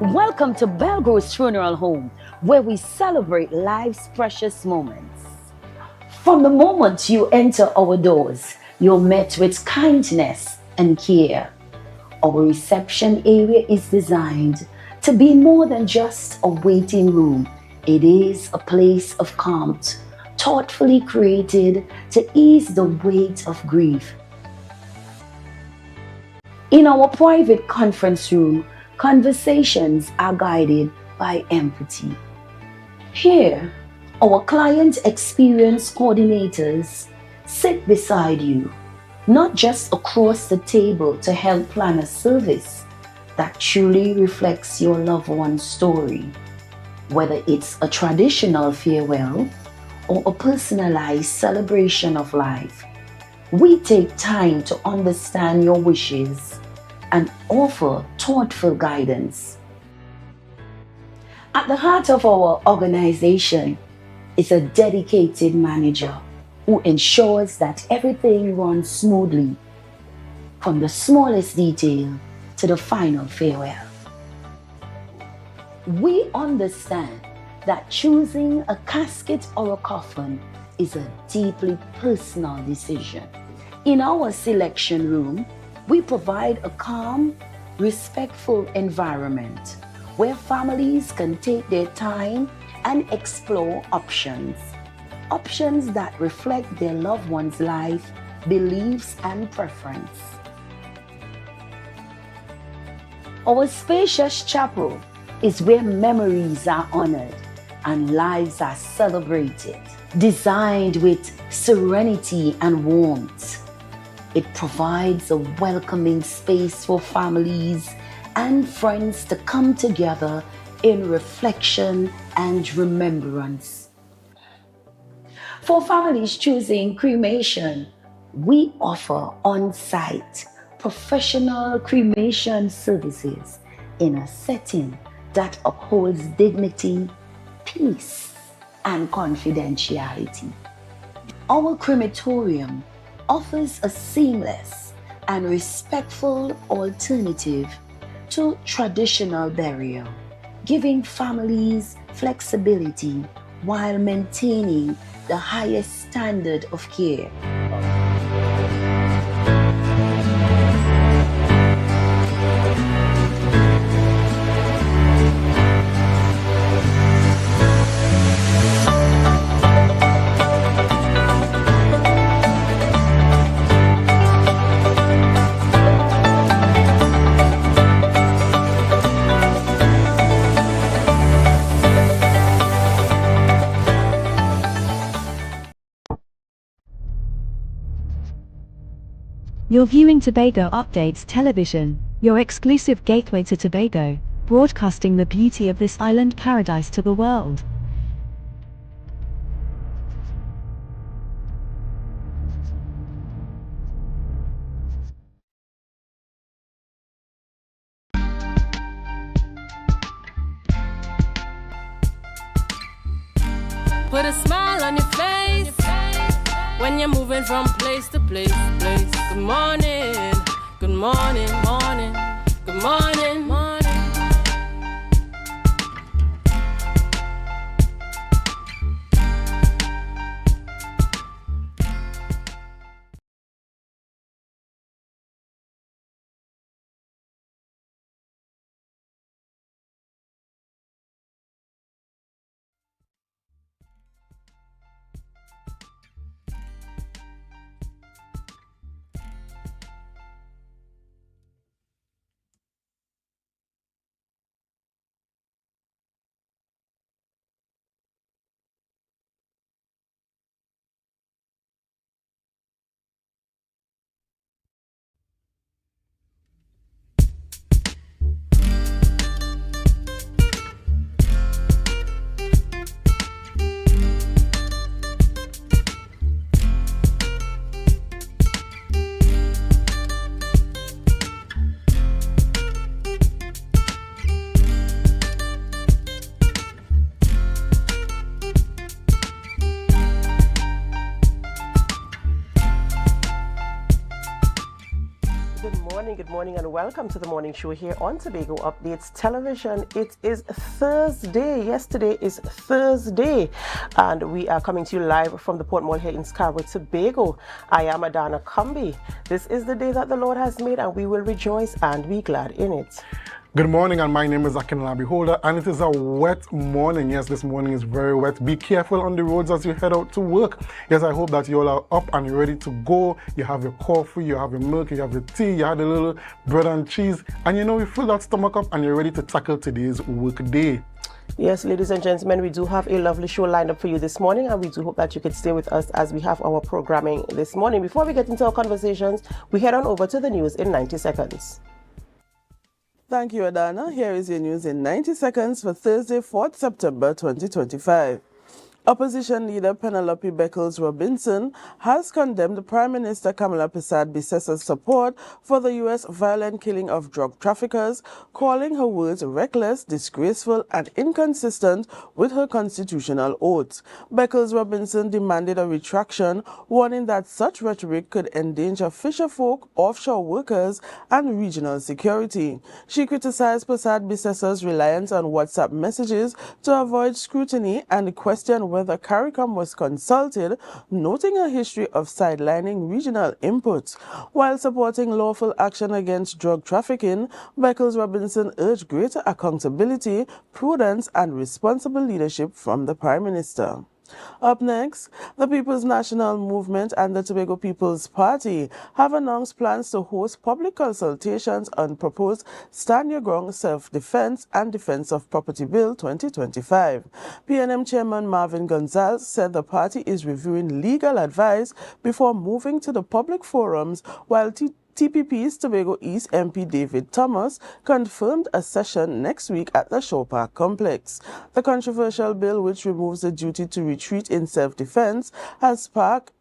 Welcome to Belgrove's funeral home, where we celebrate life's precious moments. From the moment you enter our doors, you're met with kindness and care. Our reception area is designed to be more than just a waiting room. It is a place of calm, thoughtfully created to ease the weight of grief. In our private conference room, conversations are guided by empathy. Here, our client experience coordinators sit beside you, not just across the table to help plan a service that truly reflects your loved one's story. Whether it's a traditional farewell or a personalized celebration of life, we take time to understand your wishes and offer thoughtful guidance. At the heart of our organization is a dedicated manager who ensures that everything runs smoothly, from the smallest detail to the final farewell. We understand that choosing a casket or a coffin is a deeply personal decision. In our selection room, we provide a calm, respectful environment where families can take their time and explore options that reflect their loved one's life, beliefs, and preference. Our spacious chapel is where memories are honored and lives are celebrated. Designed with serenity and warmth, it provides a welcoming space for families and friends to come together in reflection and remembrance. For families choosing cremation, we offer on-site professional cremation services in a setting that upholds dignity, peace, and confidentiality. Our crematorium offers a seamless and respectful alternative to traditional burial, giving families flexibility while maintaining the highest standard of care. You're viewing Tobago Updates Television, your exclusive gateway to Tobago, broadcasting the beauty of this island paradise to the world. Put a smile on your face when you're moving from place to place. Good morning, good morning, morning, good morning, morning. Good morning, and welcome to the morning show here on Tobago Updates Television. It is Thursday. Yesterday is Thursday, and we are coming to you live from the Port Mall here in Scarborough, Tobago. I am Adana Kumbi. This is the day that the Lord has made, and we will rejoice and be glad in it. Good morning, and my name is Akinla Beholder, and it is a wet morning. Yes, this morning is very wet. Be careful on the roads as you head out to work. Yes, I hope that you all are up and ready to go. You have your coffee, you have your milk, you have your tea, you had a little bread and cheese, and you fill that stomach up and you're ready to tackle today's work day. Yes, ladies and gentlemen, we do have a lovely show lined up for you this morning, and we do hope that you could stay with us as we have our programming this morning. Before we get into our conversations, we head on over to the news in 90 seconds. Thank you, Adana. Here is your news in 90 seconds for Thursday, 4th September 2025. Opposition leader Penelope Beckles-Robinson has condemned Prime Minister Kamala Persad-Bissessa's support for the U.S. violent killing of drug traffickers, calling her words reckless, disgraceful, and inconsistent with her constitutional oath. Beckles-Robinson demanded a retraction, warning that such rhetoric could endanger fisherfolk, offshore workers, and regional security. She criticized Persad-Bissessa's reliance on WhatsApp messages to avoid scrutiny and questioned whether CARICOM was consulted, noting a history of sidelining regional inputs. While supporting lawful action against drug trafficking, Beckles-Robinson urged greater accountability, prudence, and responsible leadership from the Prime Minister. Up next, the People's National Movement and the Tobago People's Party have announced plans to host public consultations on proposed Stand Your Ground Self-Defense and Defense of Property Bill 2025. PNM Chairman Marvin Gonzalez said the party is reviewing legal advice before moving to the public forums, while TPP's Tobago East MP David Thomas confirmed a session next week at the Shaw Park complex. The controversial bill, which removes the duty to retreat in self-defense, has sparked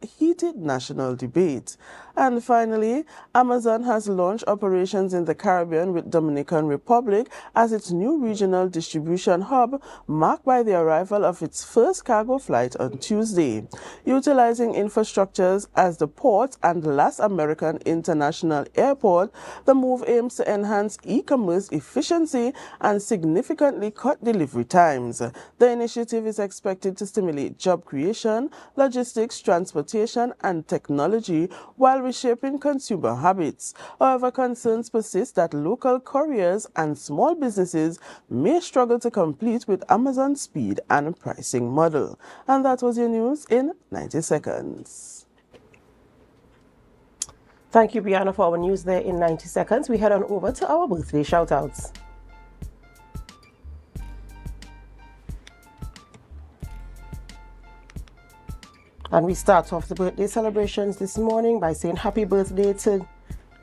heated national debate. And finally, Amazon has launched operations in the Caribbean with Dominican Republic as its new regional distribution hub, marked by the arrival of its first cargo flight on Tuesday. Utilizing infrastructures as the port and last American International Airport, the move aims to enhance e-commerce efficiency and significantly cut delivery times. The initiative is expected to stimulate job creation, logistics, transportation, and technology, while reshaping consumer habits. However, concerns persist that local couriers and small businesses may struggle to compete with Amazon's speed and pricing model. And that was your news in 90 seconds. Thank you, Brianna, for our news there in 90 seconds. We head on over to our birthday shoutouts. And we start off the birthday celebrations this morning by saying happy birthday to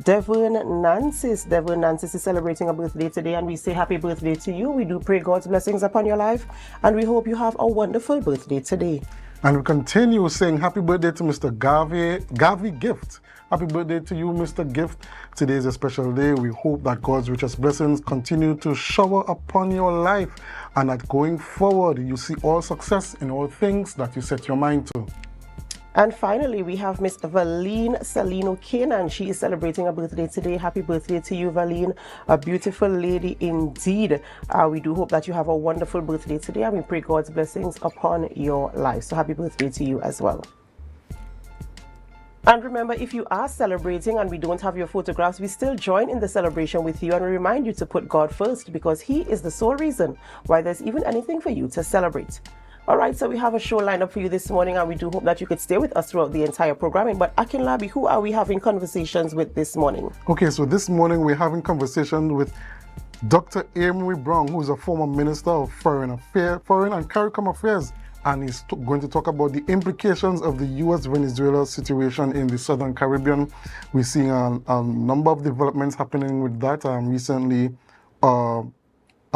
Devon Nancis. Devon Nancis is celebrating a birthday today, and we say happy birthday to you. We do pray God's blessings upon your life, and we hope you have a wonderful birthday today. And we continue saying happy birthday to Mr. Gavi Gift. Happy birthday to you, Mr. Gift. Today is a special day. We hope that God's richest blessings continue to shower upon your life, and that going forward, you see all success in all things that you set your mind to. And finally, we have Miss Valine Salino Kane, she is celebrating a birthday today. Happy birthday to you, Valine. A beautiful lady indeed. We do hope that you have a wonderful birthday today, and we pray God's blessings upon your life. So happy birthday to you as well. And remember, if you are celebrating and we don't have your photographs, we still join in the celebration with you, and we remind you to put God first, because He is the sole reason why there's even anything for you to celebrate. All right, so we have a show lined up for you this morning, and we do hope that you could stay with us throughout the entire programming. But Akinlabi, who are we having conversations with this morning? Okay, so this morning we're having conversation with Dr. Amery Browne, who is a former Minister of Foreign and CARICOM Affairs, and he's going to talk about the implications of the U.S.-Venezuela situation in the Southern Caribbean. We're seeing a number of developments happening with that. Recently,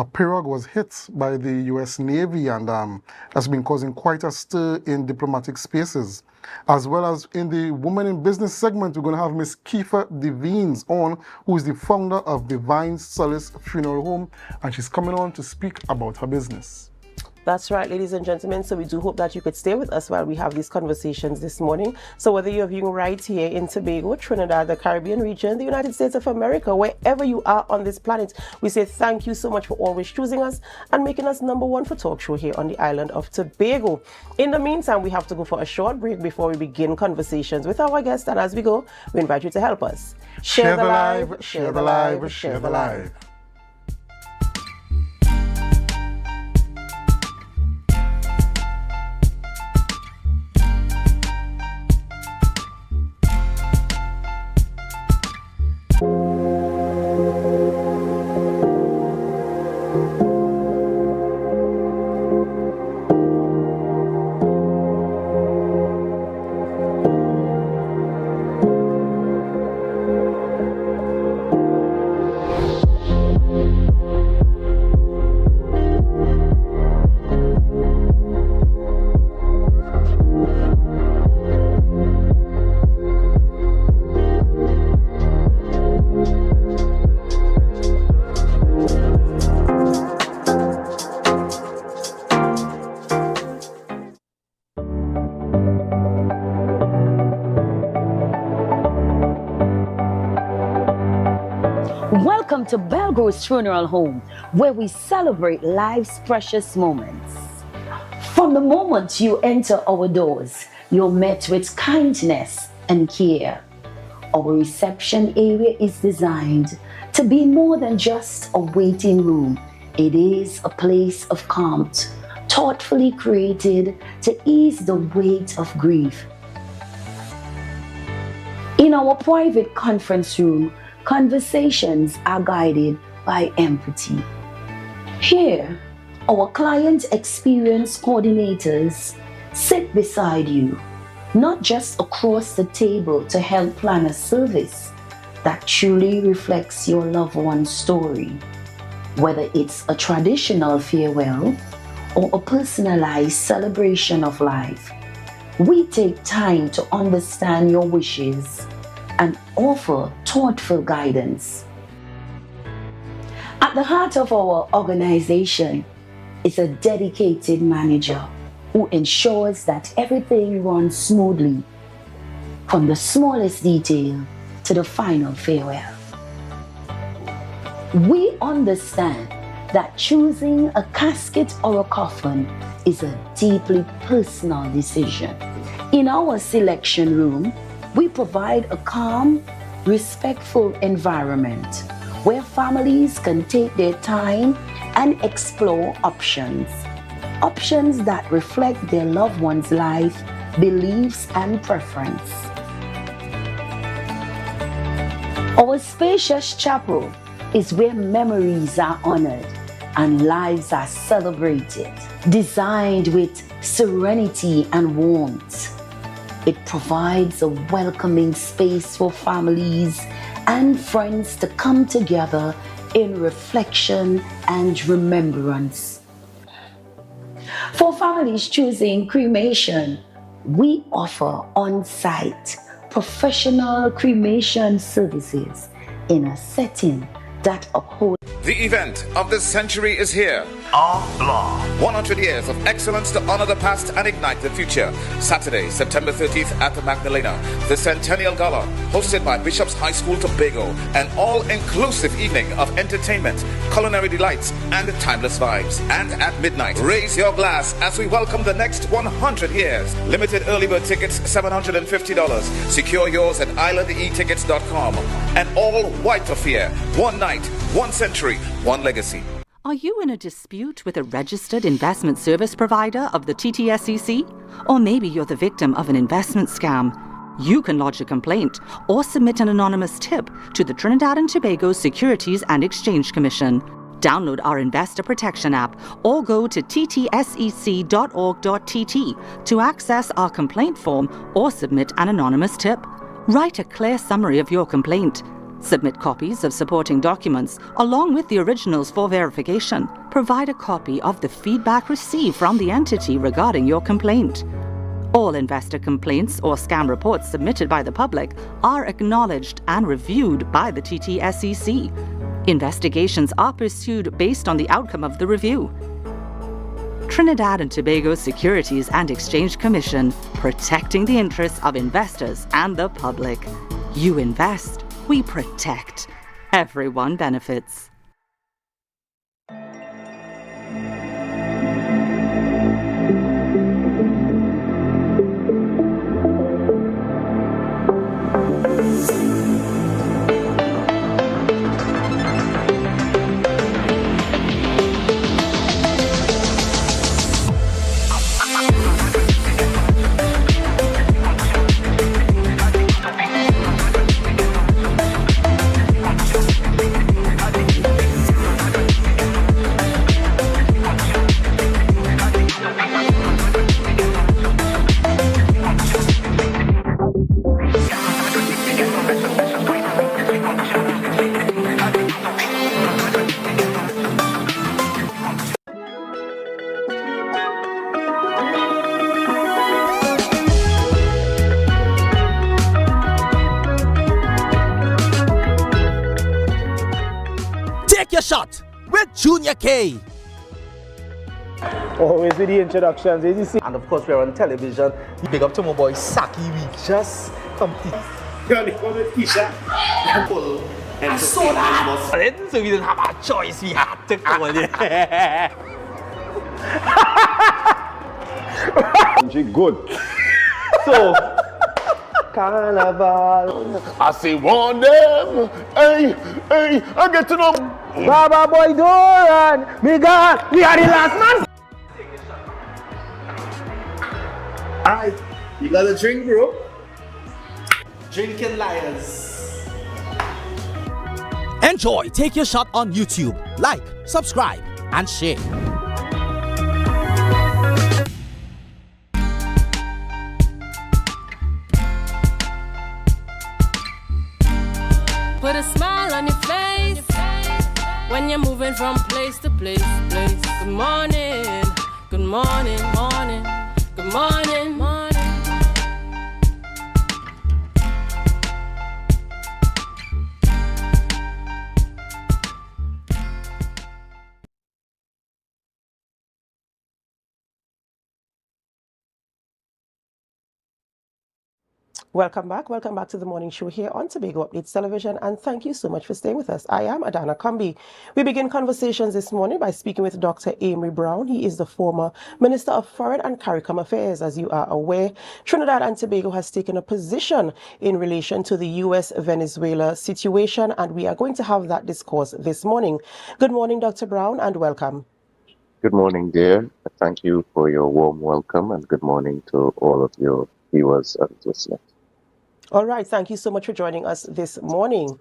a pirogue was hit by the U.S. Navy, and has been causing quite a stir in diplomatic spaces. As well as in the Women in Business segment, we're going to have Miss Kiefer Devines on, who is the founder of Divine Solace Funeral Home, and she's coming on to speak about her business. That's right, ladies and gentlemen. So we do hope that you could stay with us while we have these conversations this morning. So whether you're viewing right here in Tobago, Trinidad, the Caribbean region, the United States of America, wherever you are on this planet, we say thank you so much for always choosing us and making us #1 for talk show here on the island of Tobago. In the meantime, we have to go for a short break before we begin conversations with our guest. And as we go, we invite you to help us. Share the live, share the live, share the live. Welcome to Belgrove's Funeral Home, where we celebrate life's precious moments. From the moment you enter our doors, you're met with kindness and care. Our reception area is designed to be more than just a waiting room. It is a place of calm, thoughtfully created to ease the weight of grief. In our private conference room, conversations are guided by empathy. Here, our client experience coordinators sit beside you, not just across the table to help plan a service that truly reflects your loved one's story. Whether it's a traditional farewell or a personalized celebration of life, we take time to understand your wishes and offer thoughtful guidance. At the heart of our organization is a dedicated manager who ensures that everything runs smoothly, from the smallest detail to the final farewell. We understand that choosing a casket or a coffin is a deeply personal decision. In our selection room, we provide a calm, respectful environment where families can take their time and explore options that reflect their loved one's life, beliefs, and preference. Our spacious chapel is where memories are honored and lives are celebrated, designed with serenity and warmth. It provides a welcoming space for families and friends to come together in reflection and remembrance. For families choosing cremation, we offer on-site professional cremation services in a setting that upholds. The event of the century is here. AMPLIA. 100 years of excellence to honor the past and ignite the future. Saturday, September 30th at the Magdalena. The Centennial Gala, hosted by Bishop's High School Tobago. An all-inclusive evening of entertainment, culinary delights, and timeless vibes. And at midnight, raise your glass as we welcome the next 100 years. Limited early bird tickets, $750. Secure yours at islandetickets.com. An all-white affair. One night, one century, one legacy. Are you in a dispute with a registered investment service provider of the TTSEC? Or maybe you're the victim of an investment scam? You can lodge a complaint or submit an anonymous tip to the Trinidad and Tobago Securities and Exchange Commission. Download our Investor Protection app or go to ttsec.org.tt to access our complaint form or submit an anonymous tip. Write a clear summary of your complaint. Submit copies of supporting documents along with the originals for verification. Provide a copy of the feedback received from the entity regarding your complaint. All investor complaints or scam reports submitted by the public are acknowledged and reviewed by the TTSEC. Investigations are pursued based on the outcome of the review. Trinidad and Tobago Securities and Exchange Commission, protecting the interests of investors and the public. You invest, we protect. Everyone benefits. Take your shot with Junior K. Always with the introductions, as you see. And of course, we're on television. Big up to my boy Saki. We just complete. I saw that. So we didn't have a choice. We had to go in. Good. So, Carnival. I say, warn them. Hey, I get to know. Baba boy, Doran. Me God, we are the last man. Alright, you got a drink, bro? Drinking liars. Enjoy. Take your shot on YouTube. Like, subscribe, and share. Put a smile on your face when you're moving from place to place. Good morning, good morning, morning, good morning, morning. Welcome back to the morning show here on Tobago Updates Television, and thank you so much for staying with us. I am Adana Kumbi. We begin conversations this morning by speaking with Dr. Amery Browne. He is the former Minister of Foreign and CARICOM Affairs. As you are aware, Trinidad and Tobago has taken a position in relation to the U.S.-Venezuela situation, and we are going to have that discourse this morning. Good morning, Dr. Browne, and welcome. Good morning, dear. Thank you for your warm welcome, and good morning to all of your viewers and listeners. All right. Thank you so much for joining us this morning.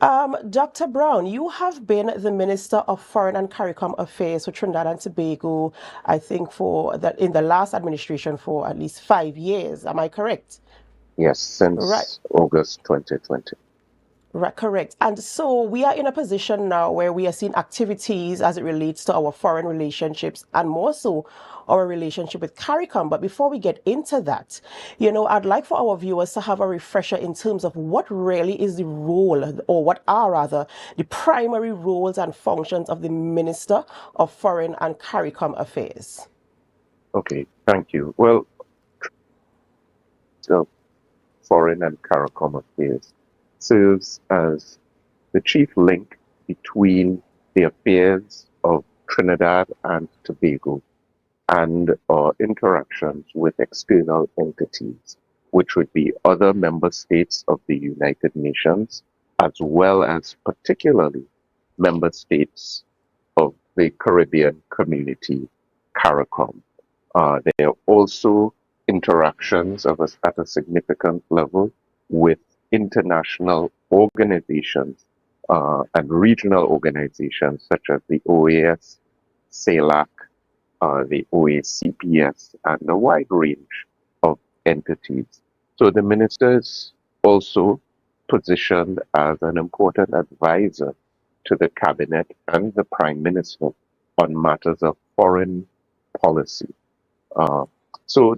Dr. Browne, you have been the Minister of Foreign and CARICOM Affairs for Trinidad and Tobago, I think, in the last administration for at least 5 years. Am I correct? Yes, since August 2020. Right, correct. And so we are in a position now where we are seeing activities as it relates to our foreign relationships and more so our relationship with CARICOM. But before we get into that, I'd like for our viewers to have a refresher in terms of what really is the role, or what are rather the primary roles and functions of the Minister of Foreign and CARICOM Affairs. Okay, thank you. Well, so Foreign and CARICOM Affairs serves as the chief link between the affairs of Trinidad and Tobago and our interactions with external entities, which would be other member states of the United Nations, as well as particularly member states of the Caribbean community, CARICOM. There are also interactions at a significant level with international organizations and regional organizations such as the OAS, CELAC, the OACPS, and a wide range of entities. So the minister is also positioned as an important advisor to the cabinet and the prime minister on matters of foreign policy. So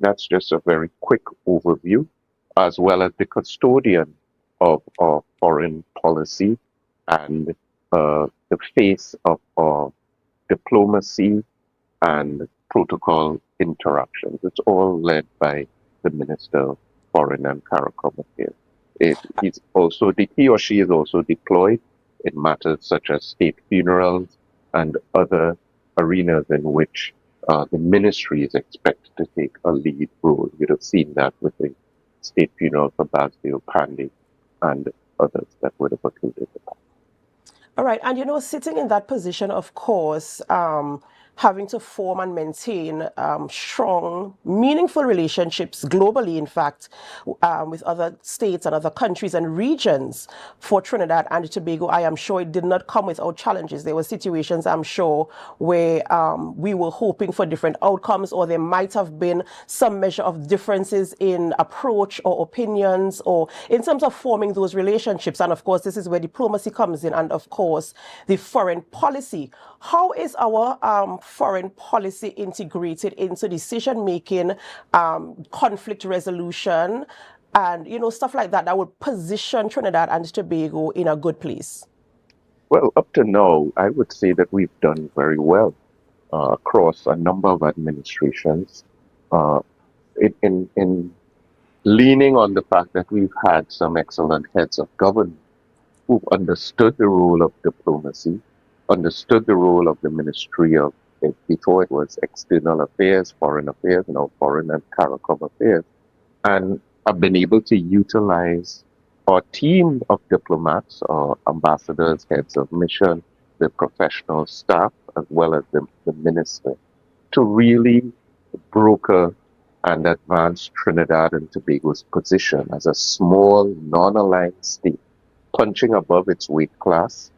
that's just a very quick overview, as well as the custodian of our foreign policy and the face of our diplomacy and protocol interactions. It's all led by the Minister of Foreign and CARICOM Affairs. He or she is also deployed in matters such as state funerals and other arenas in which the ministry is expected to take a lead role. You'd have seen that with the state funeral for Basdeo Pandey and others that would have occurred in the past. All right, and you know, sitting in that position, of course, having to form and maintain strong, meaningful relationships globally, in fact, with other states and other countries and regions for Trinidad and Tobago, I am sure it did not come without challenges. There were situations, I'm sure, where we were hoping for different outcomes, or there might have been some measure of differences in approach or opinions, or in terms of forming those relationships. And of course, this is where diplomacy comes in, and of course, the foreign policy. How is our foreign policy integrated into decision-making, conflict resolution, and, you know, stuff like that that would position Trinidad and Tobago in a good place? Well, up to now, I would say that we've done very well across a number of administrations in leaning on the fact that we've had some excellent heads of government who've understood the role of diplomacy, understood the role of the Ministry of, before it was External Affairs, Foreign Affairs, now Foreign and CARICOM Affairs, and have been able to utilize our team of diplomats, our ambassadors, heads of mission, the professional staff, as well as the minister, to really broker and advance Trinidad and Tobago's position as a small, non-aligned state, punching above its weight class,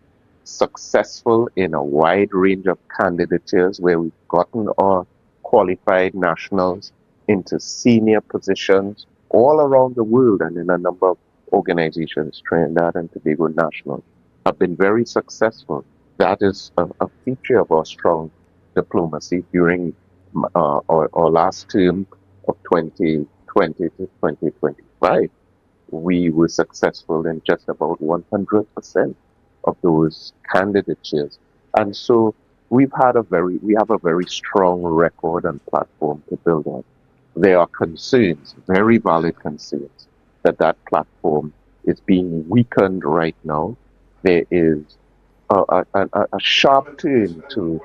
successful in a wide range of candidatures where we've gotten our qualified nationals into senior positions all around the world and in a number of organizations. Trinidad and Tobago nationals have been very successful. That is a feature of our strong diplomacy during our last term of 2020 to 2025. We were successful in just about 100% of those candidatures. And so we have a very strong record and platform to build on. There are concerns, very valid concerns, that platform is being weakened right now. There is a sharp turn to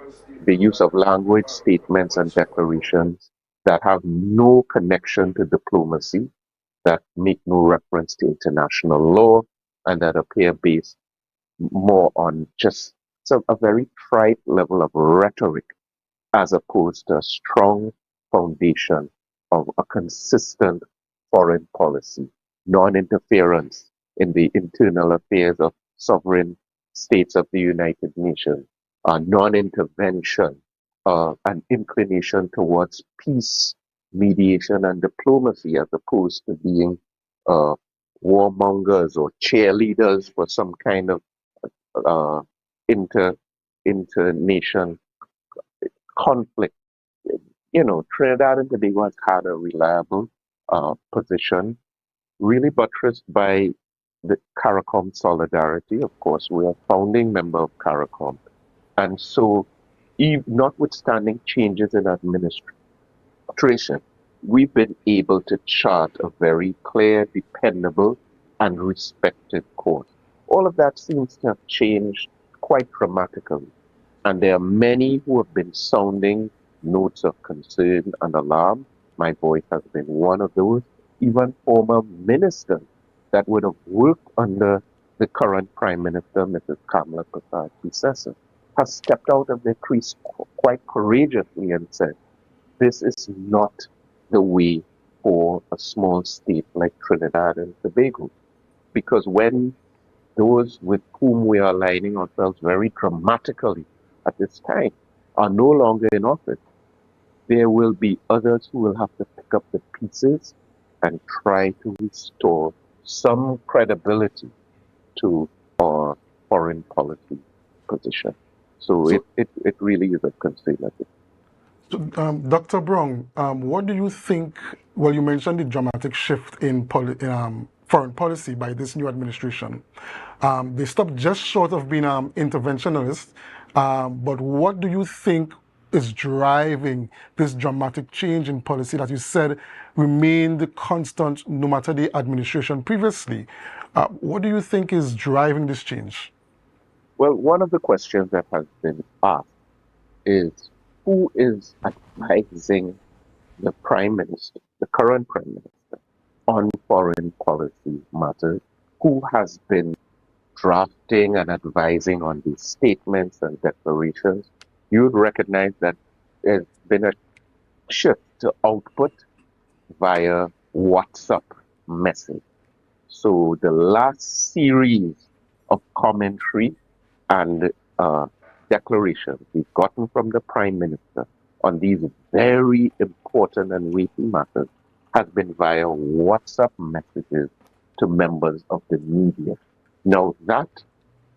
the use of language, statements, and declarations that have no connection to diplomacy, that make no reference to international law, and that appear based more on just a very trite level of rhetoric, as opposed to a strong foundation of a consistent foreign policy, non-interference in the internal affairs of sovereign states of the United Nations, non-intervention, an inclination towards peace, mediation, and diplomacy, as opposed to being warmongers or cheerleaders for some kind of inter-nation conflict. You know, Trinidad and Tobago has had a reliable position, really buttressed by the CARICOM solidarity. Of course, we are a founding member of CARICOM. And so, notwithstanding changes in administration, we've been able to chart a very clear, dependable, and respected course. All of that seems to have changed quite dramatically. And there are many who have been sounding notes of concern and alarm. My voice has been one of those. Even former ministers that would have worked under the current Prime Minister, Mrs. Kamala Prasad, has stepped out of their crease quite courageously and said, this is not the way for a small state like Trinidad and Tobago. Because when those with whom we are aligning ourselves very dramatically at this time are no longer in office, there will be others who will have to pick up the pieces and try to restore some credibility to our foreign policy position. So it really is a concern, I think. So, Dr. Browne, what do you think? Well, you mentioned the dramatic shift in foreign policy by this new administration. They stopped just short of being interventionist, but what do you think is driving this dramatic change in policy that you said remained constant no matter the administration previously? What do you think is driving this change? Well, one of the questions that has been asked is who is advising the Prime Minister, the current Prime Minister, on foreign policy matters? Who has been drafting and advising on these statements and declarations? You would recognize that there's been a shift to output via WhatsApp message. So the last series of commentary and declarations we've gotten from the Prime Minister on these very important and weighty matters has been via WhatsApp messages to members of the media. Now that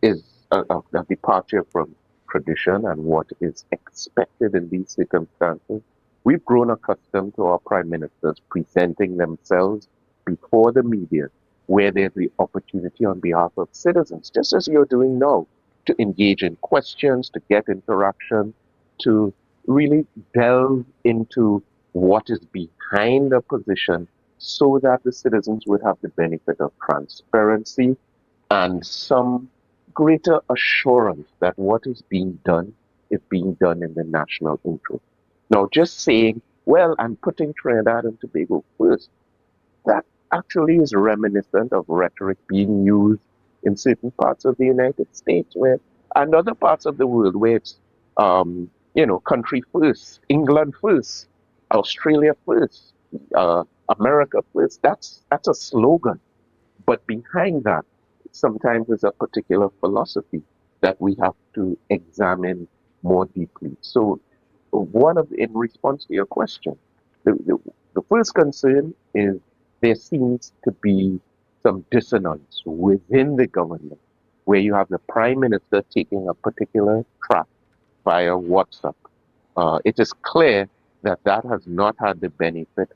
is a departure from tradition and what is expected in these circumstances. We've grown accustomed to our prime ministers presenting themselves before the media, where there's the opportunity on behalf of citizens, just as you're doing now, to engage in questions, to get interaction, to really delve into what is behind a position so that the citizens would have the benefit of transparency and some greater assurance that what is being done in the national interest. Now, just saying, well, I'm putting Trinidad and Tobago first, that actually is reminiscent of rhetoric being used in certain parts of the United States and other parts of the world where it's, country first, England first, Australia first, America first. That's a slogan. But behind that, sometimes there's a particular philosophy that we have to examine more deeply. So in response to your question, the first concern is there seems to be some dissonance within the government where you have the Prime Minister taking a particular track via WhatsApp. It is clear that has not had the benefit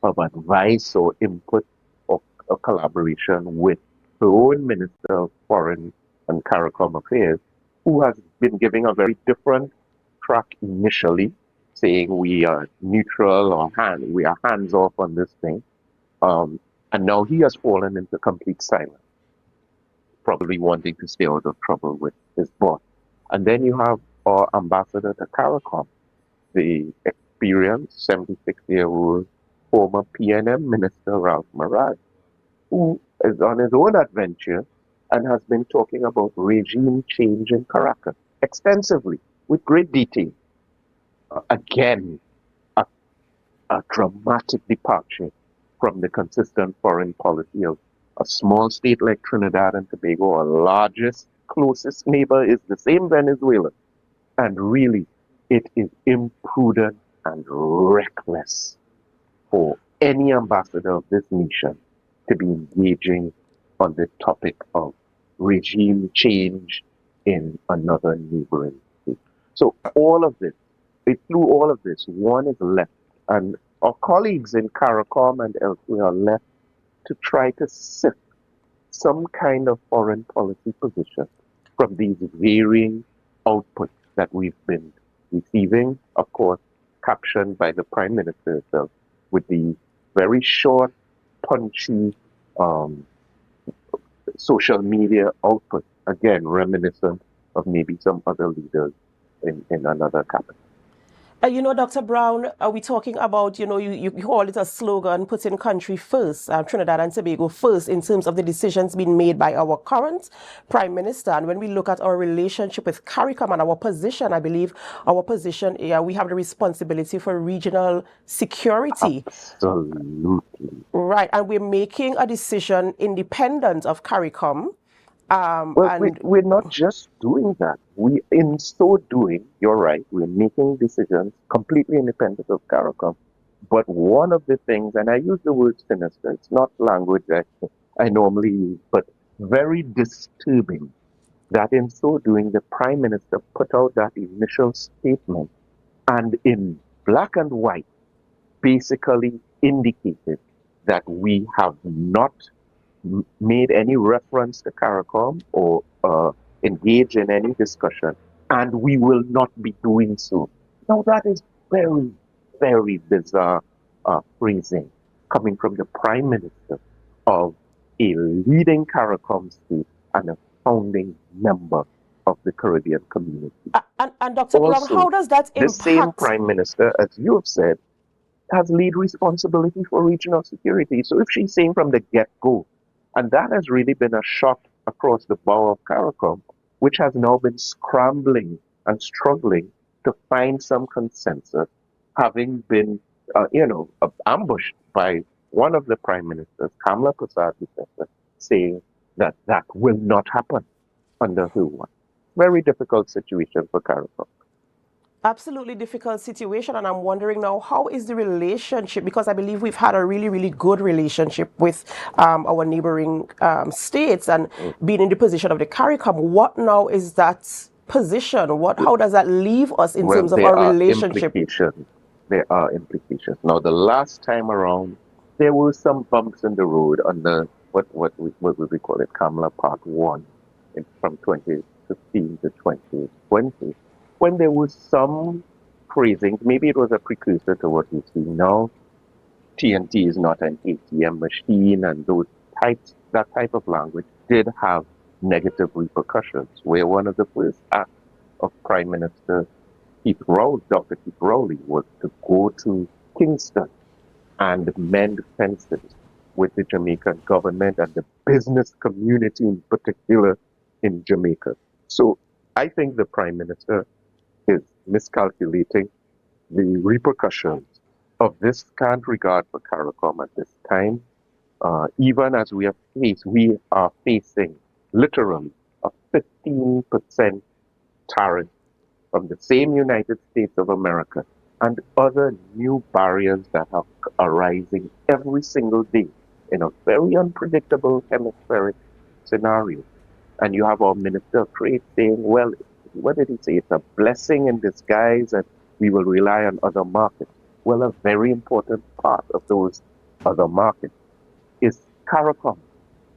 of advice or input or collaboration with the own Minister of Foreign and CARICOM Affairs, who has been giving a very different track initially, saying we are neutral or we are hands off on this thing. And now he has fallen into complete silence, probably wanting to stay out of trouble with his boss. And then you have our ambassador to CARICOM, the experienced 76-year-old former PNM Minister Ralph Marad, who is on his own adventure and has been talking about regime change in Caracas extensively, with great detail. Again, a dramatic departure from the consistent foreign policy of a small state like Trinidad and Tobago. Our largest, closest neighbor is the same Venezuela. And really, it is imprudent and reckless for any ambassador of this nation to be engaging on the topic of regime change in another neighboring state. So all of this, through all of this, one is left, and our colleagues in CARICOM and elsewhere are left to try to sift some kind of foreign policy position from these varying outputs that we've been receiving, of course, captioned by the Prime Minister herself with the very short, punchy social media output, again, reminiscent of maybe some other leaders in another capital. Dr. Browne, are we talking about, you call it a slogan, putting country first, Trinidad and Tobago first, in terms of the decisions being made by our current Prime Minister. And when we look at our relationship with CARICOM and our position, I believe our position, we have the responsibility for regional security. Absolutely. Right. And we're making a decision independent of CARICOM. We're not just doing that. In so doing, you're right, we're making decisions completely independent of CARICOM. But one of the things, and I use the word sinister, it's not language that I normally use, but very disturbing that in so doing, the Prime Minister put out that initial statement and in black and white basically indicated that we have not made any reference to CARICOM or engage in any discussion, and we will not be doing so. Now that is very, very bizarre phrasing coming from the Prime Minister of a leading CARICOM state and a founding member of the Caribbean community. And Dr. Browne, Also, how does that the same impact? Prime Minister, as you have said, has lead responsibility for regional security. So if she's saying from the get-go, and that has really been a shot across the bow of CARICOM, which has now been scrambling and struggling to find some consensus, having been, ambushed by one of the Prime Ministers, Kamala Prasad, saying that that will not happen under her watch. Very difficult situation for CARICOM. Absolutely difficult situation, and I'm wondering now, how is the relationship? Because I believe we've had a really, really good relationship with our neighboring states, and being in the position of the CARICOM, what now is that position? How does that leave us in terms of our relationship? There are implications. Now, the last time around, there were some bumps in the road under what we call it, Kamala Part 1, from 2015 to 2020. When there was some phrasing, maybe it was a precursor to what we see now. TNT is not an ATM machine, and that type of language did have negative repercussions, where one of the first acts of Prime Minister Dr. Keith Rowley, was to go to Kingston and mend fences with the Jamaican government and the business community in particular in Jamaica. So I think the Prime Minister is miscalculating the repercussions of this scant regard for CARICOM at this time. Even as we are facing literally a 15% tariff from the same United States of America and other new barriers that are arising every single day in a very unpredictable hemispheric scenario. And you have our Minister of Trade saying, well, what did he say? It's a blessing in disguise and we will rely on other markets. Well, a very important part of those other markets is CARICOM.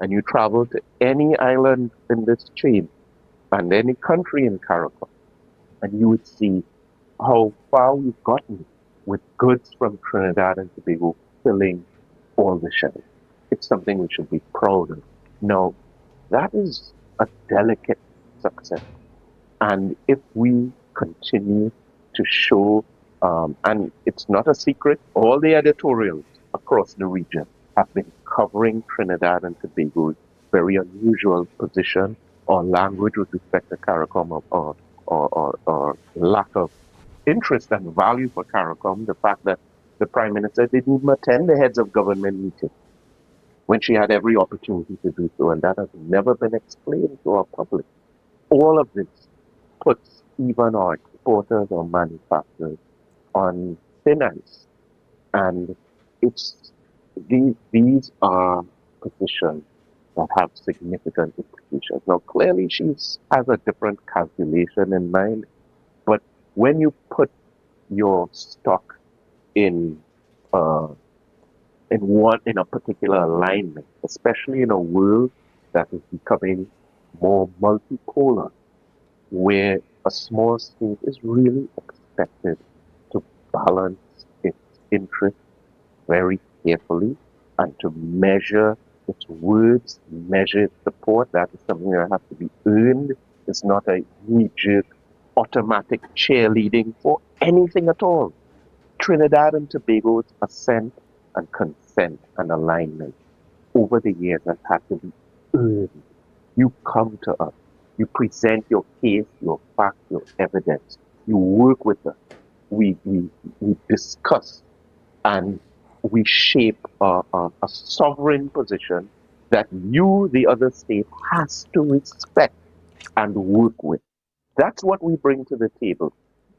And you travel to any island in this chain and any country in CARICOM, and you would see how far we've gotten with goods from Trinidad and Tobago filling all the shelves. It's something we should be proud of. Now, that is a delicate success. And if we continue to show, and it's not a secret, all the editorials across the region have been covering Trinidad and Tobago's very unusual position or language with respect to CARICOM or lack of interest and value for CARICOM. The fact that the Prime Minister didn't even attend the heads of government meeting when she had every opportunity to do so, and that has never been explained to our public. All of this puts even our exporters or manufacturers on thin ice, and these are positions that have significant implications. Now, clearly, she has a different calculation in mind, but when you put your stock in a particular alignment, especially in a world that is becoming more multipolar, where a small state is really expected to balance its interests very carefully and to measure its words, measure its support. That is something that has to be earned. It's not a knee-jerk automatic cheerleading for anything at all. Trinidad and Tobago's assent and consent and alignment over the years has had to be earned. You come to us, you present your case, your facts, your evidence, you work with us, we discuss, and we shape a sovereign position that you, the other state, has to respect and work with. That's what we bring to the table.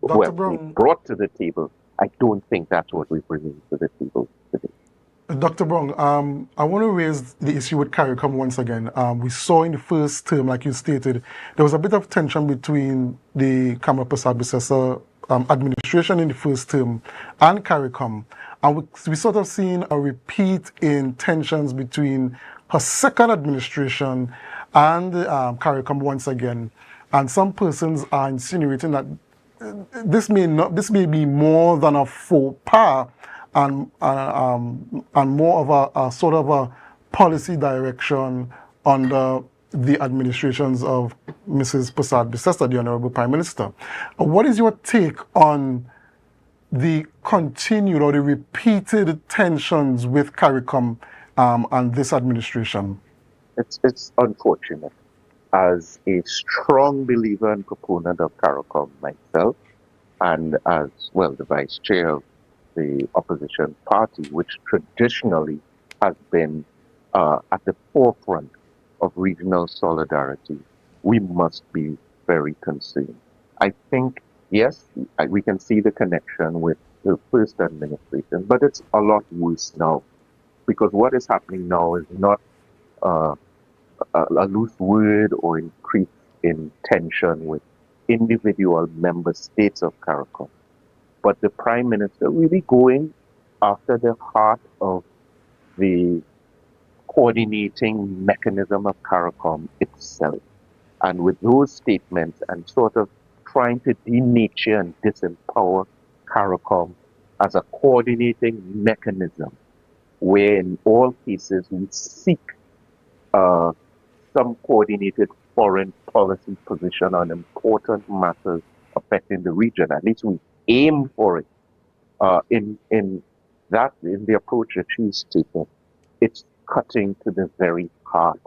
Dr. Browne, we brought to the table. I don't think that's what we're bringing to the table today. Dr. Browne, I want to raise the issue with CARICOM once again. We saw in the first term, like you stated, there was a bit of tension between the Kamala Prasad administration in the first term and CARICOM. And we sort of seen a repeat in tensions between her second administration and CARICOM once again. And some persons are insinuating that this may be more than a faux pas, and more of a sort of a policy direction under the administrations of Mrs. Prasad Bisesta, the Honorable Prime Minister. What is your take on the continued or the repeated tensions with CARICOM and this administration? It's unfortunate. As a strong believer and proponent of CARICOM myself, and as well the vice chair of the opposition party, which traditionally has been at the forefront of regional solidarity, we must be very concerned. I think, yes, we can see the connection with the first administration, but it's a lot worse now, because what is happening now is not a loose word or increase in tension with individual member states of CARICOM, but the Prime Minister really going after the heart of the coordinating mechanism of CARICOM itself. And with those statements and sort of trying to denature and disempower CARICOM as a coordinating mechanism, where in all cases we seek some coordinated foreign policy position on important matters affecting the region. At least we aim for it. In the approach that she's taken, it's cutting to the very heart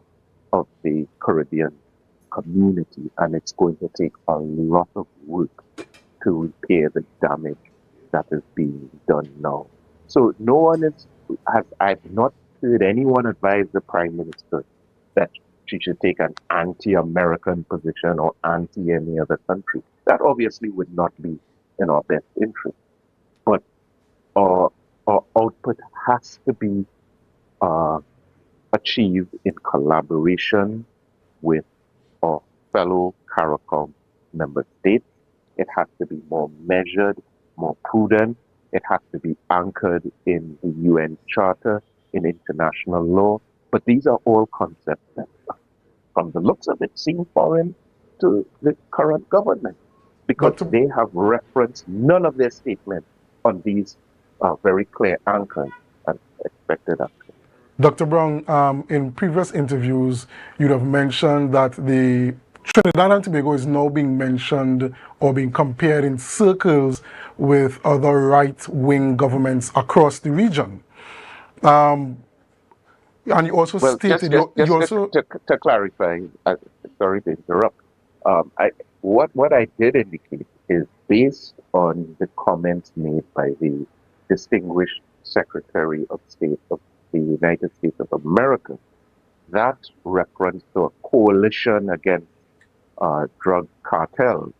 of the Caribbean community, and it's going to take a lot of work to repair the damage that is being done now. So no one I've not heard anyone advise the Prime Minister that she should take an anti-American position or anti-any other country. That obviously would not be in our best interest. But our output has to be achieved in collaboration with our fellow CARICOM member states. It has to be more measured, more prudent. It has to be anchored in the UN Charter, in international law. But these are all concepts that, from the looks of it, seem foreign to the current government, because they have referenced none of their statements on these very clear anchors and expected action. Dr. Browne, in previous interviews, you'd have mentioned that the Trinidad and Tobago is now being mentioned or being compared in circles with other right-wing governments across the region. And you also stated... To clarify, sorry to interrupt, what I did indicate is based on the comments made by the distinguished Secretary of State of the United States of America, that reference to a coalition against drug cartels,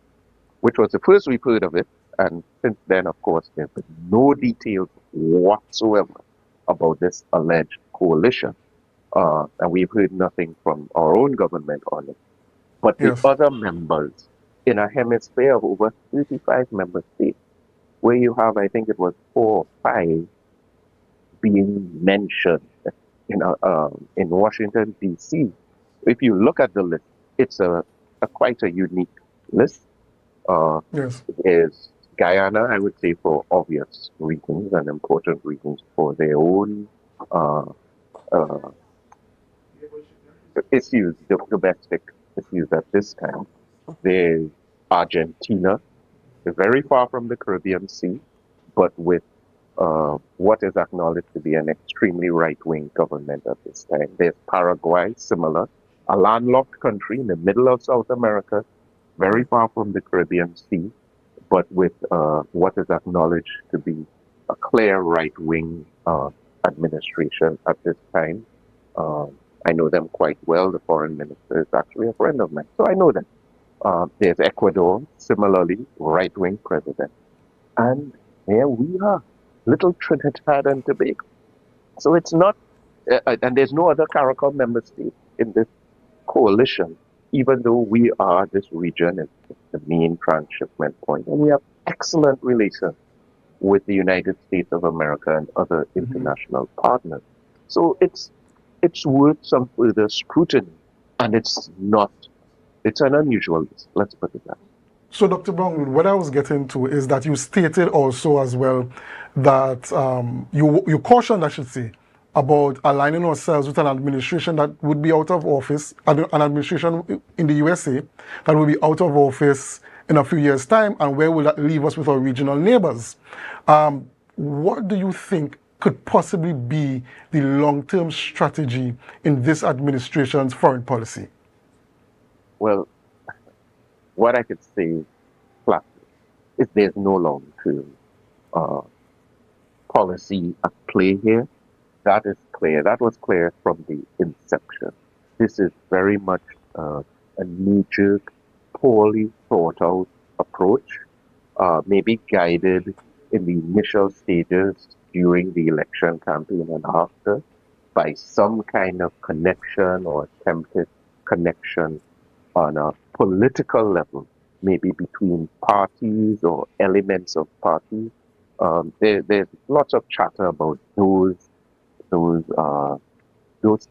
which was the first we've heard of it, and since then, of course, there's been no details whatsoever about this alleged coalition, and we've heard nothing from our own government on it. But the other members, in a hemisphere of over 35 member states, where you have, I think it was 4 or 5 being mentioned in Washington, D.C. If you look at the list, it's quite a unique list. There's Guyana, I would say, for obvious reasons and important reasons, for their own issues, domestic issues at this time. There's Argentina, very far from the Caribbean Sea, but with what is acknowledged to be an extremely right-wing government at this time. There's Paraguay, similar, a landlocked country in the middle of South America, very far from the Caribbean Sea, but with what is acknowledged to be a clear right-wing administration at this time. I know them quite well. The foreign minister is actually a friend of mine, so I know them. There's Ecuador, similarly, right-wing president. And here we are, little Trinidad and Tobago. So it's not, and there's no other CARICOM member state in this coalition, even though we are, this region is the main transshipment point. And we have excellent relations with the United States of America and other international partners. So it's worth some further scrutiny, and it's an unusual list, let's put it that way. So, Dr. Brown, what I was getting to is that you stated also as well that you cautioned, I should say, about aligning ourselves with an administration that would be out of office, an administration in the USA that will be out of office in a few years' time, and where will that leave us with our regional neighbors? What do you think could possibly be the long-term strategy in this administration's foreign policy? Well, what I could say flatly is there's no long-term policy at play here. That is clear. That was clear from the inception. This is very much a knee-jerk, poorly thought-out approach, maybe guided in the initial stages during the election campaign and after by some kind of connection or attempted connection on a political level, maybe between parties or elements of parties. There's lots of chatter about those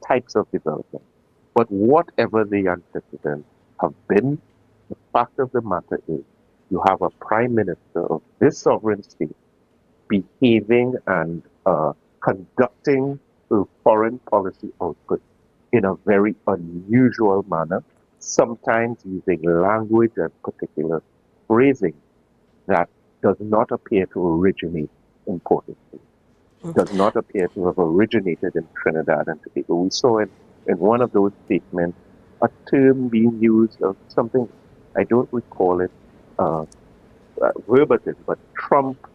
types of development. But whatever the antecedents have been, the fact of the matter is you have a prime minister of this sovereign state behaving and conducting a foreign policy output in a very unusual manner, sometimes using language and particular phrasing that does not appear to originate in Port of Spain, does not appear to have originated in Trinidad and Tobago. We saw in one of those statements a term being used of something, I don't recall it verbatim, but Trump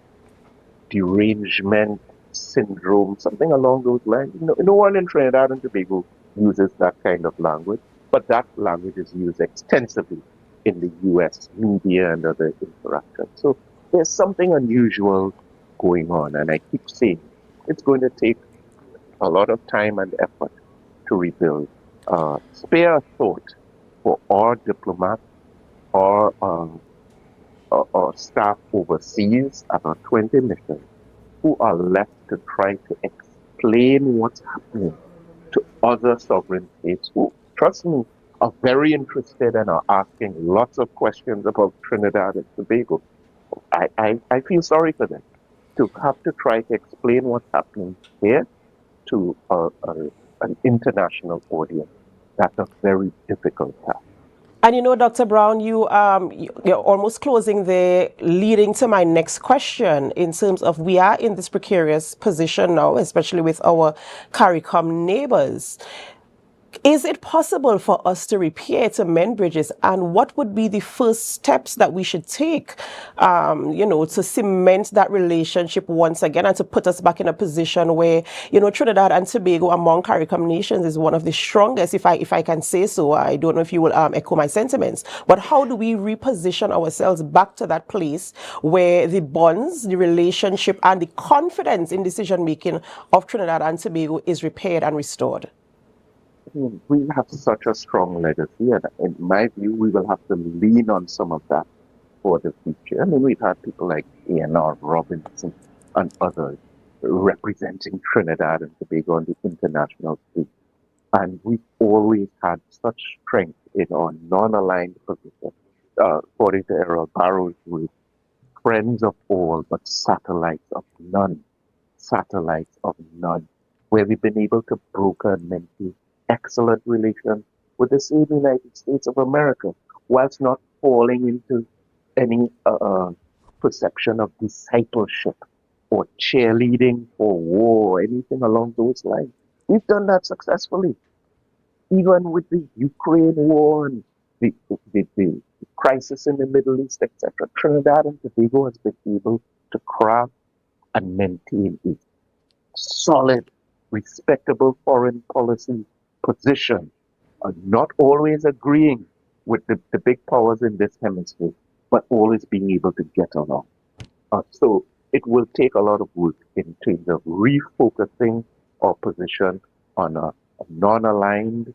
derangement syndrome, something along those lines. No one in Trinidad and Tobago uses that kind of language, but that language is used extensively in the US media and other interactions. So there's something unusual going on, and I keep saying it's going to take a lot of time and effort to rebuild. Spare a thought for our diplomats or staff overseas at our 20 missions who are left to try to explain what's happening to other sovereign states who, trust me, are very interested and are asking lots of questions about Trinidad and Tobago. I feel sorry for them to have to try to explain what's happening here to an international audience. That's a very difficult task. And you know, Dr. Browne, you're almost closing there, leading to my next question in terms of we are in this precarious position now, especially with our CARICOM neighbors. Is it possible for us to repair, to mend bridges? And what would be the first steps that we should take, to cement that relationship once again and to put us back in a position where, Trinidad and Tobago among CARICOM nations is one of the strongest, if I can say so. I don't know if you will echo my sentiments. But how do we reposition ourselves back to that place where the bonds, the relationship, and the confidence in decision-making of Trinidad and Tobago is repaired and restored? We have such a strong legacy, and in my view, we will have to lean on some of that for the future. I mean, we've had people like A&R Robinson and others representing Trinidad and Tobago on the international stage, and we've always had such strength in our non-aligned position. According to Errol Barrow's word, friends of all, but satellites of none. Satellites of none, where we've been able to broker and maintain excellent relations with the same United States of America, whilst not falling into any perception of discipleship or cheerleading for war or anything along those lines. We've done that successfully. Even with the Ukraine war and the crisis in the Middle East, etc., Trinidad and Tobago has been able to craft and maintain a solid, respectable foreign policy position, not always agreeing with the big powers in this hemisphere, but always being able to get along. So it will take a lot of work in terms of refocusing our position on a non-aligned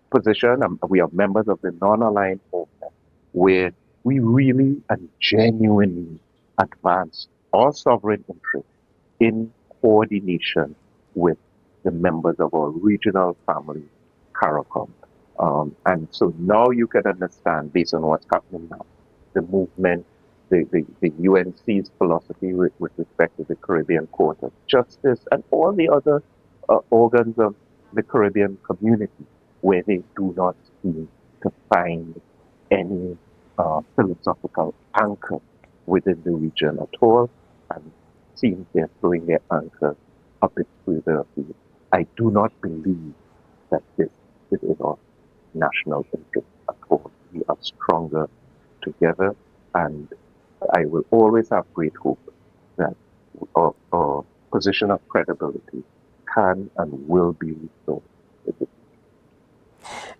position. We are members of the non-aligned movement, where we really and genuinely advance our sovereign interests in coordination with the members of our regional family, CARICOM. And so now you can understand, based on what's happening now, the movement, the UNC's philosophy with respect to the Caribbean Court of Justice and all the other organs of the Caribbean community, where they do not seem to find any philosophical anchor within the region at all, and seems they're throwing their anchor a bit further afield. I do not believe that this is in our national interest at all. We are stronger together, and I will always have great hope that our position of credibility can and will be restored.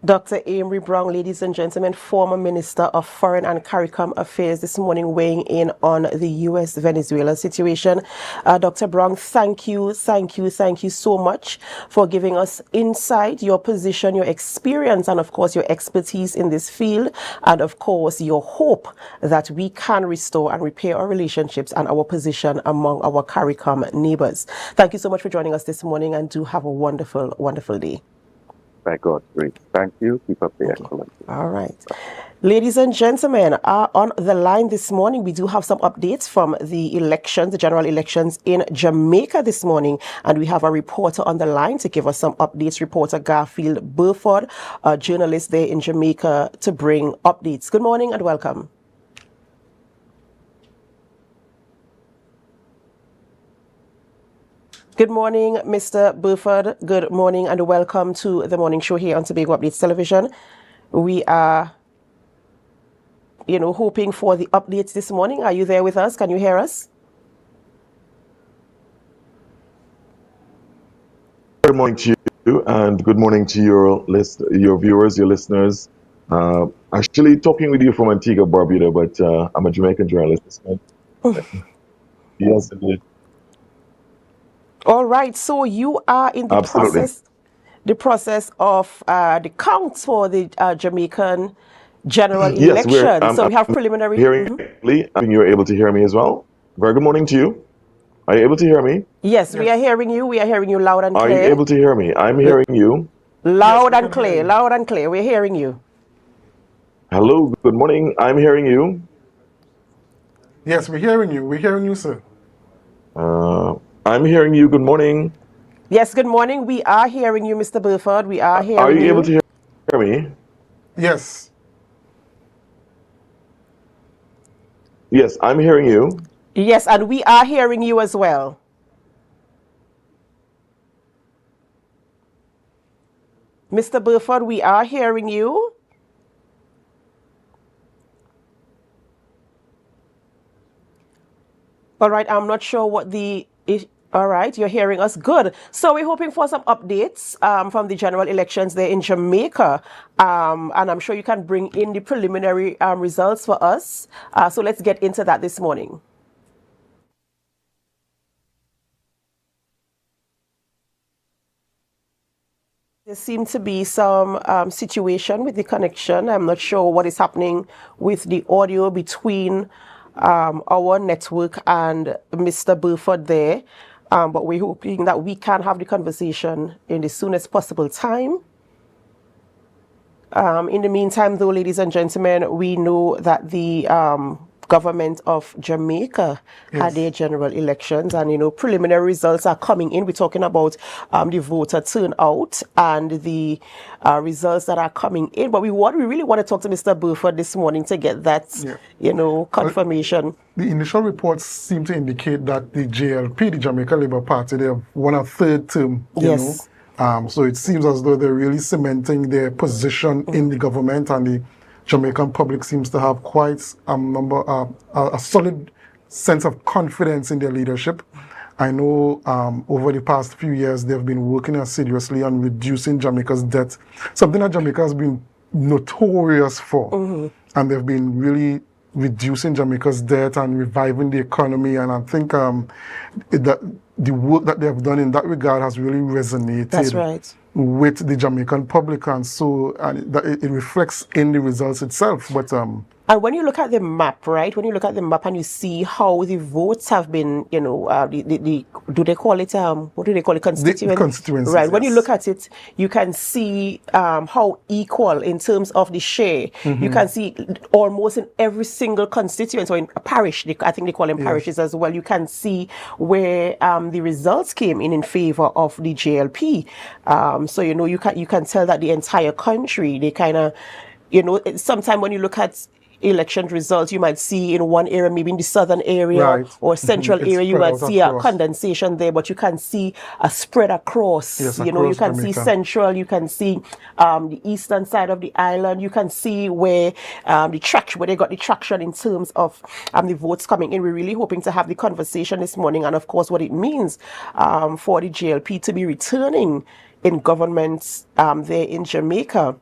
Dr. Amery Browne, ladies and gentlemen, former Minister of Foreign and CARICOM Affairs, this morning weighing in on the U.S.-Venezuela situation. Dr. Browne, thank you so much for giving us insight, your position, your experience, and of course your expertise in this field, and of course your hope that we can restore and repair our relationships and our position among our CARICOM neighbors. Thank you so much for joining us this morning, and do have a wonderful, wonderful day. By God's grace. Thank you. Keep up the excellence. All right. Ladies and gentlemen, on the line this morning, we do have some updates from the elections, the general elections in Jamaica this morning. And we have a reporter on the line to give us some updates. Reporter Garfield Burford, a journalist there in Jamaica, to bring updates. Good morning and welcome. Good morning, Mr. Burford. Good morning and welcome to the morning show here on Tobago Updates Television. We are, hoping for the updates this morning. Are you there with us? Can you hear us? Good morning to you, and good morning to your viewers, your listeners. Actually talking with you from Antigua, Barbuda, but I'm a Jamaican journalist. Yes, indeed. All right, so you are in the process of the counts for the Jamaican general election. So we have preliminary. You're able to hear me as well. Very good morning to you. Are you able to hear me? Yes, we are hearing you. We are hearing you loud and clear. Are you able to hear me? I'm hearing you. Loud and clear. Loud and clear. We're hearing you. Hello. Good morning. I'm hearing you. Yes, we're hearing you. We're hearing you, sir. I'm hearing you. Good morning. Yes, good morning. We are hearing you, Mr. Burford. We are hearing you. Are you able to hear me? Yes. Yes, I'm hearing you. Yes, and we are hearing you as well. Mr. Burford, we are hearing you. All right, I'm not sure what the... All right, you're hearing us. Good. So we're hoping for some updates from the general elections there in Jamaica. And I'm sure you can bring in the preliminary results for us. So let's get into that this morning. There seems to be some situation with the connection. I'm not sure what is happening with the audio between our network and Mr. Burford there. But we're hoping that we can have the conversation in the soonest possible time. In the meantime, though, ladies and gentlemen, we know that the government of Jamaica had their general elections, and preliminary results are coming in. We're talking about the voter turnout and the results that are coming in. But we really want to talk to Mr. Burford this morning to get that confirmation. The initial reports seem to indicate that the JLP, the Jamaica Labour Party, they have won a third term. So it seems as though they're really cementing their position in the government, and the Jamaican public seems to have quite a solid sense of confidence in their leadership. I know over the past few years they've been working assiduously on reducing Jamaica's debt, something that Jamaica has been notorious for. And they've been really reducing Jamaica's debt and reviving the economy. And I think that the work that they have done in that regard has really resonated with the Jamaican public, and so it reflects in the results itself. But and when you look at the map, right? When you look at the map and you see how the votes have been, you know, do they call it what do they call it, constituency? Constituencies, right. yes. When you look at it, you can see how equal in terms of the share. You can see almost in every single constituency or in a parish. I think they call them parishes as well. You can see where the results came in favor of the JLP. So you know, you can tell that the entire country, they kind of, you know, sometimes when you look at election results, you might see in one area, maybe in the southern area or central area, you might see a condensation there, but you can see a spread across. You know, you can see central, you can see the eastern side of the island, you can see where the traction, where they got the traction in terms of the votes coming in. We're really hoping to have the conversation this morning, and of course what it means for the JLP to be returning in government there in Jamaica.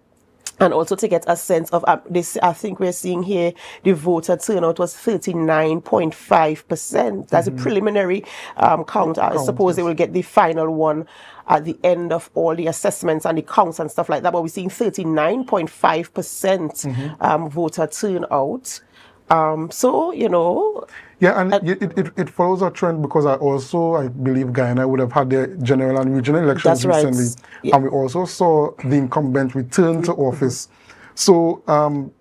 And also to get a sense of this, I think we're seeing here the voter turnout was 39.5%. That's a preliminary count. I suppose they will get the final one at the end of all the assessments and the counts and stuff like that. But we're seeing 39.5% voter turnout. So, you know. Yeah, and it follows a trend because I believe Guyana would have had their general and regional elections recently. And we also saw the incumbent return to office. So, and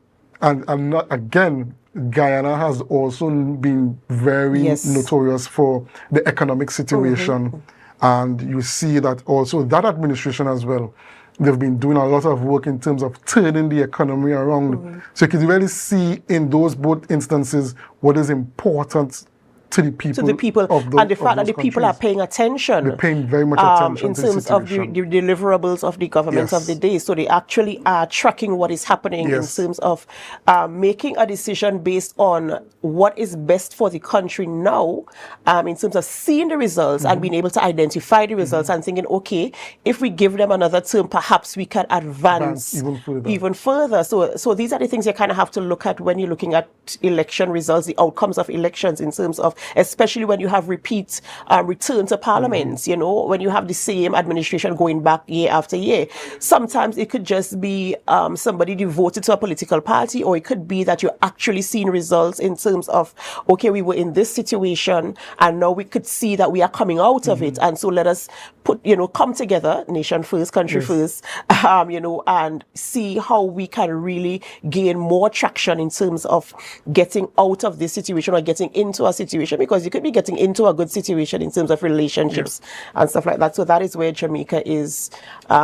not, again, Guyana has also been very notorious for the economic situation. And you see that also that administration as well, they've been doing a lot of work in terms of turning the economy around. So you can really see in those both instances what is important to the people. To the people, and the fact that the people are paying attention. They're paying very much attention in terms of the deliverables of the government of the day. So they actually are tracking what is happening in terms of making a decision based on what is best for the country now, in terms of seeing the results and being able to identify the results and thinking, okay, if we give them another term, perhaps we can advance even further. So these are the things you kind of have to look at when you're looking at election results, the outcomes of elections, in terms of, especially when you have repeat return to parliaments, you know, when you have the same administration going back year after year. Sometimes it could just be somebody devoted to a political party, or it could be that you're actually seeing results in terms of, okay, we were in this situation and now we could see that we are coming out of it. And so let us come together, nation first, country first, you know, and see how we can really gain more traction in terms of getting out of this situation or getting into a situation, because you could be getting into a good situation in terms of relationships and stuff like that. So that is where Jamaica is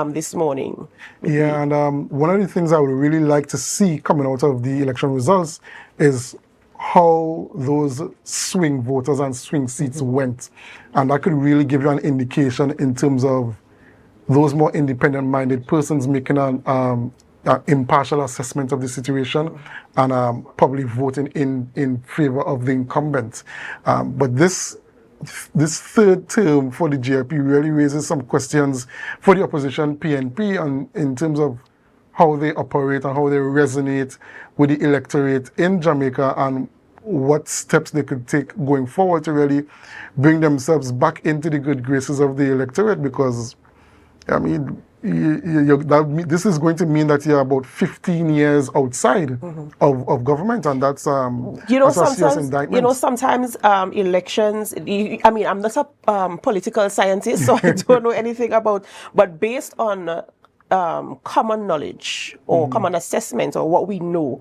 this morning. Yeah, and one of the things I would really like to see coming out of the election results is how those swing voters and swing seats went. And that could really give you an indication in terms of those more independent-minded persons making an impartial assessment of the situation and probably voting in favor of the incumbent. But this third term for the JLP really raises some questions for the opposition PNP and in terms of how they operate and how they resonate with the electorate in Jamaica, and what steps they could take going forward to really bring themselves back into the good graces of the electorate. Because, I mean, this is going to mean that you're about 15 years outside of government, and that's a serious indictment. You know, sometimes elections, I mean, I'm not a political scientist, so I don't know anything about, but based on common knowledge or common assessment or what we know,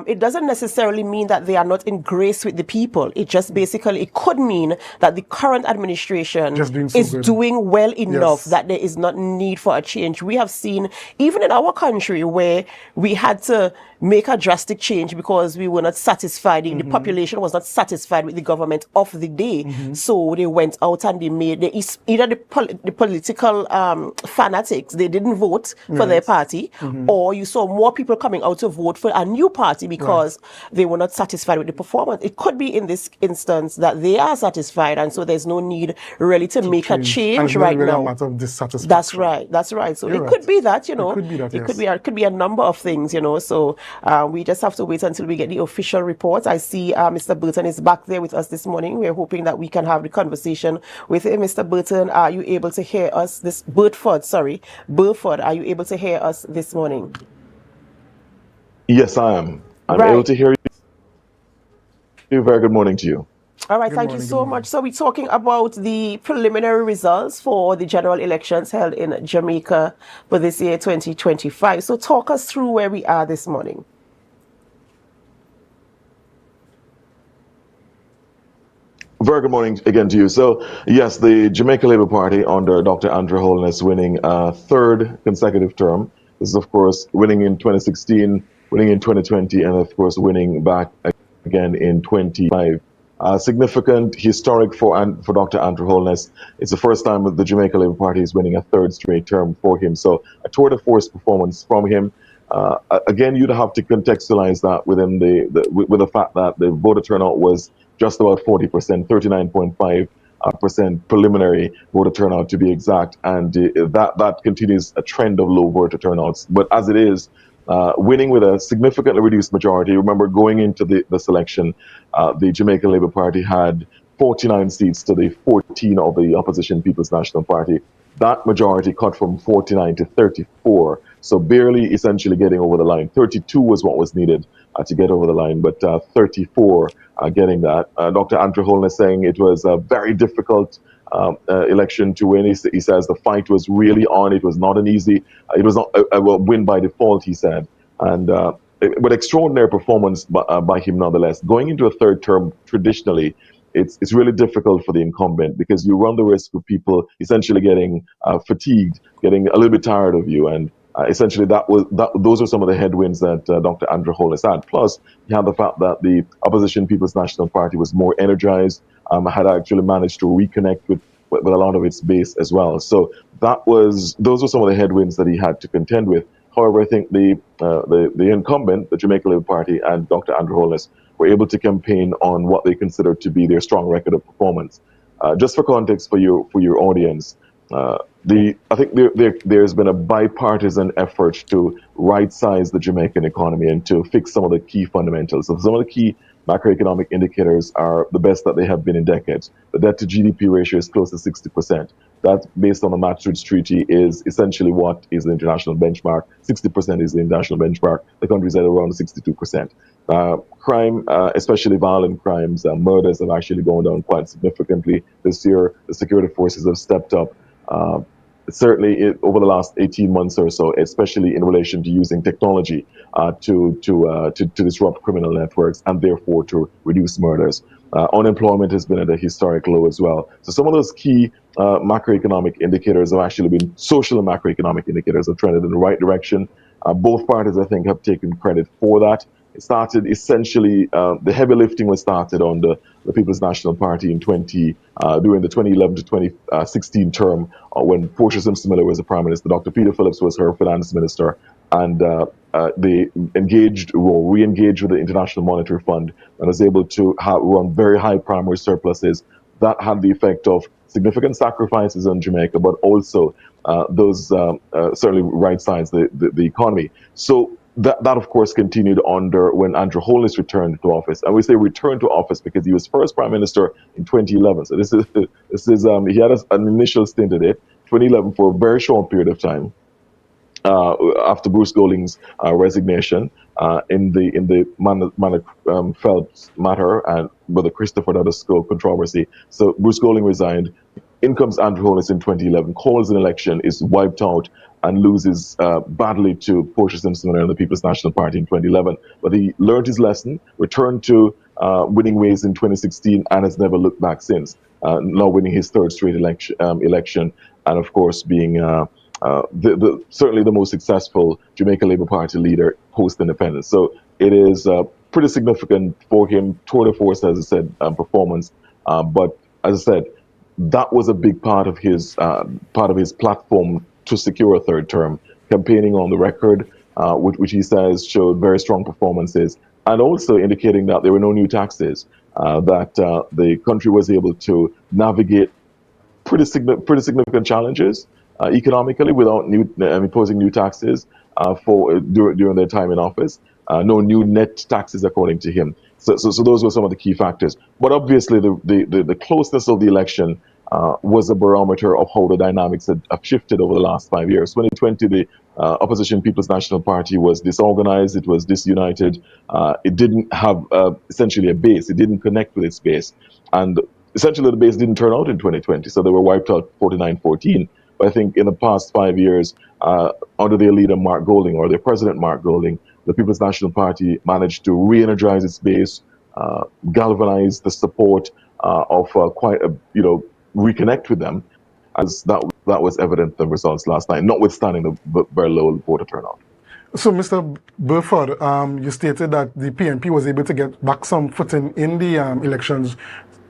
it doesn't necessarily mean that they are not in grace with the people. It just basically, it could mean that the current administration is doing well enough that there is not need for a change. We have seen, even in our country, where we had to make a drastic change because we were not satisfied, the population was not satisfied with the government of the day. So they went out and they made, either the political fanatics, they didn't vote for their party, or you saw more people coming out to vote for a new party party because they were not satisfied with the performance. It could be in this instance that they are satisfied, and so there's no need really to make a change right really now. A matter of dissatisfaction. That's right. That's right. So it could be that, you know, it could be that, it could be a number of things, you know. So we just have to wait until we get the official report. I see Mr. Burton is back there with us this morning. We're hoping that we can have the conversation with him. Mr. Burton, are you able to hear us this Burford, are you able to hear us this morning? Yes, I am. I'm able to hear you. Very good morning to you. All right, thank you so much. So we're talking about the preliminary results for the general elections held in Jamaica for this year, 2025. So talk us through where we are this morning. Very good morning again to you. So, yes, the Jamaica Labour Party under Dr. Andrew Holness winning a third consecutive term. This is, of course, winning in 2016, winning in 2020, and, of course, winning back again in 2025. Significant, historic for Dr. Andrew Holness. It's the first time that the Jamaica Labour Party is winning a third straight term for him. So, a tour de force performance from him. Again, you'd have to contextualize that within with the fact that the voter turnout was just about 40%, 39.5% preliminary voter turnout to be exact, and that continues a trend of low voter turnouts. But as it is, winning with a significantly reduced majority. Remember, going into the selection, the Jamaica Labour Party had 49 seats to the 14 of the opposition People's National Party. That majority cut from 49 to 34, so barely essentially getting over the line. 32 was what was needed to get over the line, but 34 getting that. Dr. Andrew Holness saying it was a very difficult election to win. He says the fight was really on. It was not an easy, it was not a win by default, he said. And but extraordinary performance by him nonetheless. Going into a third term, traditionally, it's really difficult for the incumbent because you run the risk of people essentially getting fatigued, getting a little bit tired of you, and essentially those are some of the headwinds that Dr. Andrew Holness had. Plus, you had the fact that the opposition People's National Party was more energized, had actually managed to reconnect with a lot of its base as well. So those were some of the headwinds that he had to contend with. However, I think the incumbent, the Jamaica Labour Party, and Dr. Andrew Holness were able to campaign on what they considered to be their strong record of performance. Just for context for your audience, I think there's been a bipartisan effort to right-size the Jamaican economy and to fix some of the key fundamentals. So some of the key macroeconomic indicators are the best that they have been in decades. The debt to GDP ratio is close to 60%. That, based on the Maastricht Treaty, is essentially what is the international benchmark. 60% is the international benchmark. The country is at around 62%. Crime, especially violent crimes, murders have actually gone down quite significantly this year. The security forces have stepped up. Certainly over the last 18 months or so, especially in relation to using technology to disrupt criminal networks and therefore to reduce murders. Unemployment has been at a historic low as well. So some of those key macroeconomic indicators have actually been social and macroeconomic indicators have trended in the right direction. Both parties, I think, have taken credit for that. It started essentially, the heavy lifting was started on the People's National Party in during the 2011 to 2016 term when Portia Simpson-Miller was the Prime Minister. Dr. Peter Phillips was her Finance Minister, and they re-engaged with the International Monetary Fund and was able to run very high primary surpluses. That had the effect of significant sacrifices on Jamaica, but also those certainly right-sized the economy. So that of course continued when Andrew Holness returned to office, and we say returned to office because he was first Prime Minister in 2011. So this is he had an initial stint at it, 2011, for a very short period of time after Bruce Golding's resignation in the Phelps matter and with the Christopher Dudosco controversy. So Bruce Golding resigned. In comes Andrew Holness in 2011, calls an election, is wiped out, and loses badly to Portia Simpson and the People's National Party in 2011. But he learned his lesson, returned to winning ways in 2016, and has never looked back since. Now winning his third straight election, and of course being certainly the most successful Jamaica Labour Party leader post-independence. So it is pretty significant for him, tour de force, as I said, performance. But as I said, that was a big part of his platform to secure a third term, campaigning on the record, which he says showed very strong performances, and also indicating that there were no new taxes, that the country was able to navigate pretty significant challenges economically without imposing new taxes during their time in office. No new net taxes, according to him. So those were some of the key factors. But obviously, the closeness of the election was a barometer of how the dynamics have shifted over the last 5 years. 2020, the opposition People's National Party was disorganized, it was disunited, it didn't have essentially a base, it didn't connect with its base. And essentially the base didn't turn out in 2020, so they were wiped out 49-14. But I think in the past 5 years, under their leader Mark Golding, or their president Mark Golding, the People's National Party managed to re-energize its base, galvanize the support of quite a, reconnect with them, as that was evident in the results last night, notwithstanding the very low voter turnout. So, Mr. Burford, you stated that the PNP was able to get back some footing in the elections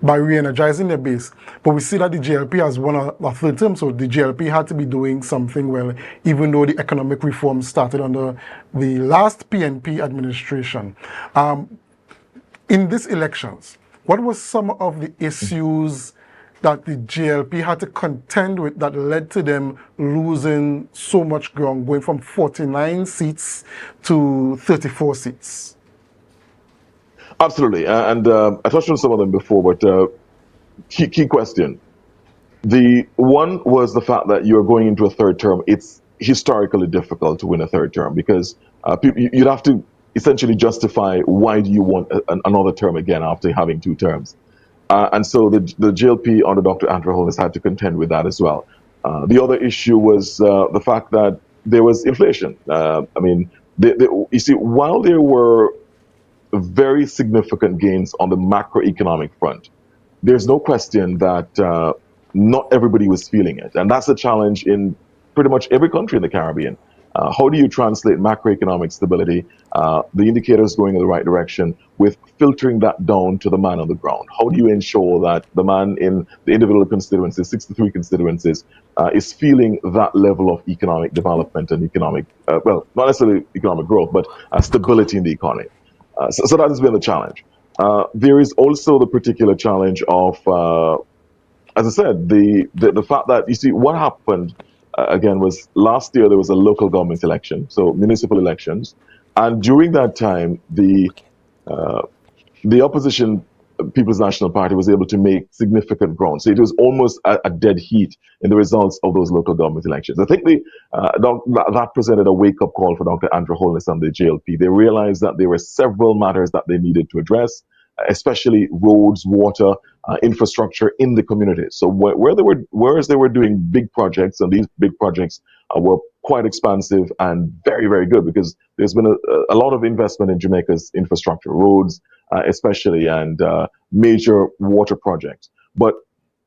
by re-energizing their base. But we see that the JLP has won a third term, so the JLP had to be doing something well, even though the economic reform started under the last PNP administration. In these elections, what were some of the issues that the JLP had to contend with that led to them losing so much ground, going from 49 seats to 34 seats? Absolutely, and I touched on some of them before, but key question. The one was the fact that you're going into a third term. It's historically difficult to win a third term because you'd have to essentially justify why do you want another term again after having 2 terms. And so the JLP under Dr. Andrew Holness had to contend with that as well. The other issue was the fact that there was inflation. You see, while there were very significant gains on the macroeconomic front, there's no question that not everybody was feeling it. And that's a challenge in pretty much every country in the Caribbean. How do you translate macroeconomic stability, the indicators going in the right direction, with filtering that down to the man on the ground? How do you ensure that the man in the individual constituencies, 63 constituencies, is feeling that level of economic development and economic, well, not necessarily economic growth, but stability in the economy? So that has been the challenge. There is also the particular challenge of, as I said, the fact that, you see, what happened again was last year there was a local government election, so municipal elections, and during that time the opposition People's National Party was able to make significant ground. So it was almost a dead heat in the results of those local government elections. I think that presented a wake-up call for Dr. Andrew Holness and the JLP. They realized that there were several matters that they needed to address, especially roads, water, infrastructure in the communities. So whereas they were doing big projects, and these big projects were quite expansive and very, very good, because there's been a lot of investment in Jamaica's infrastructure, roads especially, and major water projects. But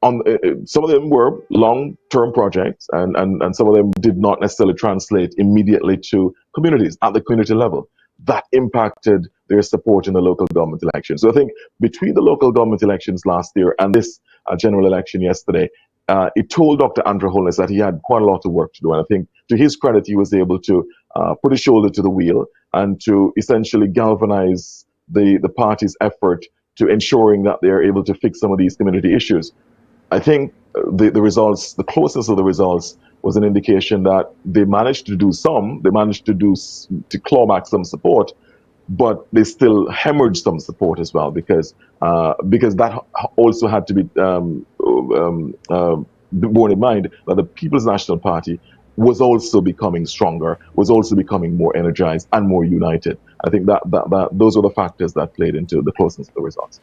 some of them were long-term projects, and some of them did not necessarily translate immediately to communities at the community level. That impacted their support in the local government election. So I think between the local government elections last year and this general election yesterday, it told Dr. Andrew Holness that he had quite a lot of work to do. And I think to his credit, he was able to put his shoulder to the wheel and to essentially galvanize the party's effort to ensuring that they're able to fix some of these community issues. I think the results, the closeness of the results, was an indication that they managed to do to claw back some support, but they still hemorrhaged some support as well, because that also had to be borne in mind that the People's National Party was also becoming stronger, was also becoming more energized and more united. I think that those are the factors that played into the closeness of the results.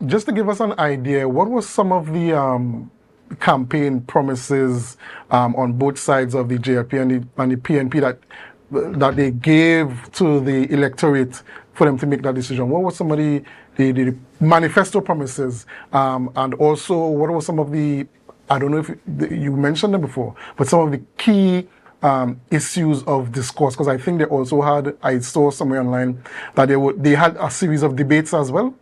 Just to give us an idea, what was some of the campaign promises on both sides of the JLP and the PNP that they gave to the electorate for them to make that decision? What were some of the manifesto promises, and also what were some of the, I don't know if you mentioned them before, but some of the key issues of discourse? Because I think they also had, I saw somewhere online that they had a series of debates as well.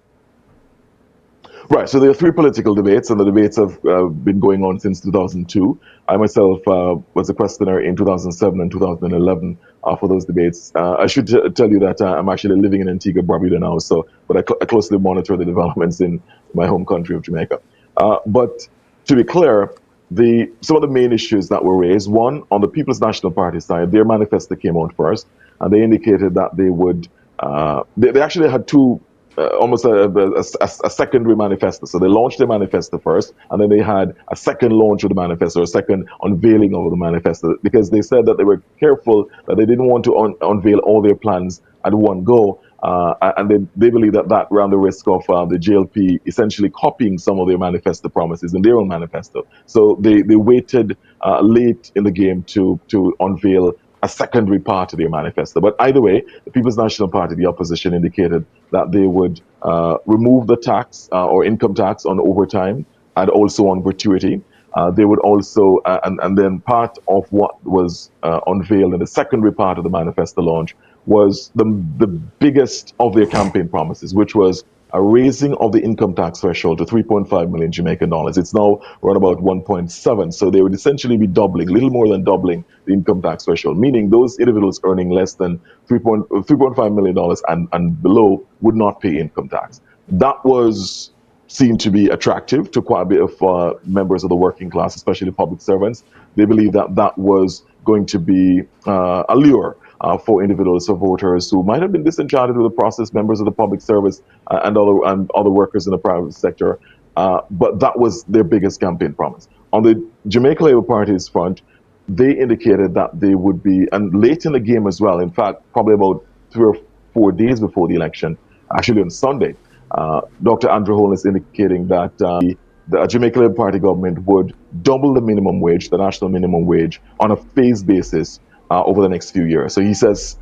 Right, so there are three political debates, and the debates have been going on since 2002. I myself was a questioner in 2007 and 2011 for those debates. I should tell you that I'm actually living in Antigua, Barbuda now, but I closely monitor the developments in my home country of Jamaica. But to be clear, some of the main issues that were raised, one, on the People's National Party side, their manifesto came out first, and they indicated that they would, they actually had two, almost a secondary manifesto. So they launched their manifesto first, and then they had a second launch of the manifesto, a second unveiling of the manifesto, because they said that they were careful that they didn't want to unveil all their plans at one go. And they believe that ran the risk of the JLP essentially copying some of their manifesto promises in their own manifesto. So they waited late in the game to unveil a secondary part of their manifesto. But either way, the People's National Party, the opposition, indicated that they would remove the tax or income tax on overtime and also on gratuity. They would also, and then part of what was unveiled in the secondary part of the manifesto launch was the biggest of their campaign promises, which was a raising of the income tax threshold to 3.5 million Jamaican dollars. It's now around about 1.7. So they would essentially be doubling, little more than doubling the income tax threshold, meaning those individuals earning less than $3.5 million and below would not pay income tax. That was seemed to be attractive to quite a bit of members of the working class, especially public servants. They believe that was going to be a lure for individuals, for voters who might have been disenchanted with the process, members of the public service and other workers in the private sector. But that was their biggest campaign promise. On the Jamaica Labour Party's front, they indicated that they would be, and late in the game as well, in fact, probably about 3 or 4 days before the election, actually on Sunday, Dr. Andrew Holness indicating that the Jamaica Labour Party government would double the minimum wage, the national minimum wage, on a phased basis over the next few years. So he says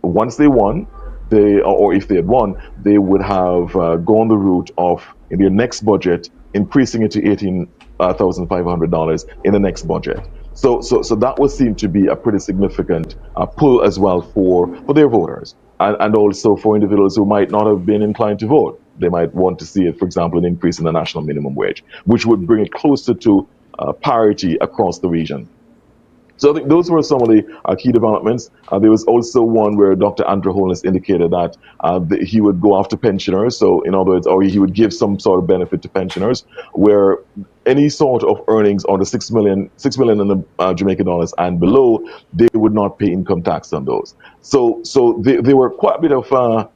once they won, or if they had won, they would have gone the route of, in their next budget, increasing it to $18,500 in the next budget. So that would seem to be a pretty significant pull as well for their voters, and also for individuals who might not have been inclined to vote. They might want to see, for example, an increase in the national minimum wage, which would bring it closer to parity across the region. So I think those were some of the key developments. There was also one where Dr. Andrew Holness indicated that he would go after pensioners. So in other words, or he would give some sort of benefit to pensioners where any sort of earnings under $6 million in the Jamaican dollars and below, they would not pay income tax on those. So there were quite a bit of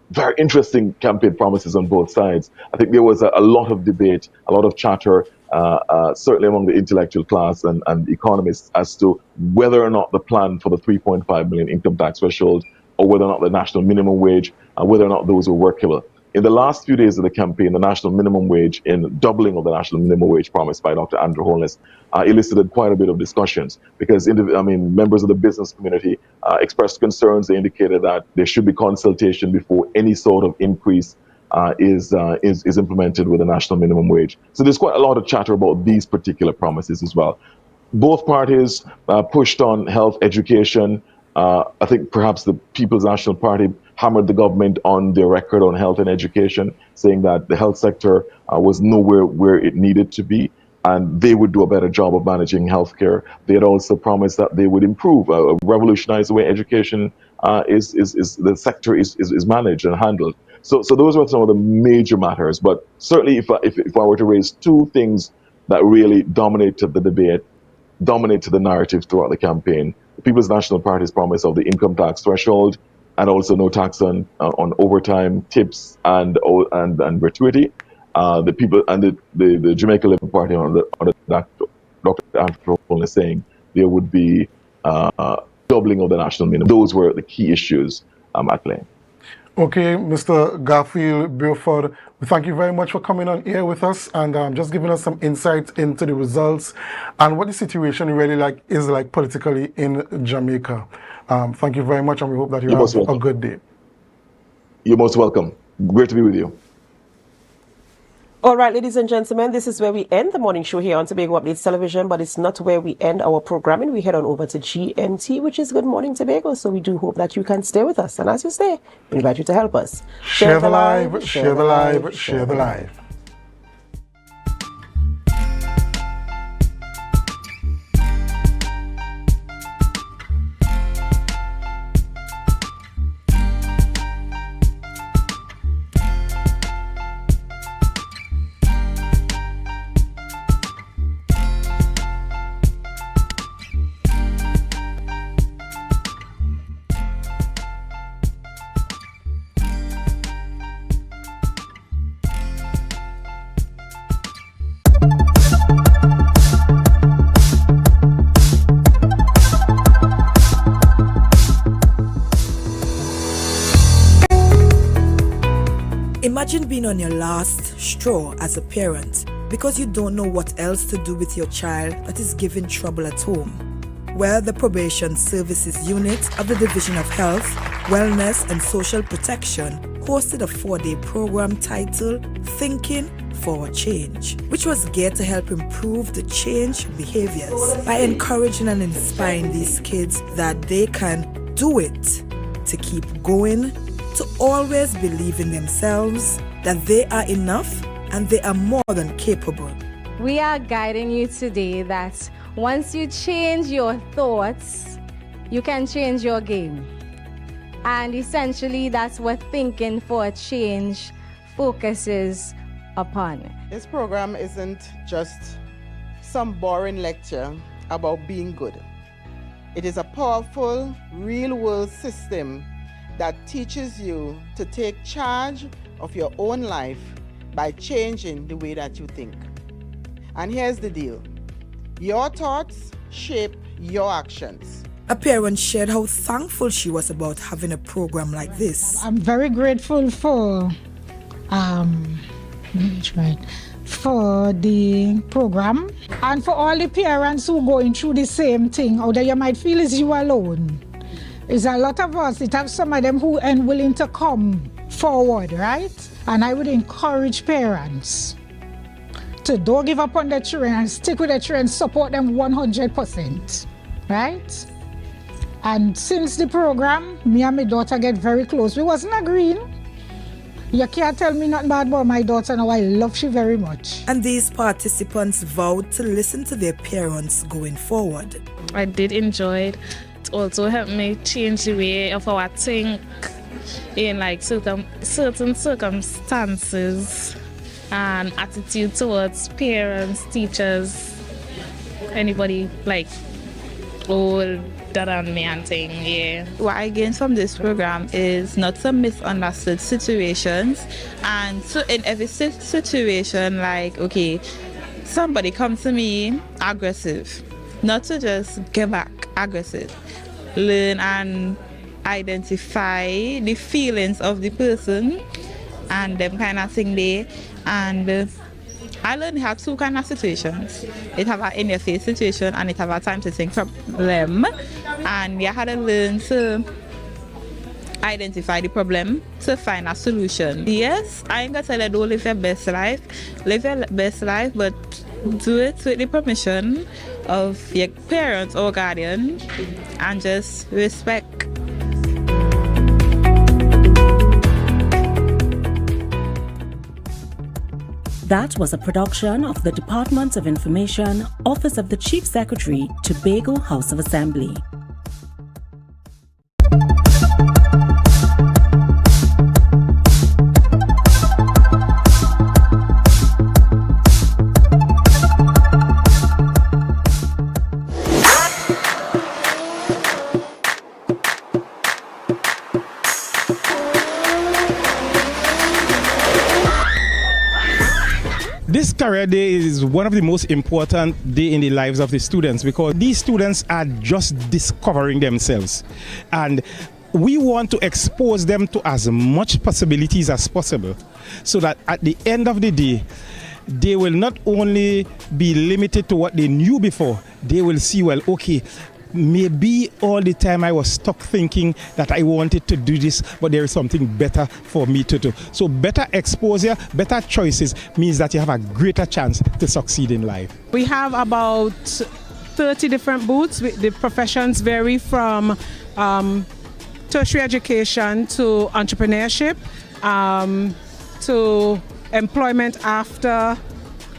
very interesting campaign promises on both sides. I think there was a lot of debate, a lot of chatter, certainly among the intellectual class and economists, as to whether or not the plan for the 3.5 million income tax threshold, or whether or not the national minimum wage, whether or not those were workable. In the last few days of the campaign, the national minimum wage, in doubling of the national minimum wage promised by Dr. Andrew Holness, elicited quite a bit of discussions, because members of the business community expressed concerns. They indicated that there should be consultation before any sort of increase is implemented with the national minimum wage. So there's quite a lot of chatter about these particular promises as well. Both parties pushed on health, education. I think perhaps the People's National Party hammered the government on their record on health and education, saying that the health sector was nowhere where it needed to be, and they would do a better job of managing healthcare. They had also promised that they would improve, revolutionize the way education the sector is managed and handled. So those were some of the major matters. But certainly, if I were to raise two things that really dominated the debate, dominated the narrative throughout the campaign, the People's National Party's promise of the income tax threshold, and also no tax on overtime, tips, and gratuity. The people and the Jamaica Labour Party on that, Dr. Andrew Holness saying there would be doubling of the national minimum. Those were the key issues at play. Okay, Mr. Garfield Burford, we thank you very much for coming on here with us and just giving us some insight into the results and what the situation really is like politically in Jamaica. Thank you very much, and we hope that you have a good day. You're most welcome. Great to be with you. All right, ladies and gentlemen, this is where we end the morning show here on Tobago Updates Television, but it's not where we end our programming. We head on over to GMT, which is Good Morning Tobago, so we do hope that you can stay with us. And as you stay, we invite you to help us. Share the live, share the live, share the live. Imagine being on your last straw as a parent because you don't know what else to do with your child that is giving trouble at home. Well, the Probation Services Unit of the Division of Health, Wellness and Social Protection hosted a 4-day program titled Thinking for a Change, which was geared to help improve the change behaviors by encouraging and inspiring these kids that they can do it, to keep going, to always believe in themselves, that they are enough and they are more than capable. We are guiding you today that once you change your thoughts, you can change your game. And essentially that's what Thinking for a Change focuses upon. This program isn't just some boring lecture about being good. It is a powerful, real-world system that teaches you to take charge of your own life by changing the way that you think. And here's the deal. Your thoughts shape your actions. A parent shared how thankful she was about having a program like this. I'm very grateful for the program and for all the parents who are going through the same thing, although you might feel it's you alone. It's a lot of us. It have some of them who are willing to come forward, right? And I would encourage parents to don't give up on their children and stick with their children, support them 100%, right? And since the program, me and my daughter get very close. We wasn't agreeing. You can't tell me nothing bad about my daughter now. I love she very much. And these participants vowed to listen to their parents going forward. I did enjoy it. It also helped me change the way of how I think in like certain circumstances and attitude towards parents, teachers, anybody like older than me and thing, yeah. What I gained from this program is not some misunderstood situations, and so in every situation, like, okay, somebody comes to me aggressive, not to just get back aggressive. Learn and identify the feelings of the person and them kind of thing there. And I learned how two kind of situations. It have an in-your-face situation and it have a time to think problem. And you had to learn to identify the problem to find a solution. Yes, I ain't gonna tell you don't live your best life. Live your best life, but do it with the permission of your parents or guardian and just respect. That was a production of the Department of Information, Office of the Chief Secretary, Tobago House of Assembly. This career day is one of the most important days in the lives of the students because these students are just discovering themselves, and we want to expose them to as much possibilities as possible so that at the end of the day they will not only be limited to what they knew before, they will see, well, okay, maybe all the time I was stuck thinking that I wanted to do this, but there is something better for me to do. So better exposure, better choices means that you have a greater chance to succeed in life. We have about 30 different booths. The professions vary from tertiary education to entrepreneurship, to employment after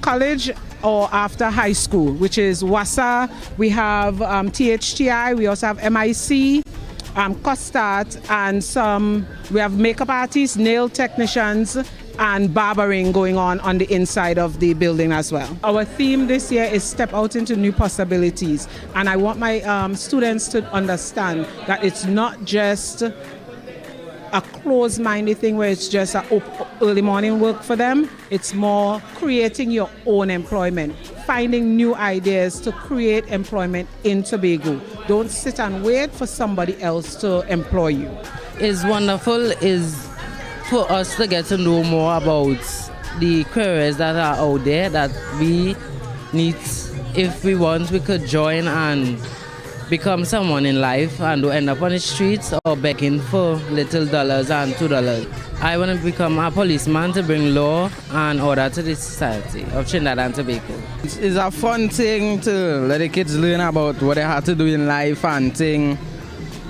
college or after high school, which is WASA. We have THTI, we also have MIC, COSTAT, and we have makeup artists, nail technicians, and barbering going on the inside of the building as well. Our theme this year is Step Out into New Possibilities, and I want my students to understand that it's not just a closed-minded thing where it's just early morning work for them. It's more creating your own employment, finding new ideas to create employment in Tobago. Don't sit and wait for somebody else to employ you. It's wonderful, is for us to get to know more about the careers that are out there that we need. If we want, we could join and become someone in life and end up on the streets or begging for little dollars and $2. I want to become a policeman to bring law and order to the society of Trinidad and Tobago. It's a fun thing to let the kids learn about what they have to do in life and thing.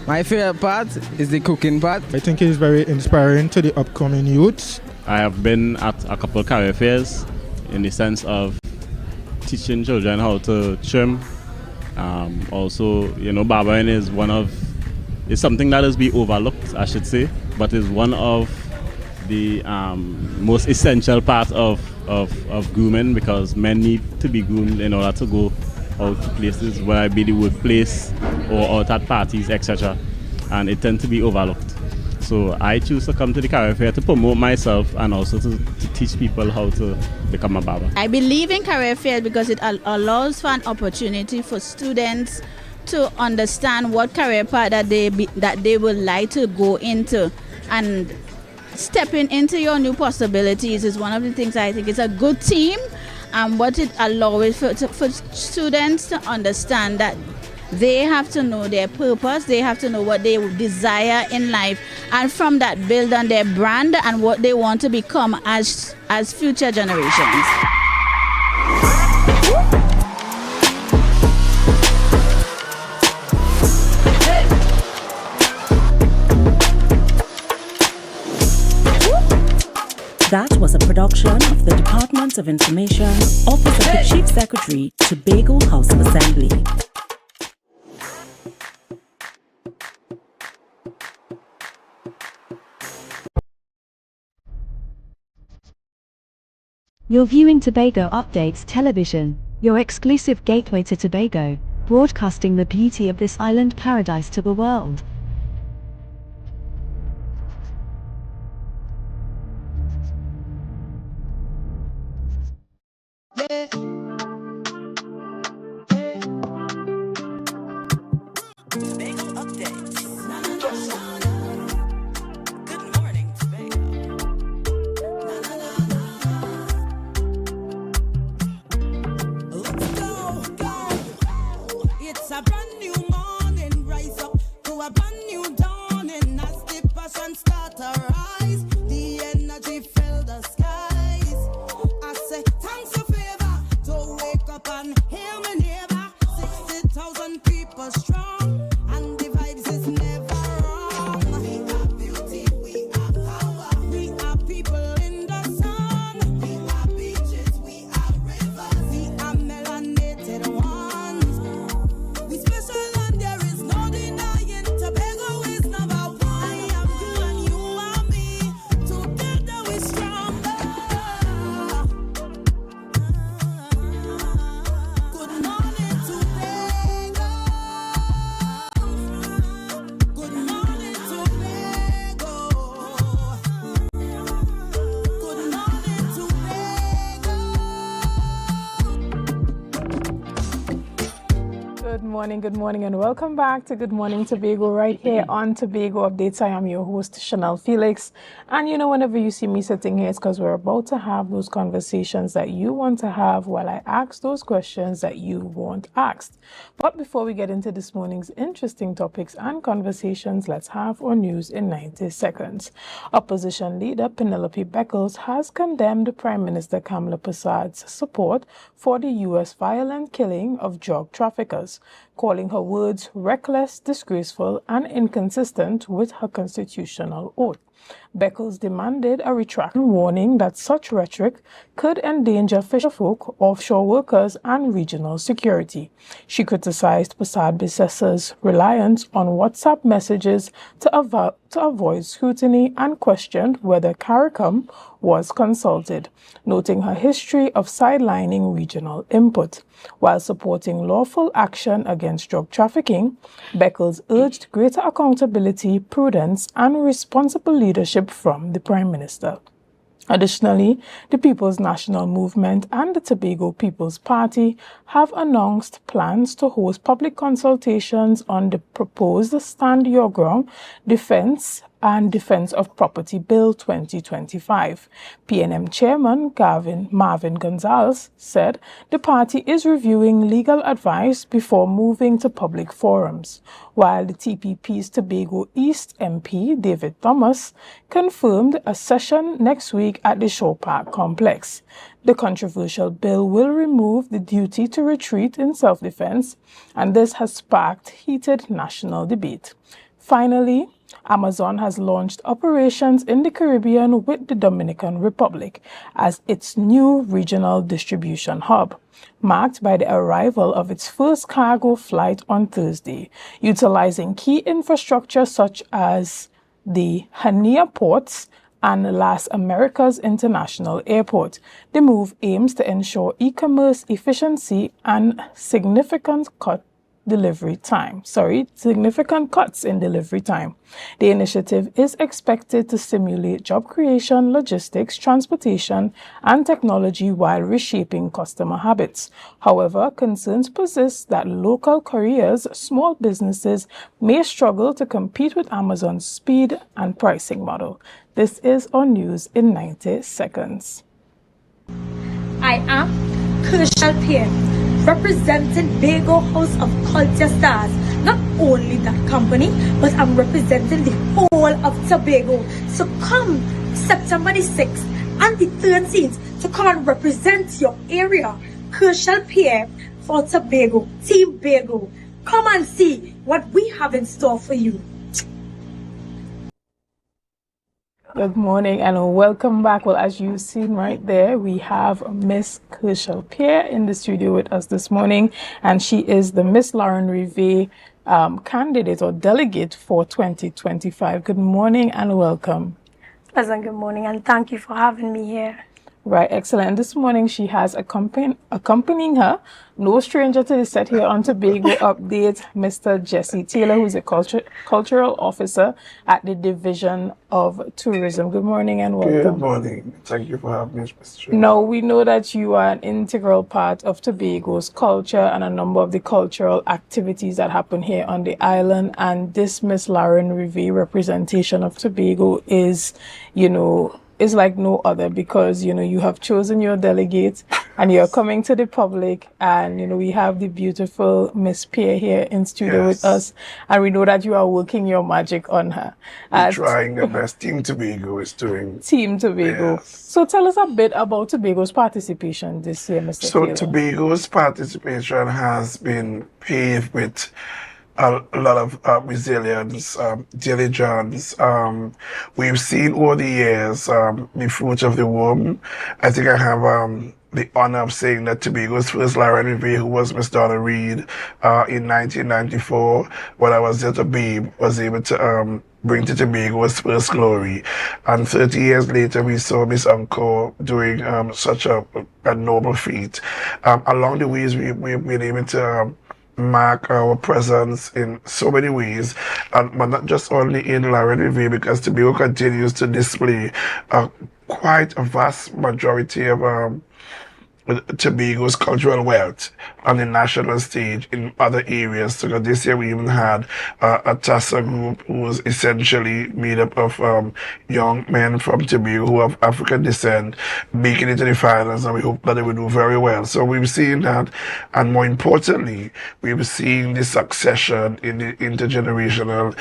My favorite part is the cooking part. I think it is very inspiring to the upcoming youths. I have been at a couple of career fairs in the sense of teaching children how to trim. Also, barbering is is something that is be overlooked, I should say, but is one of the most essential part of grooming, because men need to be groomed in order to go out to places, whether it be the workplace or out at parties, etc. And it tends to be overlooked. So I choose to come to the career fair to promote myself and also to teach people how to become a barber. I believe in career fair because it allows for an opportunity for students to understand what career path that they would like to go into, and stepping into your new possibilities is one of the things I think is a good team, and what it allows for students to understand that they have to know their purpose, they have to know what they desire in life, and from that build on their brand and what they want to become as future generations. That was a production of the Department of Information, Office of the Chief Secretary, Tobago House of Assembly. You're viewing Tobago Updates Television, your exclusive gateway to Tobago, broadcasting the beauty of this island paradise to the world. Good morning, and welcome back to Good Morning Tobago right here on Tobago Updates. I am your host, Chanel Felix. And whenever you see me sitting here, it's because we're about to have those conversations that you want to have while I ask those questions that you want asked. But before we get into this morning's interesting topics and conversations, let's have our news in 90 seconds. Opposition leader Penelope Beckles has condemned Prime Minister Kamala Prasad's support for the U.S. violent killing of drug traffickers, calling her words reckless, disgraceful, and inconsistent with her constitutional oath. Beckles demanded a retraction, warning that such rhetoric could endanger fisherfolk, offshore workers, and regional security. She criticized Prasad-Bissessa's reliance on WhatsApp messages to avoid scrutiny and questioned whether CARICOM was consulted, noting her history of sidelining regional input. While supporting lawful action against drug trafficking, Beckles urged greater accountability, prudence, and responsible leadership from the Prime Minister. Additionally, the People's National Movement and the Tobago People's Party have announced plans to host public consultations on the proposed Stand Your Ground Defense and Defense of Property Bill 2025. PNM Chairman Marvin Gonzalez said the party is reviewing legal advice before moving to public forums, while the TPP's Tobago East MP David Thomas confirmed a session next week at the Shore Park complex. The controversial bill will remove the duty to retreat in self-defense, and this has sparked heated national debate. Finally, Amazon has launched operations in the Caribbean with the Dominican Republic as its new regional distribution hub, marked by the arrival of its first cargo flight on Thursday, utilizing key infrastructure such as the Hania ports and Las Americas International Airport. The move aims to ensure e-commerce efficiency and significant cuts in delivery time. The initiative is expected to stimulate job creation, logistics, transportation, and technology while reshaping customer habits. However, concerns persist that local couriers, small businesses may struggle to compete with Amazon's speed and pricing model. This is on News in 90 Seconds. I am Kershal Pierre, representing Tobago House of Culture Stars. Not only that company, but I'm representing the whole of Tobago. So come September the 6th and the 13th to come and represent your area. Kershal Pierre for Tobago, Team Tobago. Come and see what we have in store for you. Good morning and welcome back. Well, as you've seen right there, we have Miss Kershal Pierre in the studio with us this morning, and she is the Miss Lauren Rivet candidate or delegate for 2025. Good morning and welcome. Pleasant good morning, and thank you for having me here. Right, excellent. And this morning she has accompanying her, no stranger to the set here on Tobago Update, Mr. Jesse Taylor, who's a cultural officer at the Division of Tourism. Good morning and welcome. Good morning. Thank you for having me, Mr. Now, we know that you are an integral part of Tobago's culture and a number of the cultural activities that happen here on the island. And this Miss Lauren Rivet representation of Tobago is, is like no other because, you have chosen your delegate and you're coming to the public, and, we have the beautiful Miss Pierre here in studio with us, and we know that you are working your magic on her. We're trying the best. Team Tobago is doing. Team Tobago. Yes. So tell us a bit about Tobago's participation this year, Mr. Taylor. So Tobago's participation has been paved with a lot of resilience, diligence. We've seen over the years the fruit of the womb. I think I have the honor of saying that Tobago's first Lauren Rivet, who was Miss Donna Reed in 1994, when I was just a babe, was able to bring to Tobago's first glory. And 30 years later, we saw Miss Uncle doing such a noble feat. Along the ways, we've been able to mark our presence in so many ways, but not just only in Lauren Rivet, because Tobago continues to display quite a vast majority of Tobago's cultural wealth on the national stage in other areas. So this year we even had a TASA group who was essentially made up of young men from Tobago who have African descent making it to the finals, and we hope that they will do very well. So we've seen that, and more importantly, we've seen the succession in the intergenerational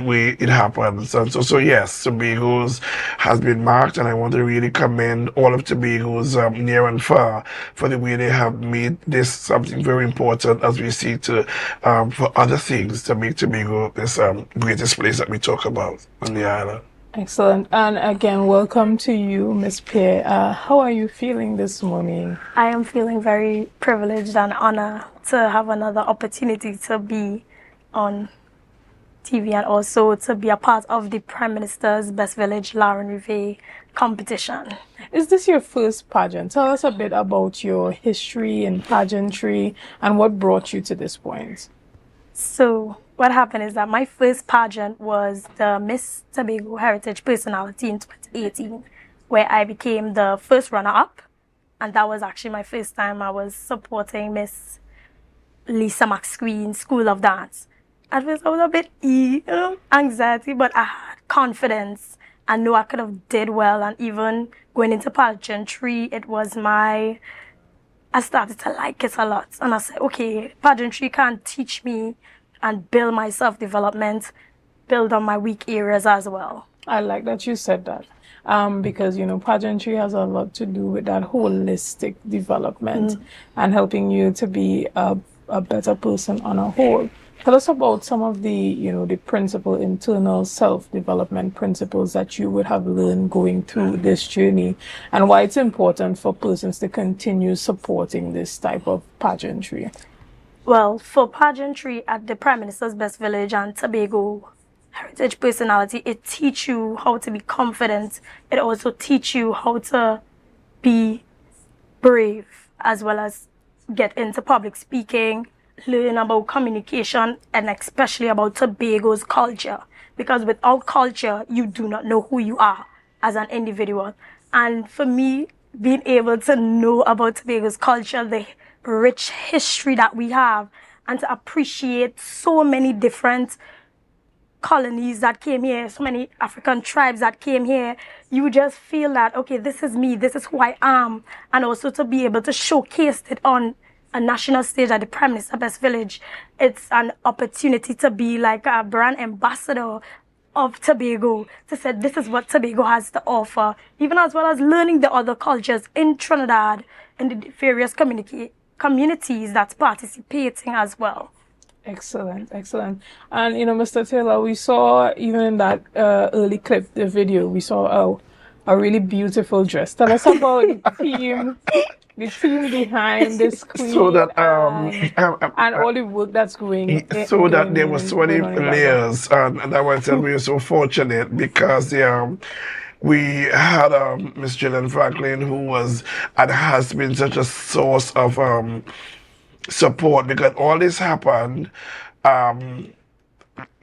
way it happens. And so yes, Tobago's has been marked, and I want to really commend all of Tobago's near and far for the way they have made this something very important as we seek to for other things to make Tobago this greatest place that we talk about on the island. Excellent. And again, welcome to you, Miss Pierre. How are you feeling this morning? I am feeling very privileged and honored to have another opportunity to be on TV and also to be a part of the Prime Minister's Best Village Lauren Rivet competition. Is this your first pageant? Tell us a bit about your history in pageantry and what brought you to this point. So what happened is that my first pageant was the Miss Tobago Heritage Personality in 2018, where I became the first runner-up, and that was actually my first time I was supporting Miss Lisa McScreen School of Dance. At first I was a bit anxiety, but I had confidence. I know I could have did well, and even going into pageantry, I started to like it a lot. And I said, okay, pageantry can teach me and build my self-development, build on my weak areas as well. I like that you said that. Because, you know, pageantry has a lot to do with that holistic development and helping you to be a better person on a whole. Tell us about some of the, you know, the internal self-development principles that you would have learned going through this journey, and why it's important for persons to continue supporting this type of pageantry. Well, for pageantry at the Prime Minister's Best Village and Tobago Heritage Personality, it teaches you how to be confident. It also teaches you how to be brave, as well as get into public speaking, learn about communication, and especially about Tobago's culture. Because without culture, you do not know who you are as an individual. And for me, being able to know about Tobago's culture, the rich history that we have, and to appreciate so many different colonies that came here, so many African tribes that came here, you just feel that, okay, this is me, this is who I am. And also to be able to showcase it on a national stage at the Prime Minister's Best Village, it's an opportunity to be like a brand ambassador of Tobago, to say this is what Tobago has to offer, even as well as learning the other cultures in Trinidad and the various communities that's participating as well. Excellent, excellent. And, you know, Mr. Taylor, we saw even in that early clip, the video, we saw a really beautiful dress. Tell us about the team behind this queen, so that and all the work that's going so that there were so many layers, and I want to say we were so fortunate because we had Miss Gillian Franklin, who was and has been such a source of support, because all this happened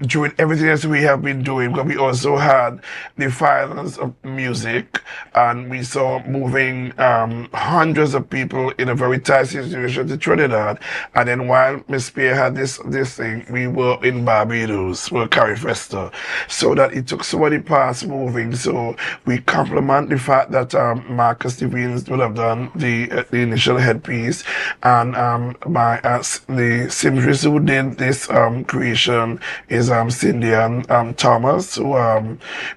during everything else we have been doing, because we also had the finals of music, and we saw moving hundreds of people in a very tight situation to Trinidad. And then while Miss Spear had this thing, we were in Barbados for Carrie Festa, so that it took so many parts moving. So we compliment the fact that Marcus Stevens would have done the initial headpiece, and the seamstress who did this creation is Cindy and Thomas, who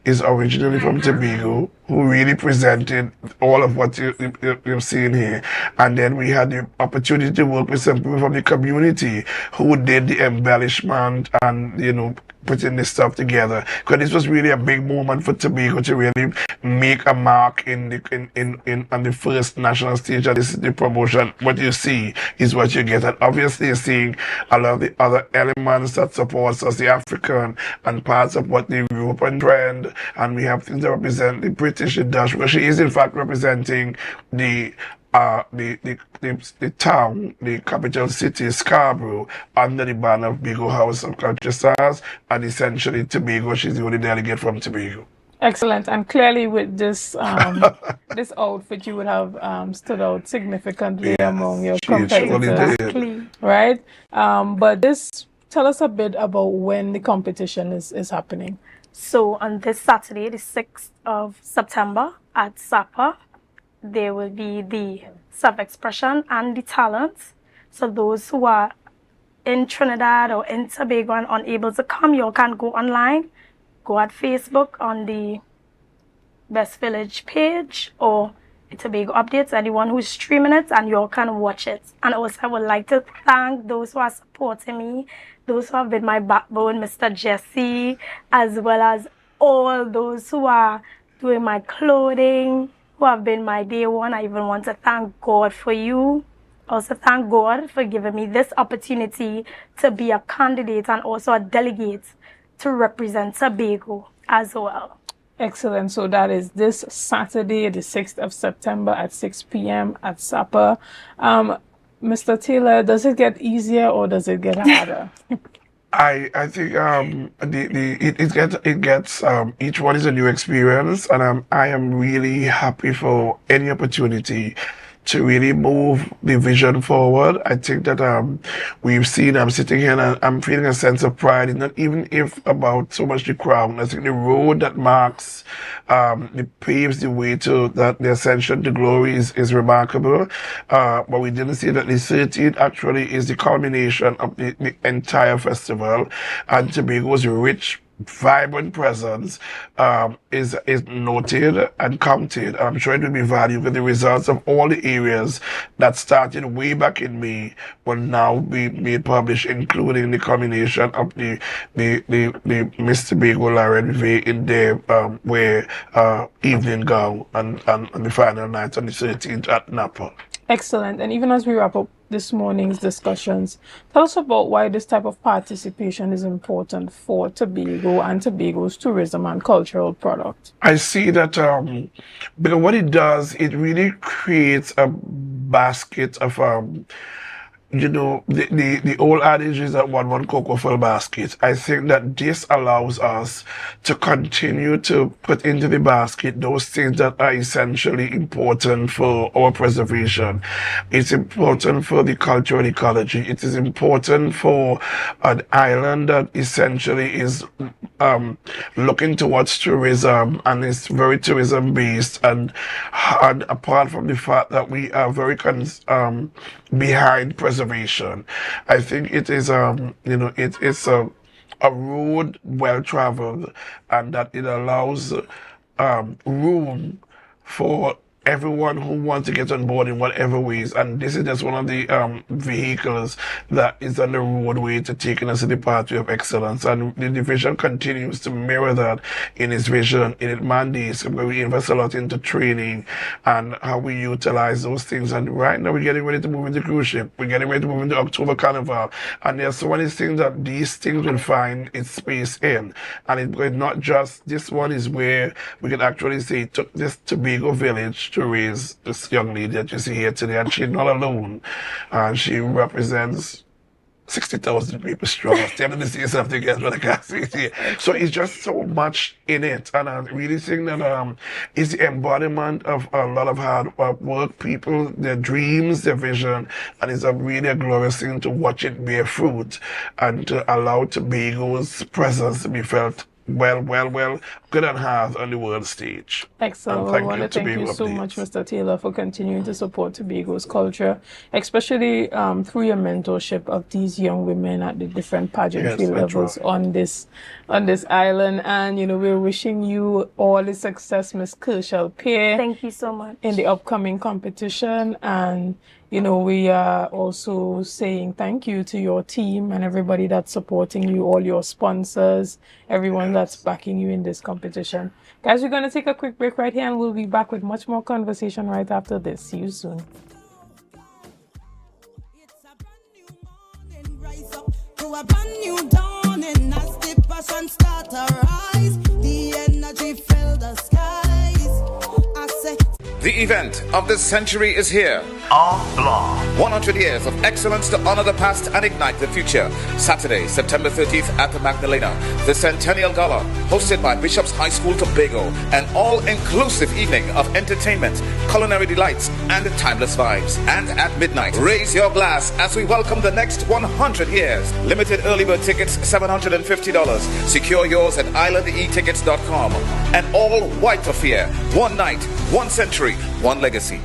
is originally from Tobago, who really presented all of what you've seen here. And then we had the opportunity to work with some people from the community who did the embellishment and, you know, putting this stuff together, because this was really a big moment for Tobago to really make a mark on the first national stage. And this is the promotion. What you see is what you get, and obviously you're seeing a lot of the other elements that supports us, the African and parts of what the European trend, and we have things that represent the British, the Dutch, because she is in fact representing the town, the capital city, Scarborough, under the banner of Tobago House of Culture Stars, and essentially Tobago, she's the only delegate from Tobago. Excellent. And clearly with this this outfit, you would have stood out significantly among your competitors, right? But tell us a bit about when the competition is happening. So on this Saturday, the 6th of September at SAPA, there will be the self-expression and the talents. So those who are in Trinidad or in Tobago and unable to come, you can go online, go at Facebook on the Best Village page or Tobago Updates, anyone who's streaming it, and you can watch it. And also I would like to thank those who are supporting me, those who have been my backbone, Mr. Jesse, as well as all those who are doing my clothing, who have been my day one. I even want to thank God for you. Also thank God for giving me this opportunity to be a candidate and also a delegate to represent Tobago as well. Excellent. So that is this Saturday, the 6th of September at 6 p.m. at SAPA. Mr. Taylor, does it get easier or does it get harder? I think it gets each one is a new experience, and I am really happy for any opportunity to really move the vision forward. I think that we've seen, I'm sitting here and I'm feeling a sense of pride. It's not even if about so much the crown. I think the road that marks, it paves the way to that, the ascension to glory is remarkable. But we didn't see that the 13th actually is the culmination of the entire festival, and Tobago's rich, vibrant presence is noted and counted, and I'm sure it will be valued with the results of all the areas that started way back in May will now be made public, including the culmination of the Miss Tobago Laureate Vay in their evening gown and the final night on the 13th at Napa. Excellent. And even as we wrap up this morning's discussions, tell us about why this type of participation is important for Tobago and Tobago's tourism and cultural product. I see that because what it does, it really creates a basket of the old adage is that one cocoa full basket. I think that this allows us to continue to put into the basket those things that are essentially important for our preservation. It's important for the cultural ecology. It is important for an island that essentially is looking towards tourism and is very tourism based, and apart from the fact that we are very behind preservation, I think it is it is a road well traveled, and that it allows room for everyone who wants to get on board in whatever ways, and this is just one of the vehicles that is on the roadway to taking us to the pathway of excellence. And the division continues to mirror that in its vision, in its mandates, where we invest a lot into training and how we utilize those things. And right now we're getting ready to move into cruise ship, we're getting ready to move into October Carnival, and there's so many things that these things will find its space in. And it's not just, this one is where we can actually say, took this Tobago village to raise this young lady that you see here today, and she's not alone, and she represents 60,000 people strong. I'm telling to see something else, but I can't see it here. So it's just so much in it, and I really think that it's the embodiment of a lot of hard work, people, their dreams, their vision, and it's really a glorious thing to watch it bear fruit and to allow Tobago's presence to be felt well, good and hard on the world stage. Excellent. I want to thank you so much, Mr. Taylor, for continuing to support Tobago's culture, especially through your mentorship of these young women at the different pageantry levels on this island. And we're wishing you all the success, Miss Kershal Peer. Thank you so much. In the upcoming competition. And we are also saying thank you to your team and everybody that's supporting you, all your sponsors, everyone that's backing you in this competition. Guys, we're going to take a quick break right here, and we'll be back with much more conversation right after this. See you soon. To a brand new dawning as the passion start to rise, the energy fill the skies. I say the event of this century is here. AMPLIA. 100 years of excellence to honor the past and ignite the future. Saturday, September 30th at the Magdalena. The Centennial Gala, hosted by Bishop's High School Tobago. An all-inclusive evening of entertainment, culinary delights, and timeless vibes. And at midnight, raise your glass as we welcome the next 100 years. Limited early bird tickets, $750. Secure yours at islandetickets.com. An all-white affair. One night, one century, one legacy.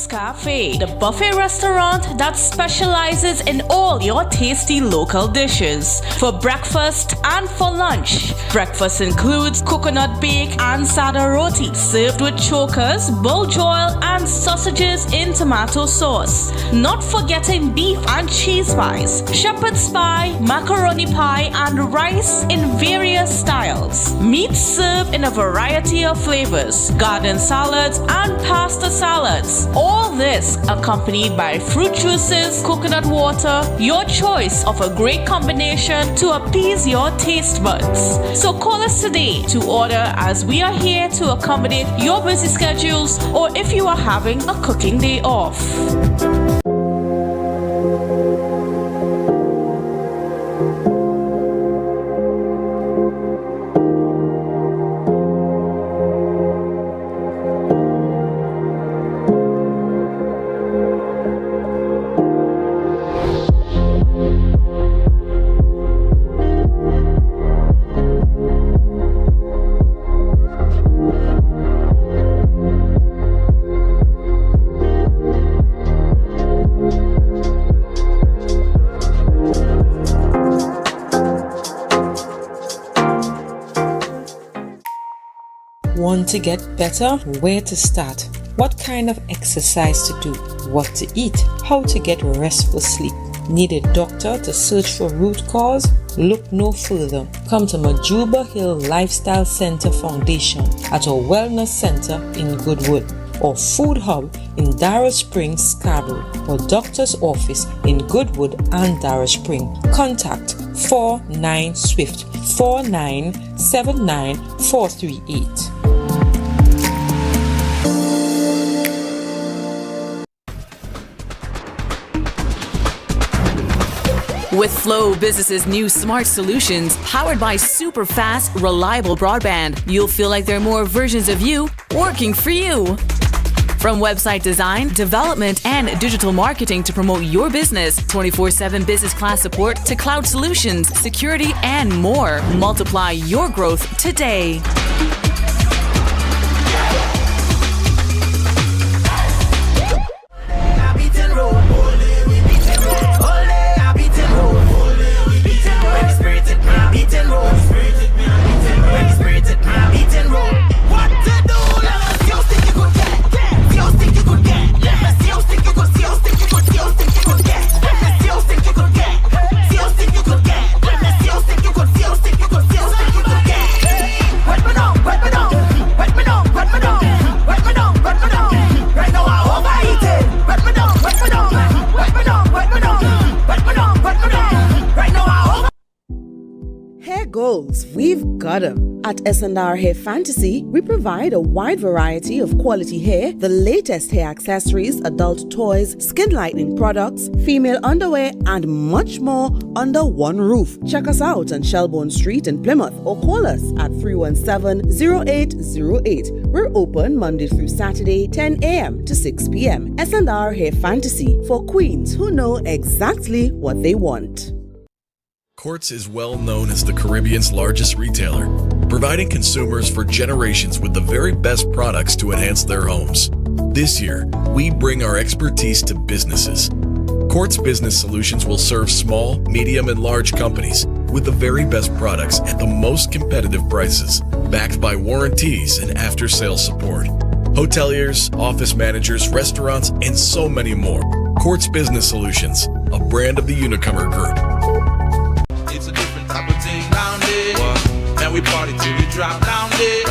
Cafe, the buffet restaurant that specializes in all your tasty local dishes. For breakfast and for lunch. Breakfast includes coconut bake and sada roti, served with chokers, bull joil, and sausages in tomato sauce. Not forgetting beef and cheese pies, shepherd's pie, macaroni pie, and rice in various styles. Meat served in a variety of flavors, garden salads, and pasta salads. All this, accompanied by fruit juices, coconut water, your choice of a great combination to appease your taste buds. So call us today to order, as we are here to accommodate your busy schedules or if you are having a cooking day off. Want to get better? Where to start? What kind of exercise to do? What to eat? How to get restful sleep? Need a doctor to search for root cause? Look no further. Come to Majuba Hill Lifestyle Center Foundation at our Wellness Center in Goodwood, or Food Hub in Darrow Springs, Scarborough, or Doctor's Office in Goodwood and Darrow Spring. Contact 49 Swift 4979 438. With Flow Business's new smart solutions, powered by super fast, reliable broadband, you'll feel like there are more versions of you working for you. From website design, development, and digital marketing to promote your business, 24/7 business class support to cloud solutions, security, and more. Multiply your growth today. Goals, we've got them. At S&R Hair Fantasy, we provide a wide variety of quality hair, the latest hair accessories, adult toys, skin lightening products, female underwear, and much more under one roof. Check us out on Shelbourne Street in Plymouth or call us at 317-0808. We're open Monday through Saturday, 10 a.m. to 6 p.m. S&R Hair Fantasy, for queens who know exactly what they want. Quartz is well known as the Caribbean's largest retailer, providing consumers for generations with the very best products to enhance their homes. This year, we bring our expertise to businesses. Quartz Business Solutions will serve small, medium, and large companies with the very best products at the most competitive prices, backed by warranties and after-sales support. Hoteliers, office managers, restaurants, and so many more. Quartz Business Solutions, a brand of the Unicomer Group. It's a different type of thing down there. And we party till we drop down there.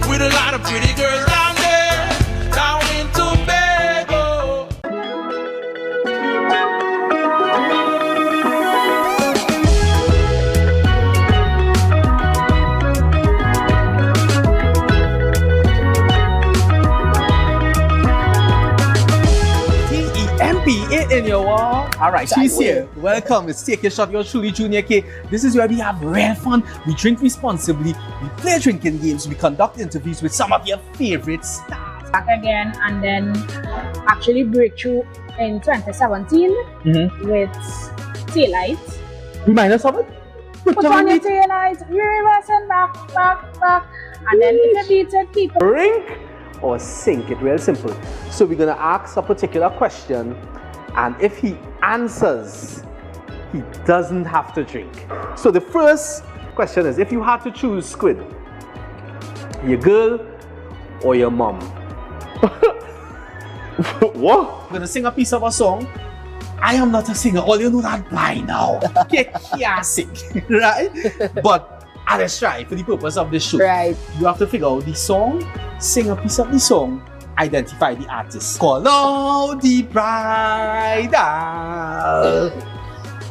With a lot of pretty girls down there. Down in Tobago. TEMP in your wall. Alright, she's here. Welcome. It's Take Your Shot, your truly Junior K. This is where we have real fun. We drink responsibly. We play drinking games. We conduct interviews with some of your favorite stars. Back again, and then actually break through in 2017 with Taillight. Remind us of it. Put on your taillight, reverse and back. And then if you beat it, keep it. Drink or sink it, real simple. So we're gonna ask a particular question, and if he answers, he doesn't have to drink. So the first question is, if you had to choose Squid, your girl or your mom? What? I'm gonna sing a piece of a song. I am not a singer, all you know that by now. You can't sing, right? But let's try for the purpose of this show. Right. You have to figure out the song, sing a piece of the song, identify the artist. Call out the bridal.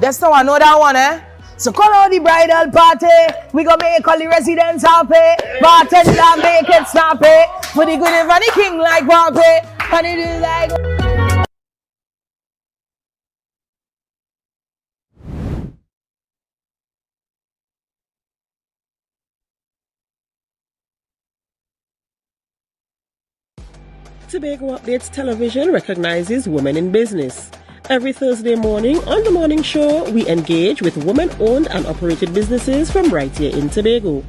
That's how I know that one, eh? So call out the bridal party. We gonna make all the residents happy. Bartender make it snappy. For the good and for the king like Poppy. And it is like... Tobago Updates Television recognizes women in business. Every Thursday morning on The Morning Show, we engage with women-owned and operated businesses from right here in Tobago.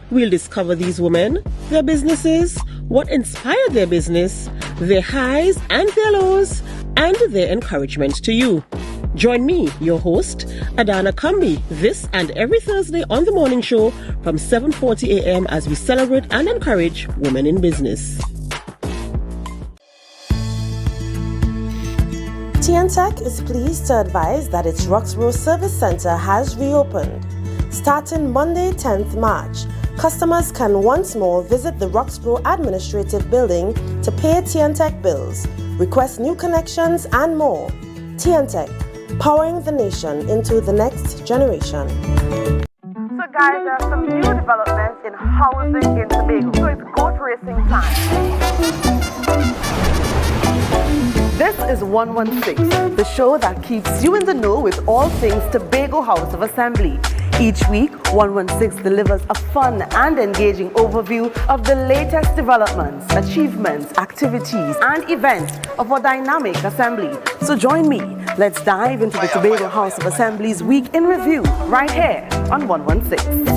We'll discover these women, their businesses, what inspired their business, their highs and their lows, and their encouragement to you. Join me, your host, Adana Kambi, this and every Thursday on The Morning Show from 7:40 a.m. as we celebrate and encourage women in business. TNTech is pleased to advise that its Roxborough Service Center has reopened. Starting Monday, 10th March, customers can once more visit the Roxborough Administrative Building to pay TNTech bills, request new connections, and more. TNTech, powering the nation into the next generation. So guys, there are some new developments in housing in Tobago. So it's goat racing time. This is 116, the show that keeps you in the know with all things Tobago House of Assembly. Each week, 116 delivers a fun and engaging overview of the latest developments, achievements, activities, and events of our dynamic assembly. So join me. Let's dive into the Tobago House of Assembly's Week in Review right here on 116.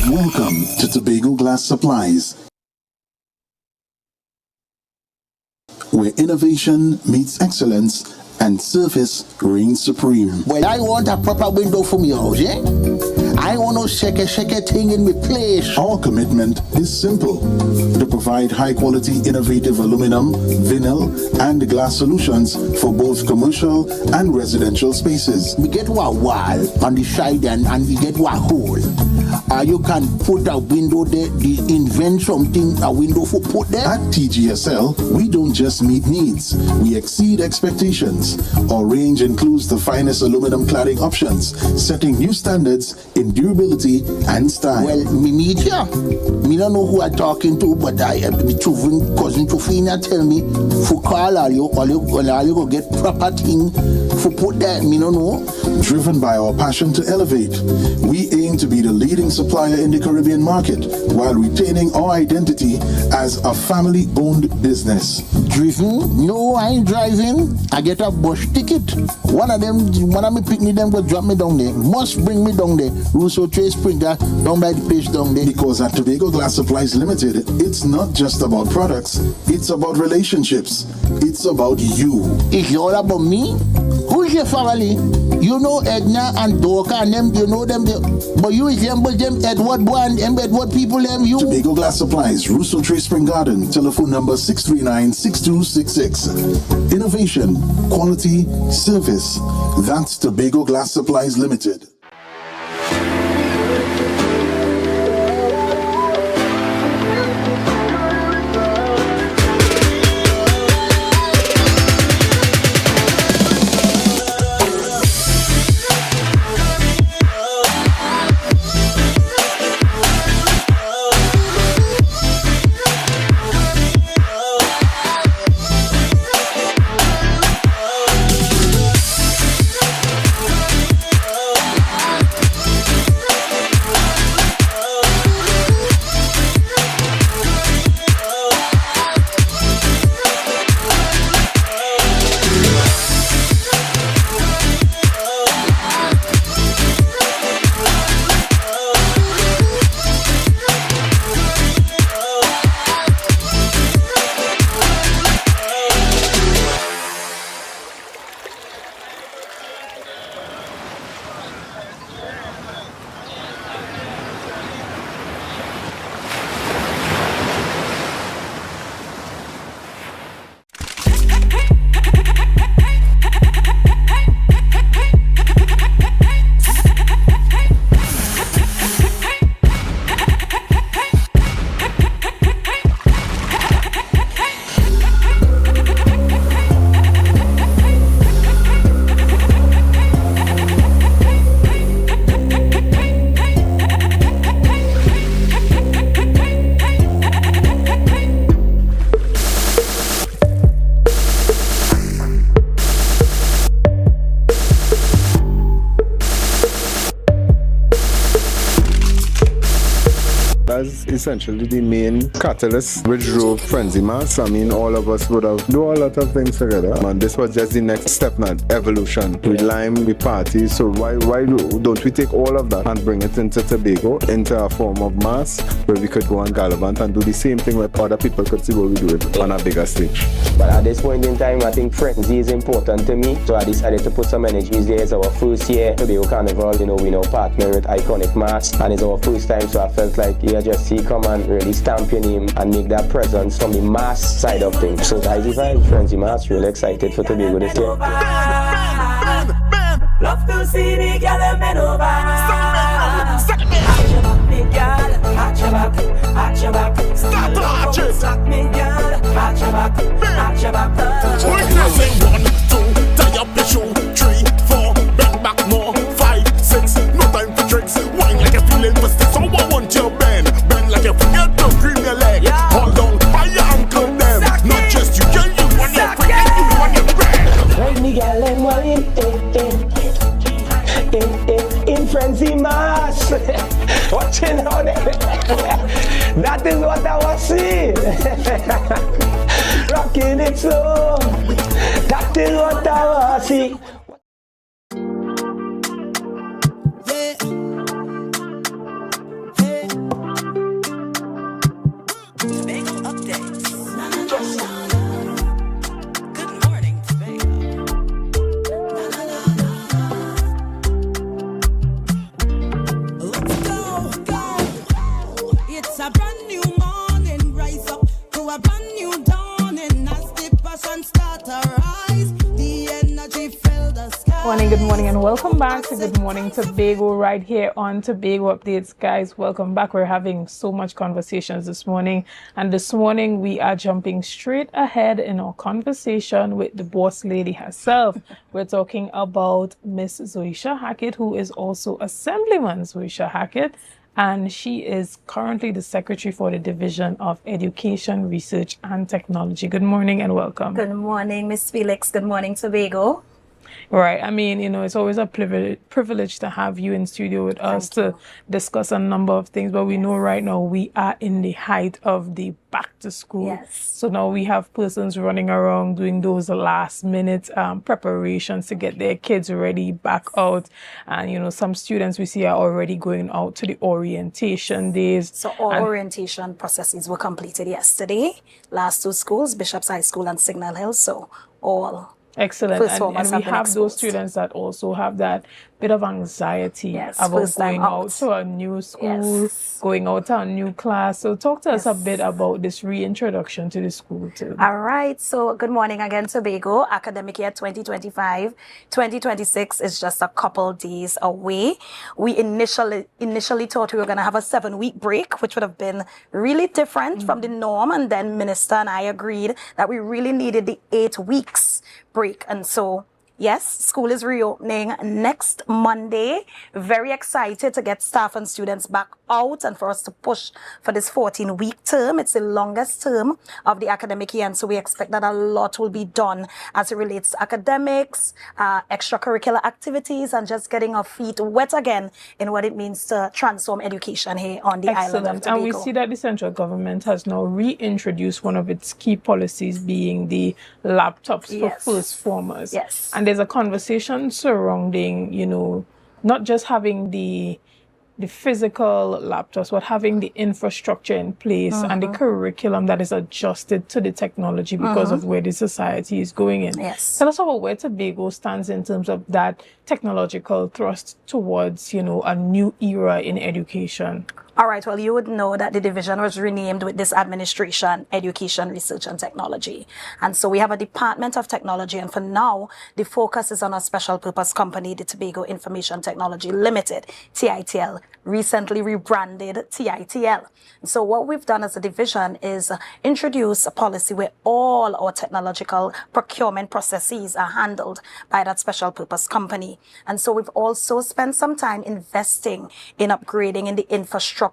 Welcome to Tobago Glass Supplies, where innovation meets excellence and service reigns supreme. Well, I want a proper window for me house, yeah? I want no shake thing in my place. Our commitment is simple: to provide high-quality, innovative aluminum, vinyl, and glass solutions for both commercial and residential spaces. We get one wall on the side and we get one hole. You can put a window there, invent something, a window for put there. At TGSL, we don't just meet needs, we exceed expectations. Our range includes the finest aluminum cladding options, setting new standards in durability and style. Well, me meet ya. Me don't know who I'm talking to, but I have my cousin Tufina tell me, for call all you go get proper thing for put there. Me don't know. Driven by our passion to elevate, we aim to be the leading supplier in the Caribbean market while retaining our identity as a family-owned business. Driven? No, I ain't driving. I get a bus ticket. One of me picnic them go drop me down there. Must bring me down there. Russo Trade Springer down by the page down there. Because at Tobago Glass Supplies Limited, it's not just about products, it's about relationships. It's about you. It's all about me? Who's your family? You know Edna and Dorka and them, you know them, but you resemble them Edward boy and them Edward people, them you. Tobago Glass Supplies, Russo Trade Spring Garden, telephone number 639-6266. Innovation, quality, service. That's Tobago Glass Supplies Limited. As essentially the main catalyst which drove Frenzy Mass. I mean, all of us would have do a lot of things together, and this was just the next step, man. Evolution. We lime, we party. So why don't we take all of that and bring it into Tobago, into a form of mass where we could go on Gallivant and do the same thing where other people could see what we do it on a bigger stage. But at this point in time, I think Frenzy is important to me, so I decided to put some energies there. It's our first year Tobago Carnival. You know, we now partner with Iconic Mass, and it's our first time, so I felt like just see come and really stamp your name and make that presence from the mass side of things. So guys, if I Frenzy Mass, really excited for Tobago this year. Love to see the girl bend over. Arch your back, me girl. Arch your back, arch your back. Stop arching. Stop me girl. Arch your back, arch your back. Say 1, 2, tie up your shoe. 3, 4, bend back more. 5, 6, no time for tricks. Wine like you're feeling for sticks. So I want you bend like you forget to cream your leg. Hold on by your ankle them. Not just you, girl, you want your quick and you want your bend. Right, me girl, and well in Frenzy Mass. Watching how that is what I was seeing. Rocking it slow. That is what I was seeing. Good morning and welcome back to Good Morning Tobago right here on Tobago Updates. Guys, welcome back. We're having so much conversations this morning, and this morning we are jumping straight ahead in our conversation with the boss lady herself. We're talking about Miss Zoisha Hackett, who is also Assemblyman Zoisha Hackett, and she is currently the Secretary for the Division of Education, Research and Technology. Good morning and welcome. Good morning, Miss Felix. Good morning, Tobago. Right. I mean, it's always a privilege to have you in studio with us to discuss a number of things. But we know right now we are in the height of the back to school. Yes. So now we have persons running around doing those last minute preparations to get their kids ready back out. And, some students we see are already going out to the orientation days. So all orientation processes were completed yesterday. Last 2 schools, Bishop's High School and Signal Hill. So all excellent. And we have those students that also have that bit of anxiety about going out to a new school, going out to a new class. So talk to us a bit about this reintroduction to the school too. All right. So good morning again, Tobago. Academic year 2025-2026 is just a couple days away. We initially thought we were going to have a 7-week break, which would have been really different from the norm. And then Minister and I agreed that we really needed the 8 weeks break. And so yes, school is reopening next Monday. Very excited to get staff and students back out and for us to push for this 14-week term. It's the longest term of the academic year, and so we expect that a lot will be done as it relates to academics, extracurricular activities, and just getting our feet wet again in what it means to transform education here on the island of Tobago. And we see that the central government has now reintroduced one of its key policies, being the laptops for first formers. Yes. And there's a conversation surrounding, not just having the physical laptops, but having the infrastructure in place and the curriculum that is adjusted to the technology because of where the society is going in. Yes. Tell us about where Tobago stands in terms of that technological thrust towards, a new era in education. All right, well, you would know that the division was renamed with this administration, Education, Research and Technology. And so we have a Department of Technology, and for now, the focus is on a special purpose company, the Tobago Information Technology Limited, TITL, recently rebranded TITL. And so what we've done as a division is introduce a policy where all our technological procurement processes are handled by that special purpose company. And so we've also spent some time investing in upgrading in the infrastructure,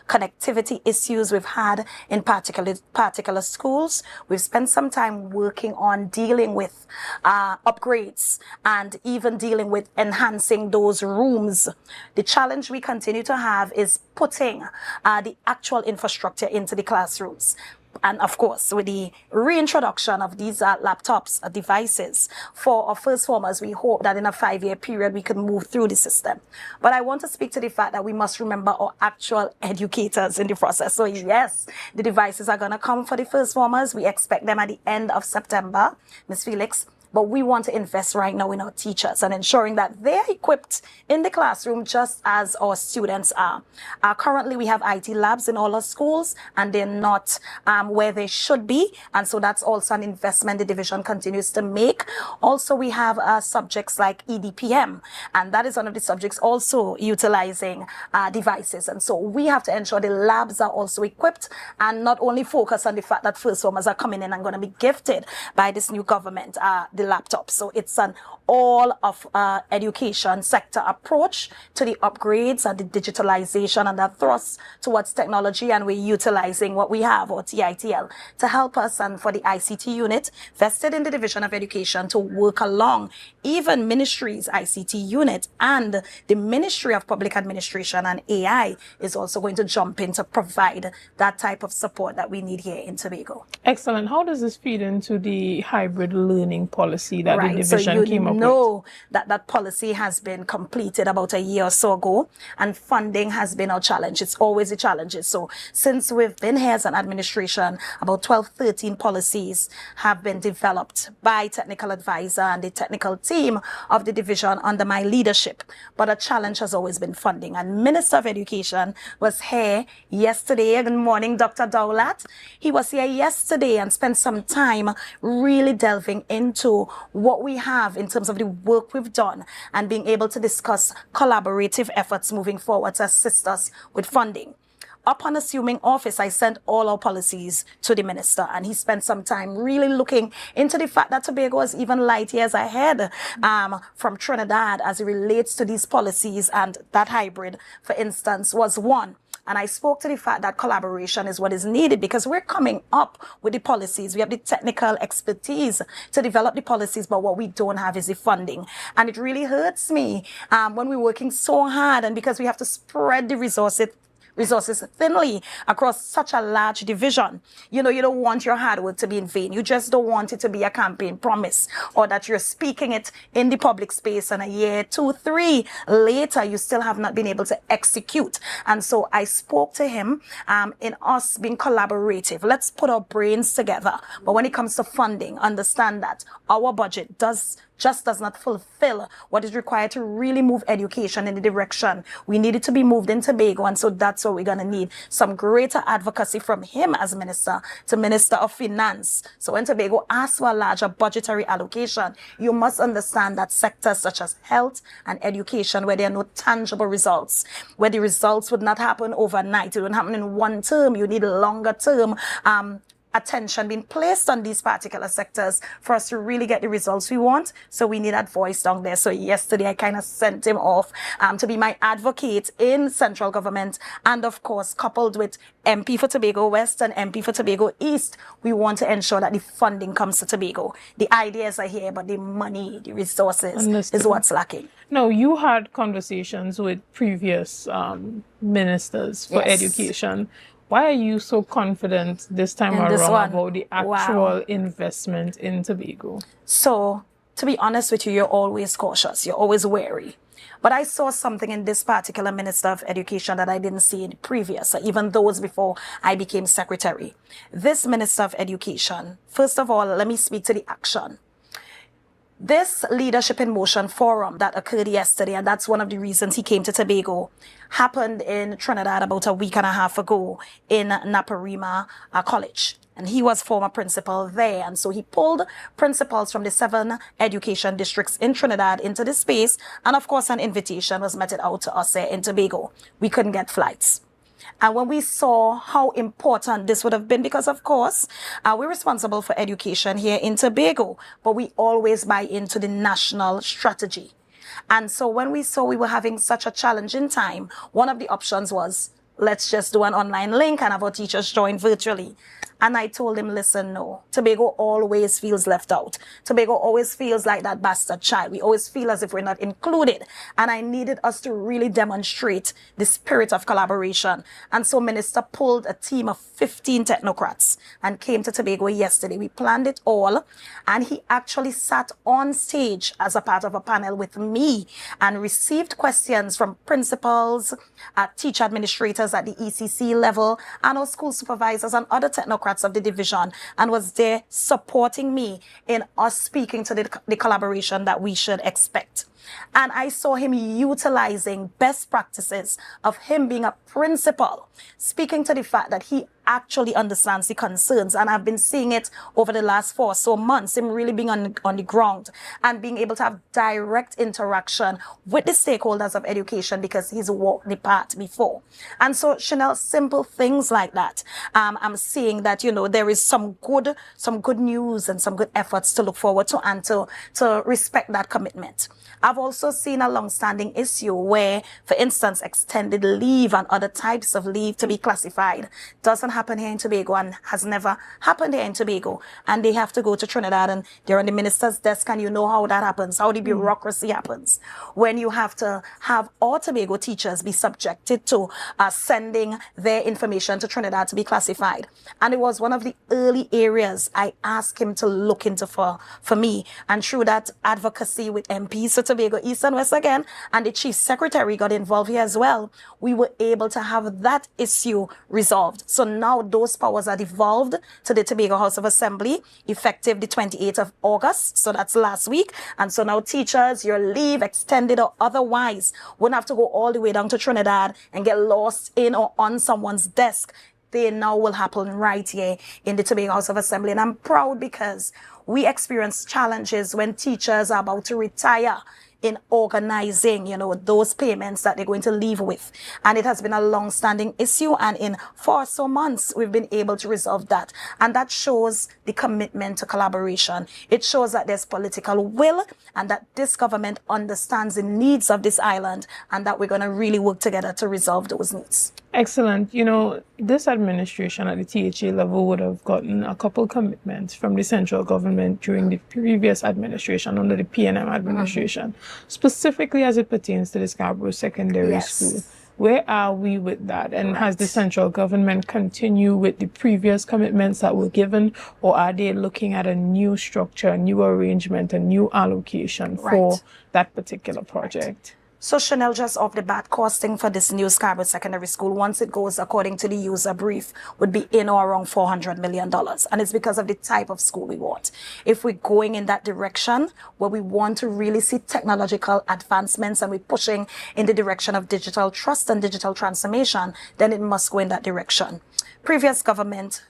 connectivity issues we've had in particular schools. We've spent some time working on dealing with upgrades and even dealing with enhancing those rooms. The challenge we continue to have is putting the actual infrastructure into the classrooms. And of course, with the reintroduction of these laptops, devices for our first formers, we hope that in a 5-year period, we can move through the system. But I want to speak to the fact that we must remember our actual educators in the process. So yes, the devices are going to come for the first formers. We expect them at the end of September, Ms. Felix. But we want to invest right now in our teachers and ensuring that they're equipped in the classroom just as our students are. Currently, we have IT labs in all our schools, and they're not where they should be. And so that's also an investment the division continues to make. Also, we have subjects like EDPM, and that is one of the subjects also utilizing devices. And so we have to ensure the labs are also equipped and not only focus on the fact that first formers are coming in and going to be gifted by this new government the laptop. So it's an all of education sector approach to the upgrades and the digitalization and the thrust towards technology, and we're utilizing what we have, or TITL, to help us, and for the ICT unit vested in the Division of Education to work along even ministries ICT unit, and the Ministry of Public Administration and AI is also going to jump in to provide that type of support that we need here in Tobago. Excellent. How does this feed into the hybrid learning policy that the division came up with? Know that that policy has been completed about a year or so ago, and funding has been our challenge. It's always a challenge. So since we've been here as an administration, about 12-13 policies have been developed by technical advisor and the technical team of the division under my leadership. But a challenge has always been funding. And Minister of Education was here yesterday. Good morning, Dr. Dowlat. He was here yesterday and spent some time really delving into what we have in terms of the work we've done and being able to discuss collaborative efforts moving forward to assist us with funding. Upon assuming office, I sent all our policies to the minister, and he spent some time really looking into the fact that Tobago is even light years ahead from Trinidad as it relates to these policies, and that hybrid, for instance, was one. And I spoke to the fact that collaboration is what is needed because we're coming up with the policies. We have the technical expertise to develop the policies, but what we don't have is the funding. And it really hurts me when we're working so hard and because we have to spread the resources thinly across such a large division. You don't want your hard work to be in vain. You just don't want it to be a campaign promise or that you're speaking it in the public space and a year, 2, 3 later, you still have not been able to execute. And so I spoke to him in us being collaborative. Let's put our brains together. But when it comes to funding, understand that our budget does not fulfill what is required to really move education in the direction we need it to be moved in Tobago. And so that's what we're going to need, some greater advocacy from him as Minister to Minister of Finance. So when Tobago asks for a larger budgetary allocation, you must understand that sectors such as health and education, where there are no tangible results, where the results would not happen overnight, it wouldn't happen in one term, you need a longer term attention being placed on these particular sectors for us to really get the results we want. So we need that voice down there. So yesterday I kind of sent him off to be my advocate in central government. And of course, coupled with MP for Tobago West and MP for Tobago East, we want to ensure that the funding comes to Tobago. The ideas are here, but the money, the resources is what's lacking. No, you had conversations with previous ministers for education. Why are you so confident this time around about the actual investment in Tobago? So, to be honest with you, you're always cautious. You're always wary. But I saw something in this particular Minister of Education that I didn't see in the previous, even those before I became Secretary. This Minister of Education, first of all, let me speak to the action. This Leadership in Motion forum that occurred yesterday, and that's one of the reasons he came to Tobago, happened in Trinidad about a week and a half ago in Naparima College. And he was former principal there. And so he pulled principals from the 7 education districts in Trinidad into this space. And of course, an invitation was meted out to us here in Tobago. We couldn't get flights. And when we saw how important this would have been, because of course, we're responsible for education here in Tobago, but we always buy into the national strategy. And so when we saw we were having such a challenging time, one of the options was, let's just do an online link and have our teachers join virtually. And I told him, listen, no, Tobago always feels left out. Tobago always feels like that bastard child. We always feel as if we're not included. And I needed us to really demonstrate the spirit of collaboration. And so Minister pulled a team of 15 technocrats and came to Tobago yesterday. We planned it all. And he actually sat on stage as a part of a panel with me and received questions from principals, teacher administrators at the ECC level, and our school supervisors and other technocrats of the division, and was there supporting me in us speaking to the collaboration that we should expect. And I saw him utilizing best practices of him being a principal, speaking to the fact that he actually understands the concerns. And I've been seeing it over the last 4 or so months, him really being on the ground and being able to have direct interaction with the stakeholders of education because he's walked the path before. And so, Chanel, simple things like that. I'm seeing that, there is some good news and some good efforts to look forward to and to respect that commitment. I've also seen a long-standing issue where, for instance, extended leave and other types of leave to be classified doesn't happen here in Tobago and has never happened here in Tobago. And they have to go to Trinidad and they're on the minister's desk, and you know how that happens, how the bureaucracy happens. When you have to have all Tobago teachers be subjected to sending their information to Trinidad to be classified. And it was one of the early areas I asked him to look into for me. And through that advocacy with MPs to Tobago East and West again, and the Chief Secretary got involved here as well, we were able to have that issue resolved. So now those powers are devolved to the Tobago House of Assembly, effective the 28th of August. So that's last week. And so now teachers, your leave, extended or otherwise, wouldn't have to go all the way down to Trinidad and get lost in or on someone's desk. They now will happen right here in the Tobago House of Assembly. And I'm proud because we experience challenges when teachers are about to retire in organizing, those payments that they're going to leave with. And it has been a long-standing issue. And in 4 or so months, we've been able to resolve that. And that shows the commitment to collaboration. It shows that there's political will and that this government understands the needs of this island and that we're going to really work together to resolve those needs. Excellent. You know, this administration at the THA level would have gotten a couple commitments from the central government during the previous administration, under the PNM administration, specifically as it pertains to the Scarborough Secondary School. Where are we with that? And has the central government continued with the previous commitments that were given, or are they looking at a new structure, a new arrangement, a new allocation for that particular project? So Chanel, just off the bat, costing for this new Scarborough Secondary School, once it goes according to the user brief, would be in or around $400 million. And it's because of the type of school we want. If we're going in that direction, where we want to really see technological advancements and we're pushing in the direction of digital trust and digital transformation, then it must go in that direction. Previous government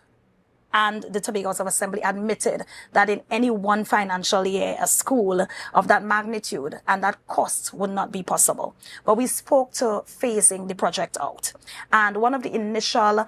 and the Tobago House of Assembly admitted that in any one financial year, a school of that magnitude and that cost would not be possible. But we spoke to phasing the project out. And one of the initial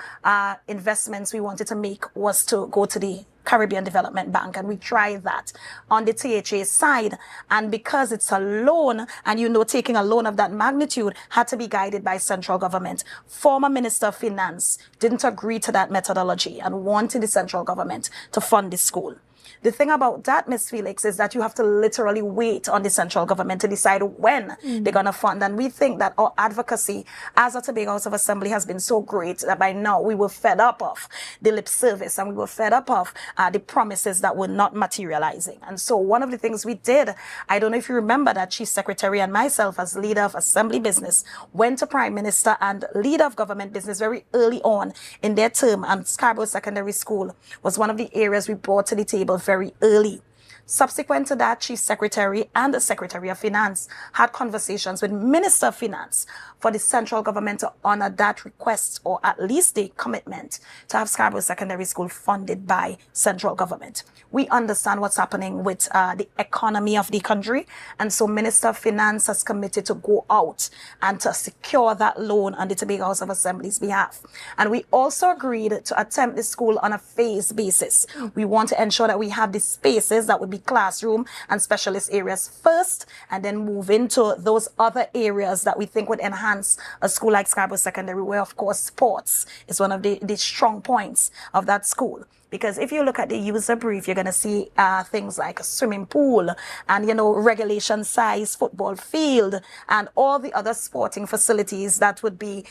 investments we wanted to make was to go to the Caribbean Development Bank, and we tried that on the THA side. And because it's a loan, and you know, taking a loan of that magnitude had to be guided by central government. Former Minister of Finance didn't agree to that methodology and wanted the central government to fund the school. The thing about that, Ms. Felix, is that you have to literally wait on the central government to decide when they're going to fund. And we think that our advocacy as a Tobago House of Assembly has been so great that by now we were fed up of the lip service and we were fed up of the promises that were not materializing. And so one of the things we did, I don't know if you remember that Chief Secretary and myself as leader of Assembly Business went to Prime Minister and leader of government business very early on in their term, and Scarborough Secondary School was one of the areas we brought to the table very early. Subsequent to that, Chief Secretary and the Secretary of Finance had conversations with Minister of Finance for the central government to honor that request, or at least the commitment to have Scarborough Secondary School funded by central government. We understand what's happening with the economy of the country, and so Minister of Finance has committed to go out and to secure that loan on the Tobago House of Assembly's behalf. And we also agreed to attempt the school on a phased basis. We want to ensure that we have the spaces that would be classroom and specialist areas first, and then move into those other areas that we think would enhance a school like Scarborough Secondary, where of course sports is one of the strong points of that school. Because if you look at the user brief, you're going to see things like a swimming pool and, you know, regulation size football field and all the other sporting facilities that would be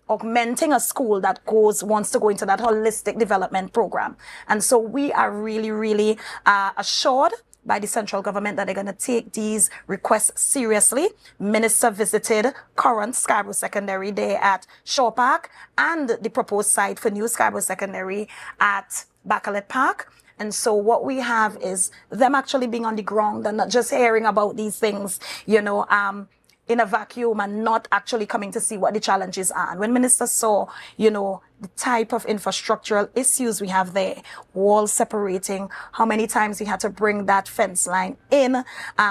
augmenting a school that wants to go into that holistic development program. And so we are really assured by the central government that they're going to take these requests seriously. Minister visited current Scarborough Secondary there at Shaw Park and the proposed site for new Scarborough Secondary at Bacalet Park. And so what we have is them actually being on the ground and not just hearing about these things, you know, in a vacuum and not actually coming to see what the challenges are. And when Minister saw, you know, the type of infrastructural issues we have there, walls separating, how many times we had to bring that fence line in,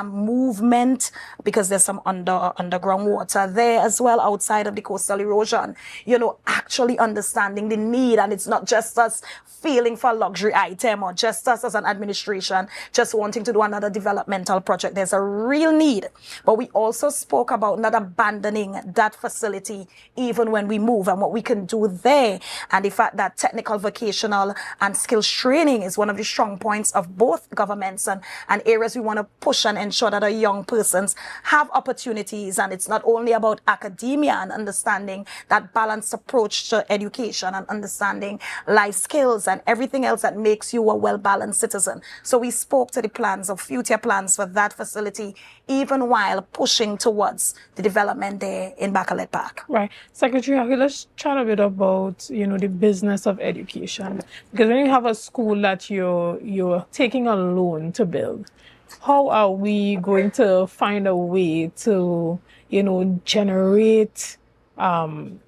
movement, because there's some underground water there as well outside of the coastal erosion, you know, actually understanding the need. And it's not just us feeling for a luxury item or just us as an administration just wanting to do another developmental project. There's a real need. But we also spoke about not abandoning that facility even when we move, and what we can do there. And the fact that technical, vocational and skills training is one of the strong points of both governments and areas we want to push and ensure that our young persons have opportunities. And it's not only about academia and understanding that balanced approach to education and understanding life skills and everything else that makes you a well-balanced citizen. So we spoke to the plans of future plans for that facility, even while pushing towards the development there in Bacalet Park. Right. Secretary Hackett, let's chat a bit about, you know, the business of education. Because when you have a school that you're taking a loan to build, how are we going to find a way to, you know, generate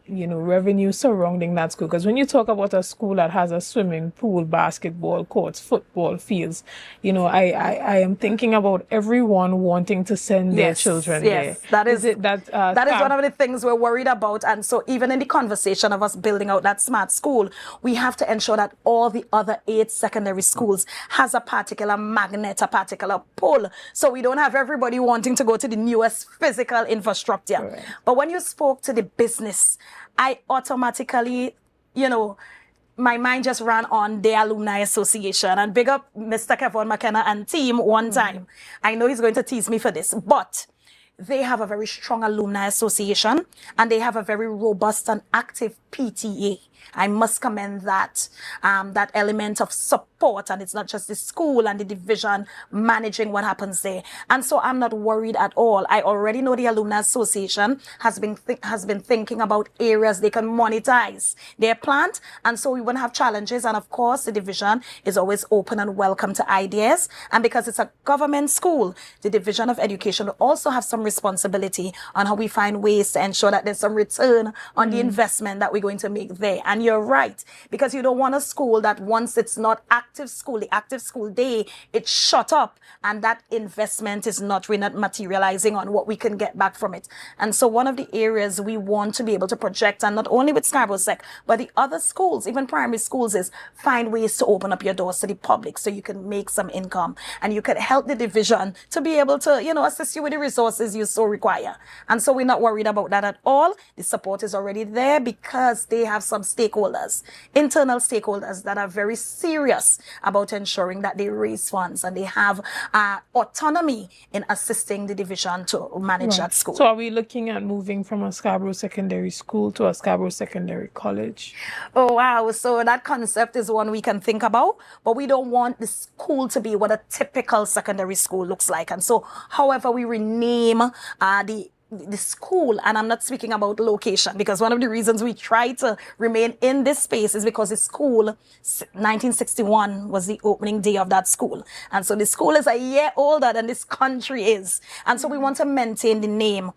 revenue surrounding that school? Because when you talk about a school that has a swimming pool, basketball courts, football fields, you know, I am thinking about everyone wanting to send their children there. That is one of the things we're worried about. And so even in the conversation of us building out that smart school, we have to ensure that all the other 8 secondary schools has a particular magnet, a particular pull. So we don't have everybody wanting to go to the newest physical infrastructure. Right. But when you spoke to the business I automatically, my mind just ran on the Alumni Association. And big up Mr. Kevin McKenna and team one time. I know he's going to tease me for this, but they have a very strong Alumni Association and they have a very robust and active PTA. I must commend that element of support, and it's not just the school and the division managing what happens there. And so I'm not worried at all. I already know the Alumni Association has been thinking about areas they can monetize their plant, and so we won't have challenges. And of course, the division is always open and welcome to ideas. And because it's a government school, the Division of Education will also have some responsibility on how we find ways to ensure that there's some return on the investment that we're going to make there. And you're right, because you don't want a school that once it's not active school, the active school day, it's shut up, and that investment is not materializing on what we can get back from it. And so one of the areas we want to be able to project, and not only with Scarborough Sec, but the other schools, even primary schools, is find ways to open up your doors to the public so you can make some income and you can help the division to be able to, assist you with the resources you so require. And so we're not worried about that at all. The support is already there because they have some stakeholders, internal stakeholders that are very serious about ensuring that they raise funds and they have autonomy in assisting the division to manage that school. So are we looking at moving from a Scarborough Secondary School to a Scarborough Secondary College? Oh, wow. So that concept is one we can think about, but we don't want the school to be what a typical secondary school looks like. And so however we rename the school, and I'm not speaking about location, because one of the reasons we try to remain in this space is because the school, 1961 was the opening day of that school. And so the school is a year older than this country is. And so we want to maintain the name.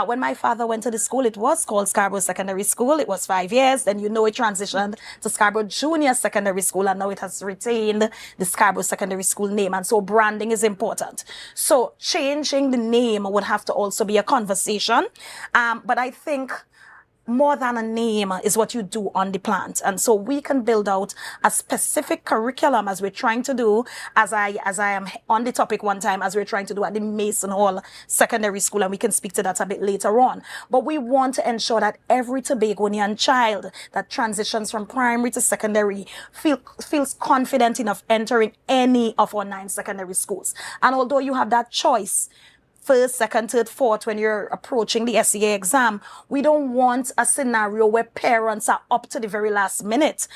When my father went to the school, it was called Scarborough Secondary School. It was 5 years. Then it transitioned to Scarborough Junior Secondary School, and now it has retained the Scarborough Secondary School name. And so branding is important. So changing the name would have to also be a conversation. But I think more than a name is what you do on the plant. And so we can build out a specific curriculum, as we're trying to do, as I am on the topic one time, as we're trying to do at the Mason Hall Secondary School, and we can speak to that a bit later on. But we want to ensure that every Tobagonian child that transitions from primary to secondary feels confident enough entering any of our 9 secondary schools. And although you have that choice, first, second, third, fourth, when you're approaching the SEA exam, we don't want a scenario where parents are up to the very last minute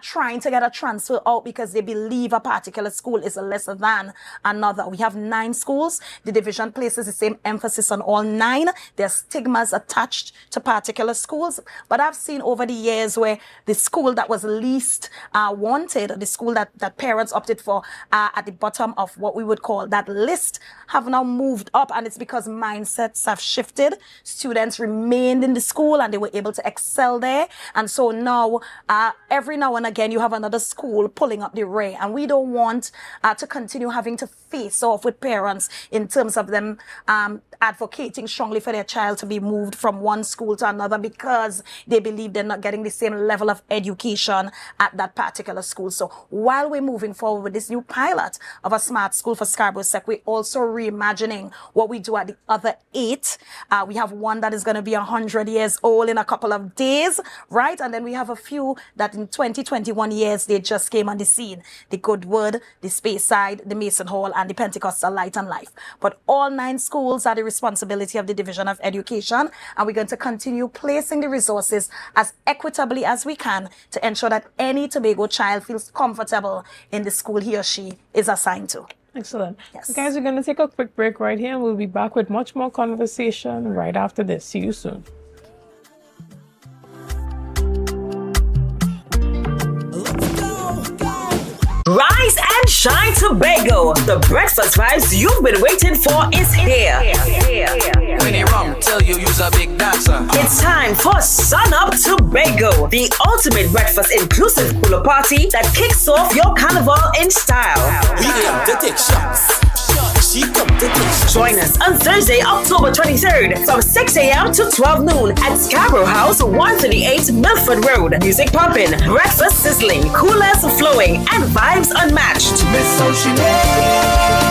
trying to get a transfer out because they believe a particular school is lesser than another. We have 9 schools. The division places the same emphasis on all 9. There's stigmas attached to particular schools. But I've seen over the years where the school that was least wanted, the school that parents opted for at the bottom of what we would call that list, have now moved up. And it's because mindsets have shifted. Students remained in the school and they were able to excel there. And so now, every now and again, you have another school pulling up the rear. And we don't want to continue having to face off with parents in terms of them advocating strongly for their child to be moved from one school to another because they believe they're not getting the same level of education at that particular school. So while we're moving forward with this new pilot of a smart school for Scarborough Sec, we're also reimagining what we do at the other 8. We have one that is going to be 100 years old in a couple of days, right? And then we have a few that in 21 years, they just came on the scene. The Goodwood, the Speyside, the Mason Hall, and the Pentecostal Light and Life. But all 9 schools are the responsibility of the Division of Education, and we're going to continue placing the resources as equitably as we can to ensure that any Tobago child feels comfortable in the school he or she is assigned to. Excellent. Yes. Guys, we're going to take a quick break right here, and we'll be back with much more conversation right after this. See you soon. Rise and shine, Tobago. The breakfast vibes you've been waiting for is here. When it wrong, tell you you's a big dancer. It's time for Sun Up Tobago, the ultimate breakfast inclusive pool party that kicks off your carnival in style. We come to take shots. She come to take shots. Join us on Thursday, October 23rd from 6 a.m. to 12 noon at Scarborough House, 138 Milford Road. Music pumping, breakfast sizzling, coolers flowing, and vibes unmatched. Miss how she made.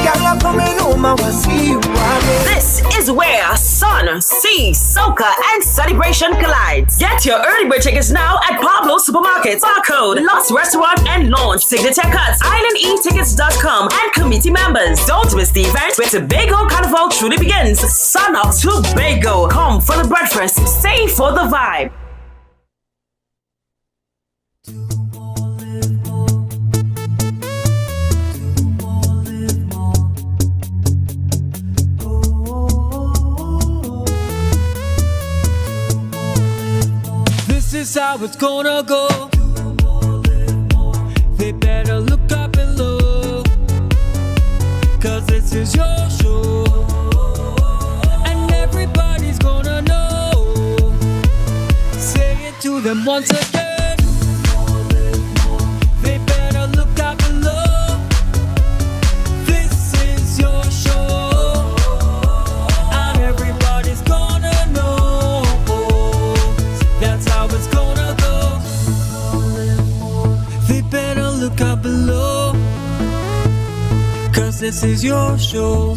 Girl, I'm coming home This is where sun, sea, soca, and celebration collides. Get your early bird tickets now at Pablo Supermarkets, Barcode, Lost Restaurant, and Launch Signature Cuts, IslandEtickets.com, and committee members. Don't miss the event where Tobago Carnival truly begins. Sun up Tobago. Come for the breakfast, stay for the vibe. This is how it's gonna go. They better look up and low, 'cause this is your show, and everybody's gonna know. Say it to them once again. They better look up and low. This is your show, and everybody's gonna know. That's how it's gonna go. They better look up below, 'cause this is your show.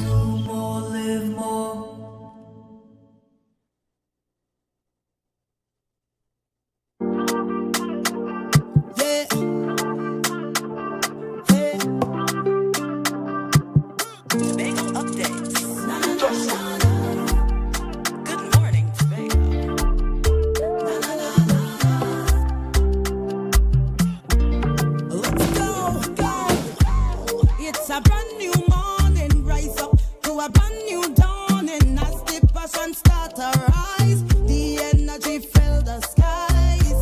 It's a brand new morning, rise up to a brand new dawning. As the passion start to rise, the energy fill the skies.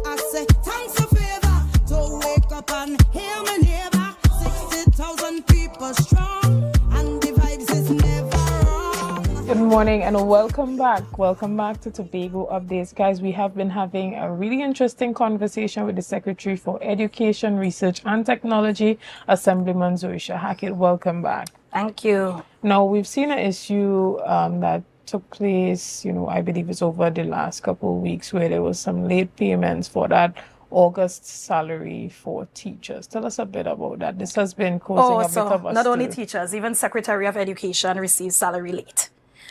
I say thanks for favor to wake up and hear me neighbor. 60,000 people strong, and the vibes is never wrong. Good morning and welcome back. Welcome back to Tobago Updates. Guys, we have been having a really interesting conversation with the Secretary for Education, Research and Technology, Assemblyman Zoisha Hackett. Welcome back. Thank you. Now, we've seen an issue that took place, I believe it's over the last couple of weeks, where there was some late payments for that August salary for teachers. Tell us a bit about that. This has been causing a bit of a not only teachers, even Secretary of Education receives salary late.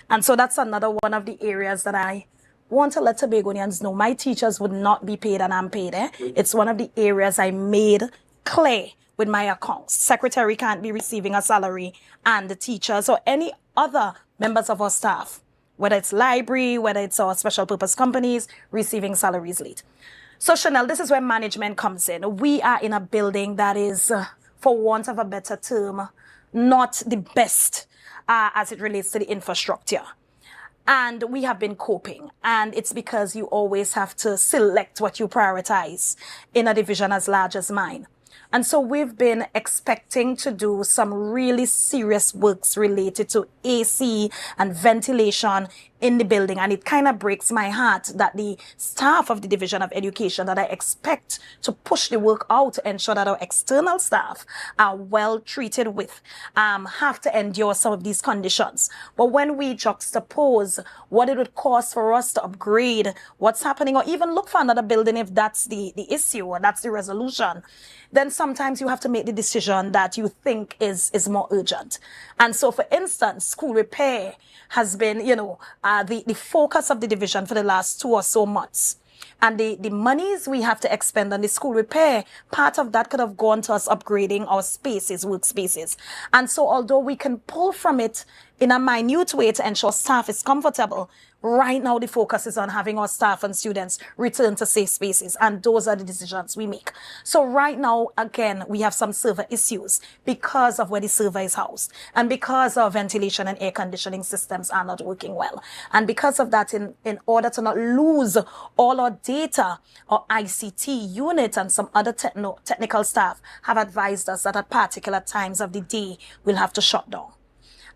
And so that's another one of the areas that I want to let Tobagonians know. My teachers would not be paid and I'm paid. It's one of the areas I made clear with my accounts. Secretary can't be receiving a salary and the teachers or any other members of our staff, whether it's library, whether it's our special purpose companies, receiving salaries late. So Chanel, this is where management comes in. We are in a building that is, for want of a better term, not the best as it relates to the infrastructure. And we have been coping. And it's because you always have to select what you prioritize in a division as large as mine. And so we've been expecting to do some really serious works related to AC and ventilation in the building. And it kind of breaks my heart that the staff of the Division of Education that I expect to push the work out to ensure that our external staff are well treated with, have to endure some of these conditions. But when we juxtapose what it would cost for us to upgrade what's happening, or even look for another building if that's the issue or that's the resolution, then sometimes you have to make the decision that you think is more urgent. And so, for instance, school repair has been, the focus of the division for the last 2 or so months. And the monies we have to expend on the school repair, part of that could have gone to us upgrading our spaces, workspaces. And so although we can pull from it in a minute way to ensure staff is comfortable, right now the focus is on having our staff and students return to safe spaces. And those are the decisions we make. So right now, again, we have some server issues because of where the server is housed. And because our ventilation and air conditioning systems are not working well. And because of that, in order to not lose all our data, our ICT unit and some other technical staff have advised us that at particular times of the day, we'll have to shut down.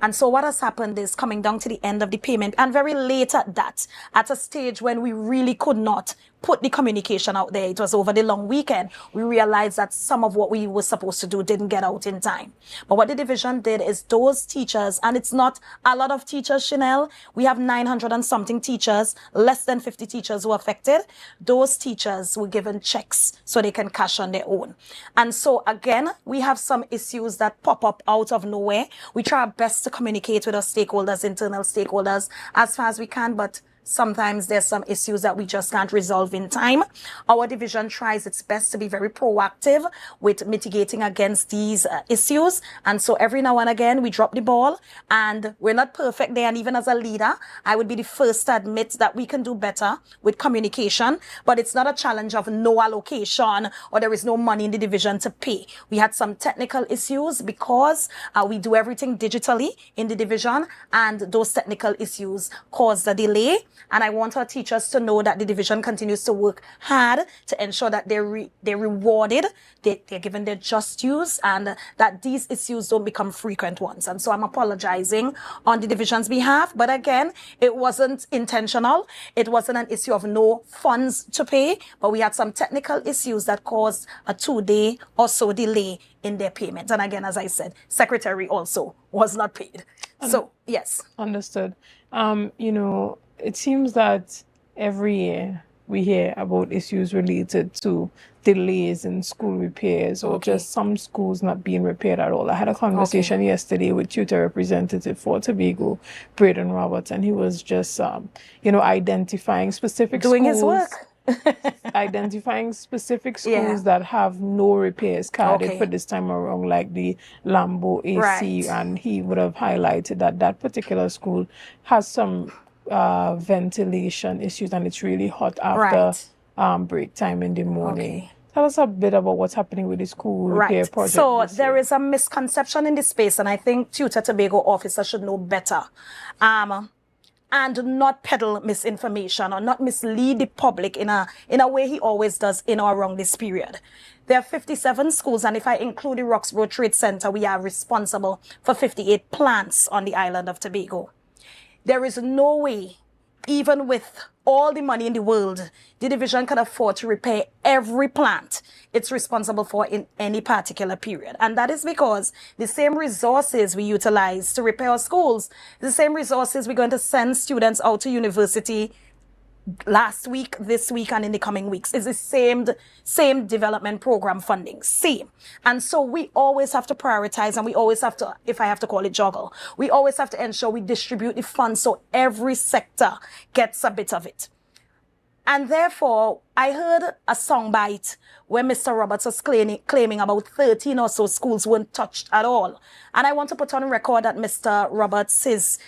And so what has happened is coming down to the end of the payment, and very late at that, at a stage when we really could not put the communication out there. It was over the long weekend. We realized that some of what we were supposed to do didn't get out in time. But what the division did is those teachers, and it's not a lot of teachers, Chanel. We have 900 and something teachers, less than 50 teachers who are affected. Those teachers were given checks so they can cash on their own. And so again, we have some issues that pop up out of nowhere. We try our best to communicate with our stakeholders, internal stakeholders, as far as we can, but sometimes there's some issues that we just can't resolve in time. Our division tries its best to be very proactive with mitigating against these issues. And so every now and again, we drop the ball, and we're not perfect there. And even as a leader, I would be the first to admit that we can do better with communication, but it's not a challenge of no allocation or there is no money in the division to pay. We had some technical issues because we do everything digitally in the division, and those technical issues caused a delay. And I want our teachers to know that the division continues to work hard to ensure that they're rewarded, they're given their just dues, and that these issues don't become frequent ones. And so I'm apologizing on the division's behalf. But again, it wasn't intentional. It wasn't an issue of no funds to pay, but we had some technical issues that caused a 2-day or so delay in their payment. And again, as I said, secretary also was not paid. So, yes. Understood. You know, it seems that every year we hear about issues related to delays in school repairs or just some schools not being repaired at all. I had a conversation yesterday with tutor representative for Tobago, Braden Roberts, and he was just, you know, identifying specific doing schools. His work. Identifying specific schools that have no repairs carded for this time around, like the Lambo AC, and he would have highlighted that that particular school has some ventilation issues, and it's really hot after break time in the morning. Tell us a bit about what's happening with the school repair project. So there is a misconception in this space, and I think Tutor Tobago officers should know better. And not peddle misinformation or not mislead the public in a way he always does in or around this period. There are 57 schools, and if I include the Roxborough Trade Center, we are responsible for 58 plants on the island of Tobago. There is no way, even with all the money in the world, the division can afford to repair every plant it's responsible for in any particular period. And that is because the same resources we utilize to repair our schools, the same resources we're going to send students out to university last week, this week, and in the coming weeks is the same development program funding, same. And so we always have to prioritize, and we always have to, if I have to call it juggle, we always have to ensure we distribute the funds so every sector gets a bit of it. And therefore, I heard a soundbite where Mr. Roberts was claiming about 13 or so schools weren't touched at all. And I want to put on record that Mr. Roberts, his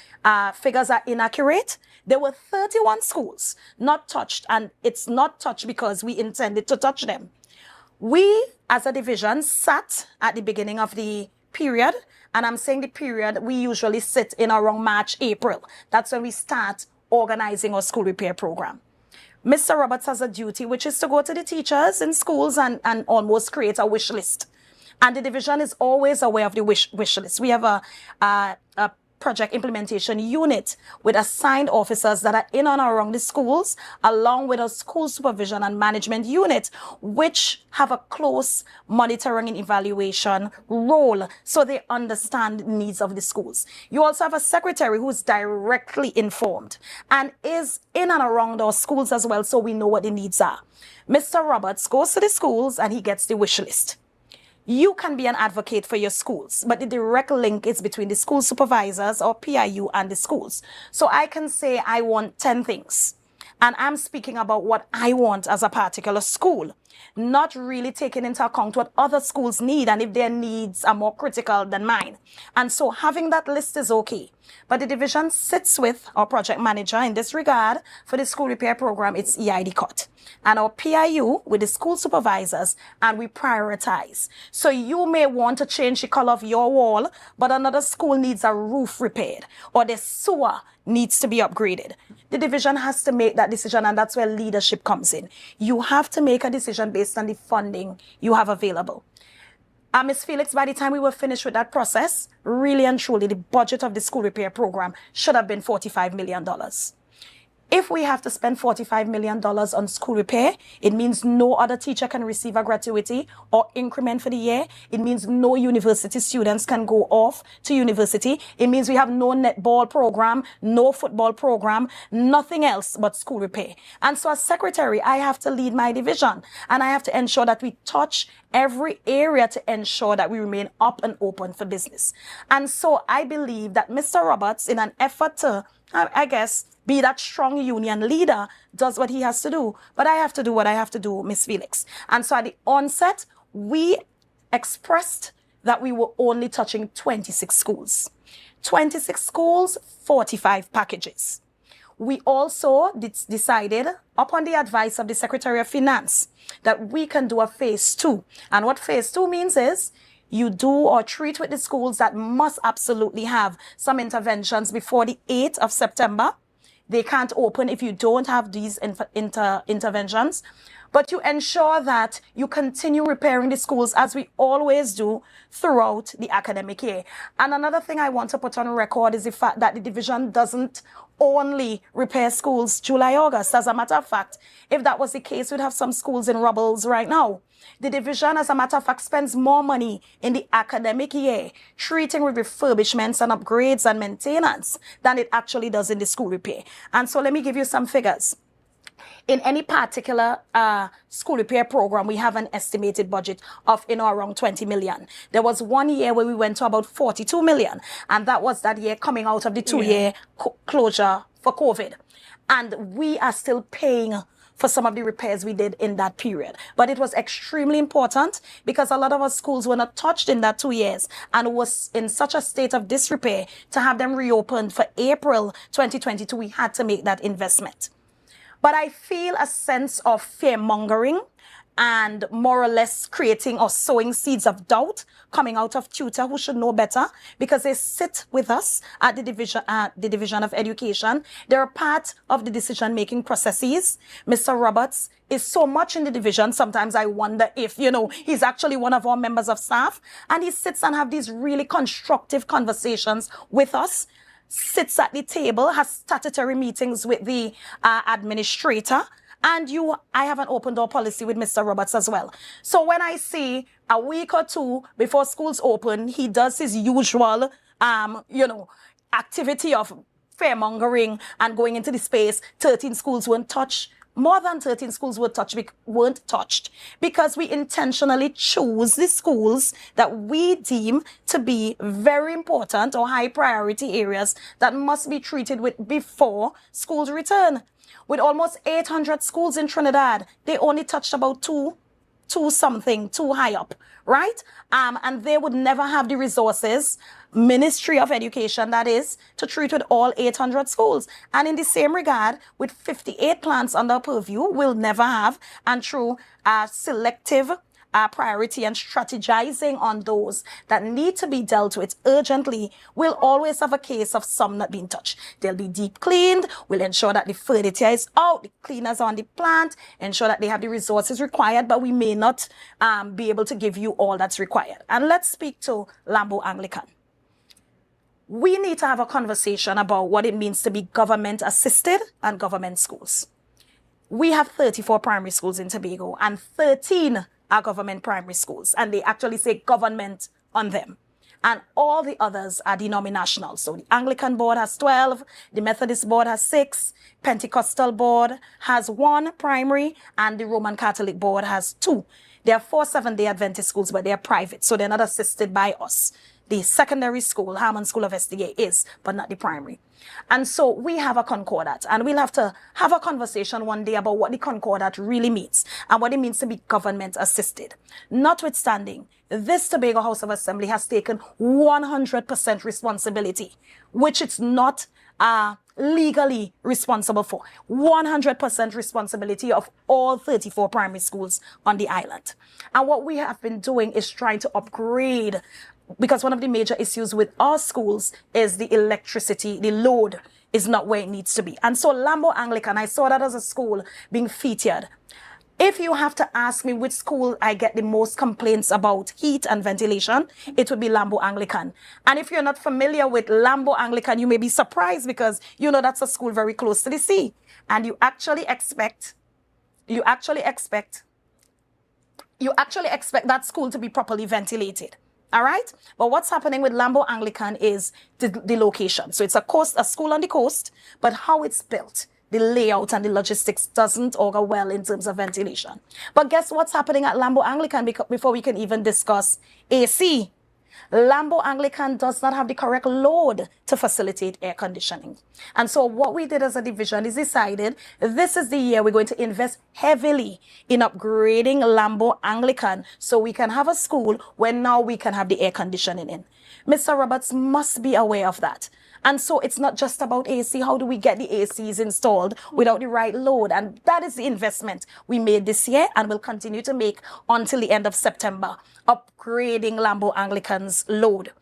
figures are inaccurate. There were 31 schools not touched, and it's not touched because we intended to touch them. We, as a division, sat at the beginning of the period, and I'm saying the period, we usually sit in around March, April. That's when we start organizing our school repair program. Mr. Roberts has a duty, which is to go to the teachers in schools and almost create a wish list. And the division is always aware of the wish list. We have a project implementation unit with assigned officers that are in and around the schools, along with a school supervision and management unit, which have a close monitoring and evaluation role so they understand the needs of the schools. You also have a secretary who's directly informed and is in and around our schools as well, so we know what the needs are. Mr. Roberts goes to the schools and he gets the wish list. You can be an advocate for your schools, but the direct link is between the school supervisors or PIU and the schools. So I can say I want 10 things, and I'm speaking about what I want as a particular school, not really taking into account what other schools need and if their needs are more critical than mine. And so having that list is okay. But the division sits with our project manager in this regard. For the school repair program, it's EID cut. And our PIU with the school supervisors, and we prioritize. So you may want to change the color of your wall, but another school needs a roof repaired, or the sewer needs to be upgraded. The division has to make that decision, and that's where leadership comes in. You have to make a decision based on the funding you have available. Ms. Felix, by the time we were finished with that process, really and truly, the budget of the school repair program should have been $45 million. If we have to spend $45 million on school repair, it means no other teacher can receive a gratuity or increment for the year. It means no university students can go off to university. It means we have no netball program, no football program, nothing else but school repair. And so as secretary, I have to lead my division and I have to ensure that we touch every area to ensure that we remain up and open for business. And so I believe that Mr. Roberts, in an effort to, I guess, be that strong union leader, does what he has to do. But I have to do what I have to do, Miss Felix. And so at the onset, we expressed that we were only touching 26 schools. 26 schools, 45 packages. We also decided, upon the advice of the Secretary of Finance, that we can do a phase 2. And what phase 2 means is, you do or treat with the schools that must absolutely have some interventions before the 8th of September. They can't open if you don't have these interventions. But you ensure that you continue repairing the schools as we always do throughout the academic year. And another thing I want to put on record is the fact that the division doesn't only repair schools July, August. As a matter of fact, if that was the case, we'd have some schools in rubbles right now. The division, as a matter of fact, spends more money in the academic year treating with refurbishments and upgrades and maintenance than it actually does in the school repair. And so let me give you some figures. In any particular school repair program, we have an estimated budget of around 20 million. There was one year where we went to about 42 million, and that was that year coming out of the 2-year closure for COVID. And we are still paying for some of the repairs we did in that period. But it was extremely important because a lot of our schools were not touched in that 2 years and was in such a state of disrepair. To have them reopened for April 2022, we had to make that investment. But I feel a sense of fear-mongering and more or less creating or sowing seeds of doubt coming out of tutor who should know better because they sit with us at the Division of Education. They're part of the decision-making processes. Mr. Roberts is so much in the division. Sometimes I wonder if, he's actually one of our members of staff, and he sits and have these really constructive conversations with us, sits at the table, has statutory meetings with the administrator, and I have an open door policy with Mr. Roberts as well. So when I see a week or two before schools open, he does his usual, activity of fear-mongering and going into the space, 13 schools weren't touched. More than 13 schools weren't touched because we intentionally choose the schools that we deem to be very important or high priority areas that must be treated with before schools return. With almost 800 schools in Trinidad, they only touched about two high up, right? And they would never have the resources, Ministry of Education that is, to treat with all 800 schools. And in the same regard, with 58 plants under purview, we'll never have, and through selective priority and strategizing on those that need to be dealt with urgently, we'll always have a case of some not being touched. They'll be deep cleaned. We'll ensure that the furniture is out, the cleaners are on the plant, ensure that they have the resources required, but we may not be able to give you all that's required. And let's speak to Lambo Anglican. We need to have a conversation about what it means to be government assisted and government schools. We have 34 primary schools in Tobago and 13 are government primary schools, and they actually say government on them. And all the others are denominational. So the Anglican board has 12, the Methodist board has 6, Pentecostal board has 1 primary, and the Roman Catholic board has 2. There are 4 Seventh-day Adventist schools, but they are private, so they're not assisted by us. The secondary school, Harmon School of SDA is, but not the primary. And so we have a concordat, and we'll have to have a conversation one day about what the concordat really means and what it means to be government assisted. Notwithstanding, this Tobago House of Assembly has taken 100% responsibility, which it's not legally responsible for. 100% responsibility of all 34 primary schools on the island. And what we have been doing is trying to upgrade, because one of the major issues with our schools is the electricity, the load is not where it needs to be. And so Lambo Anglican, I saw that as a school being featured. If you have to ask me which school I get the most complaints about heat and ventilation, it would be Lambo Anglican. And if you're not familiar with Lambo Anglican, you may be surprised because you know that's a school very close to the sea. And you actually expect that school to be properly ventilated. All right. But what's happening with Lambo Anglican is the location. So it's a school on the coast, but how it's built, the layout and the logistics doesn't augur well in terms of ventilation. But guess what's happening at Lambo Anglican before we can even discuss AC? Lambo Anglican does not have the correct load to facilitate air conditioning. And so what we did as a division is decided this is the year we're going to invest heavily in upgrading Lambo Anglican so we can have a school where now we can have the air conditioning in. Mr. Roberts must be aware of that. And so it's not just about AC. How do we get the ACs installed without the right load? And that is the investment we made this year and will continue to make until the end of September, upgrading Lambo Anglican's load.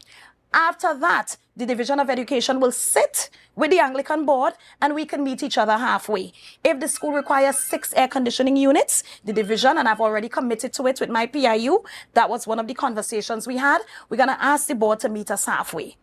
After that, the Division of Education will sit with the Anglican board and we can meet each other halfway. If the school requires 6 air conditioning units, the division, and I've already committed to it with my PIU, that was one of the conversations we had, we're going to ask the board to meet us halfway.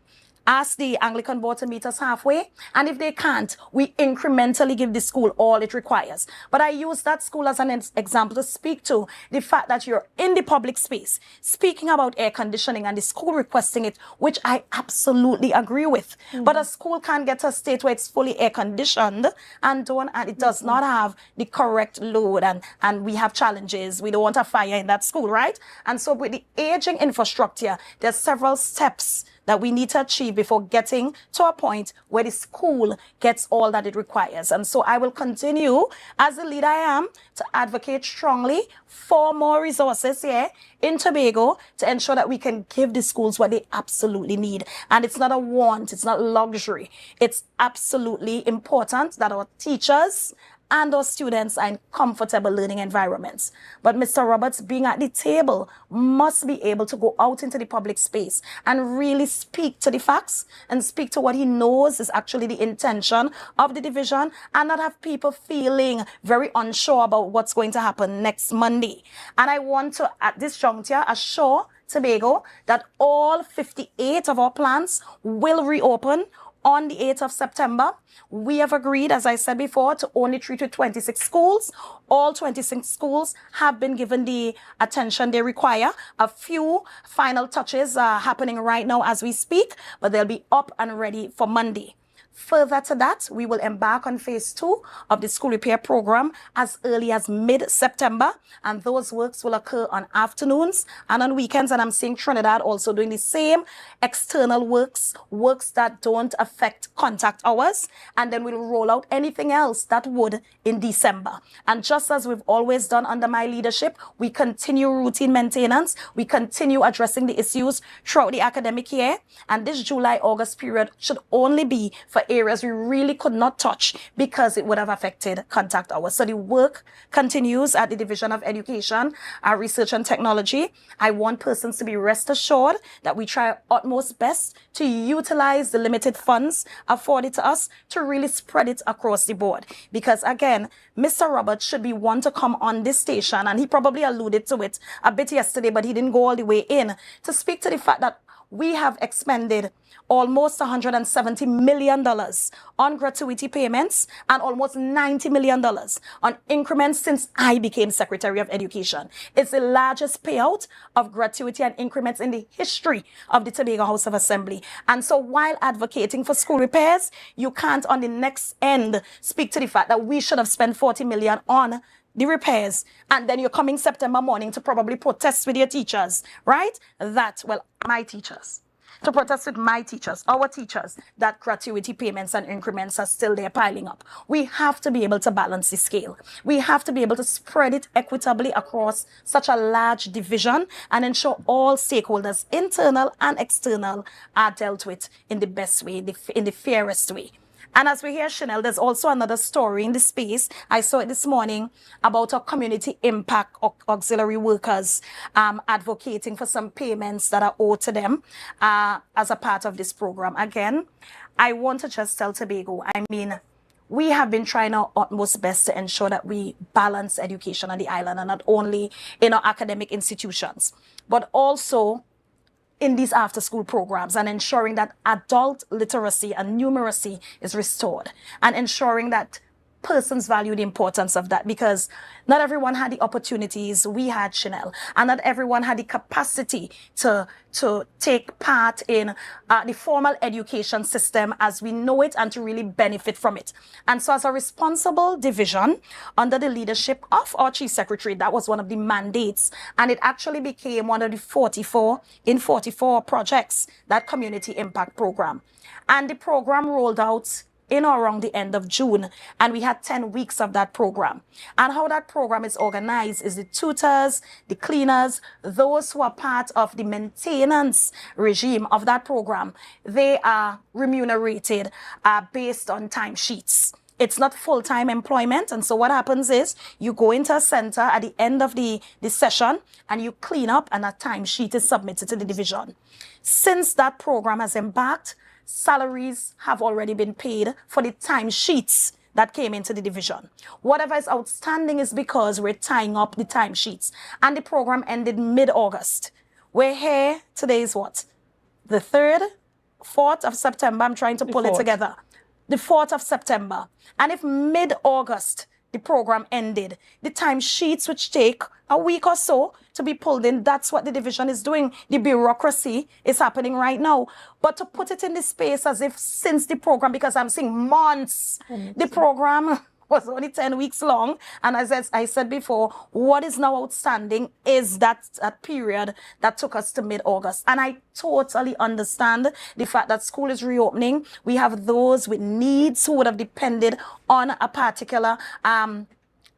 Ask the Anglican board to meet us halfway. And if they can't, we incrementally give the school all it requires. But I use that school as an example to speak to the fact that you're in the public space, speaking about air conditioning and the school requesting it, which I absolutely agree with. But a school can't get to a state where it's fully air conditioned and it does not have the correct load and we have challenges. We don't want a fire in that school, right? And so with the aging infrastructure, there's several steps that we need to achieve before getting to a point where the school gets all that it requires. And so I will continue, as the leader I am, to advocate strongly for more resources here in Tobago to ensure that we can give the schools what they absolutely need. And it's not a want, it's not luxury. It's absolutely important that our teachers and our students are in comfortable learning environments. But Mr. Roberts, being at the table, must be able to go out into the public space and really speak to the facts and speak to what he knows is actually the intention of the division and not have people feeling very unsure about what's going to happen next Monday. And I want to, at this juncture, assure Tobago that all 58 of our plants will reopen on the 8th of September. We have agreed, as I said before, to only treat with 26 schools. All 26 schools have been given the attention they require. A few final touches are happening right now as we speak, but they'll be up and ready for Monday. Further to that, we will embark on phase 2 of the school repair program as early as mid-September, and those works will occur on afternoons and on weekends. And I'm seeing Trinidad also doing the same external works that don't affect contact hours, and then we'll roll out anything else that would in December. And just as we've always done under my leadership, we continue routine maintenance, we continue addressing the issues throughout the academic year, and this July-August period should only be for areas we really could not touch because it would have affected contact hours. So the work continues at the Division of Education, Research and Technology. I want persons to be rest assured that we try our utmost best to utilize the limited funds afforded to us to really spread it across the board. Because again, Mr. Roberts should be one to come on this station, and he probably alluded to it a bit yesterday, but he didn't go all the way in, to speak to the fact that we have expended almost $170 million on gratuity payments and almost $90 million on increments since I became Secretary of Education. It's the largest payout of gratuity and increments in the history of the Tobago House of Assembly. And so while advocating for school repairs, you can't on the next end speak to the fact that we should have spent $40 million on the repairs, and then you're coming September morning to probably protest with your teachers, right? My teachers. To protest with my teachers, our teachers, that gratuity payments and increments are still there piling up. We have to be able to balance the scale. We have to be able to spread it equitably across such a large division and ensure all stakeholders, internal and external, are dealt with in the best way, in the fairest way. And as we hear Chanel, there's also another story in the space. I saw it this morning about our community impact auxiliary workers advocating for some payments that are owed to them as a part of this program. Again, I want to just tell Tobago, we have been trying our utmost best to ensure that we balance education on the island, and not only in our academic institutions, but also in these after-school programs, and ensuring that adult literacy and numeracy is restored, and ensuring that persons value the importance of that, because not everyone had the opportunities we had, Chanel, and not everyone had the capacity to take part in the formal education system as we know it, and to really benefit from it. And so as a responsible division under the leadership of our Chief Secretary, that was one of the mandates, and it actually became one of the 44 projects, that community impact program. And the program rolled out in or around the end of June, and we had 10 weeks of that program. And how that program is organized is the tutors, the cleaners, those who are part of the maintenance regime of that program, they are remunerated based on timesheets. It's not full-time employment. And so what happens is you go into a center at the end of the session and you clean up, and a timesheet is submitted to the division. Since that program has embarked, salaries have already been paid for the timesheets that came into the division. Whatever is outstanding is because we're tying up the timesheets. And the program ended mid-August. We're here, today is what? The 3rd, 4th of September. I'm trying to pull it together. The 4th of September. And if mid-August the program ended, the timesheets, which take a week or so to be pulled in, that's what the division is doing. The bureaucracy is happening right now. But to put it in the space as if since the program, because I'm seeing months, the program was only 10 weeks long. And as I said before, what is now outstanding is that period that took us to mid-August. And I totally understand the fact that school is reopening. We have those with needs who would have depended on a particular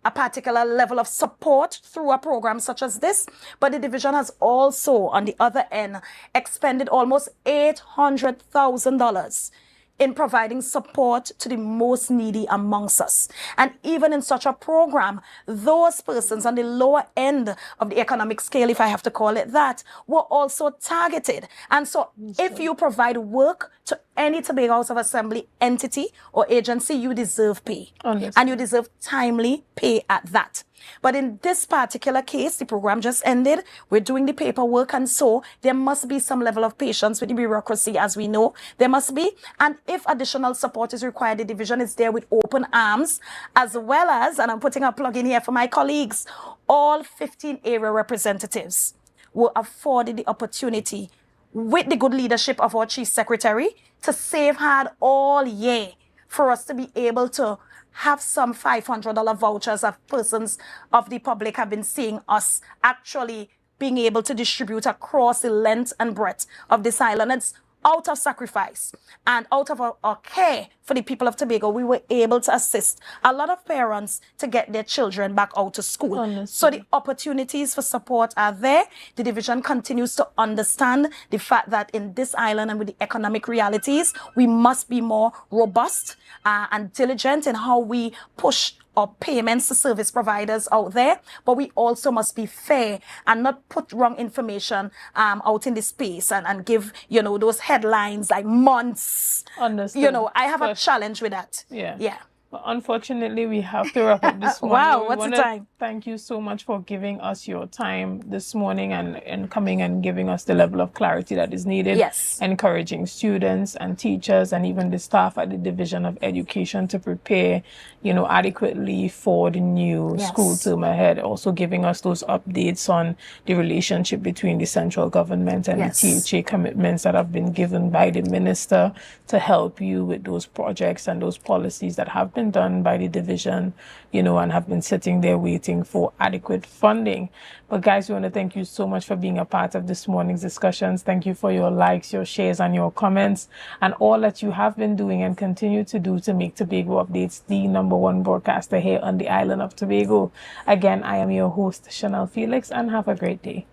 level of support through a program such as this. But the division has also, on the other end, expended almost $800,000 in providing support to the most needy amongst us. And even in such a program, those persons on the lower end of the economic scale, if I have to call it that, were also targeted. And so if you provide work to any Tobago House of Assembly entity or agency, you deserve pay. And you deserve timely pay at that. But in this particular case, the program just ended. We're doing the paperwork, and so there must be some level of patience with the bureaucracy, as we know. There must be. And if additional support is required, the division is there with open arms, as well as, and I'm putting a plug in here for my colleagues, all 15 area representatives were afforded the opportunity, with the good leadership of our Chief Secretary, to safeguard all year for us to be able to have some $500 vouchers of persons of the public have been seeing us actually being able to distribute across the length and breadth of this island. It's out of sacrifice and out of our care for the people of Tobago. We were able to assist a lot of parents to get their children back out to school. So the opportunities for support are there. The division continues to understand the fact that in this island and with the economic realities, we must be more robust and diligent in how we push our payments to service providers out there, but we also must be fair and not put wrong information out in the space and give, those headlines like months. Understood. I have a challenge with that. Yeah. But unfortunately, we have to wrap up this morning. Wow, what's the time? Thank you so much for giving us your time this morning and coming and giving us the level of clarity that is needed. Yes. Encouraging students and teachers and even the staff at the Division of Education to prepare, adequately for the new school term ahead. Also giving us those updates on the relationship between the central government and the THA commitments that have been given by the minister to help you with those projects and those policies that have been done by the division, and have been sitting there waiting for adequate funding. But guys, we want to thank you so much for being a part of this morning's discussions. Thank you for your likes, your shares, and your comments, and all that you have been doing and continue to do to make Tobago Updates the #1 broadcaster here on the island of Tobago. Again, I am your host, Chanel Felix, and have a great day.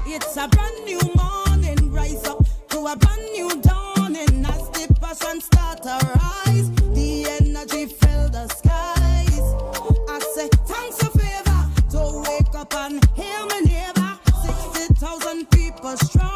It's a brand new morning, rise up to a brand new dawning. As the passion start to rise, the energy fill the skies. I say thanks a favor to wake up and hear me neighbor. 60,000 people strong.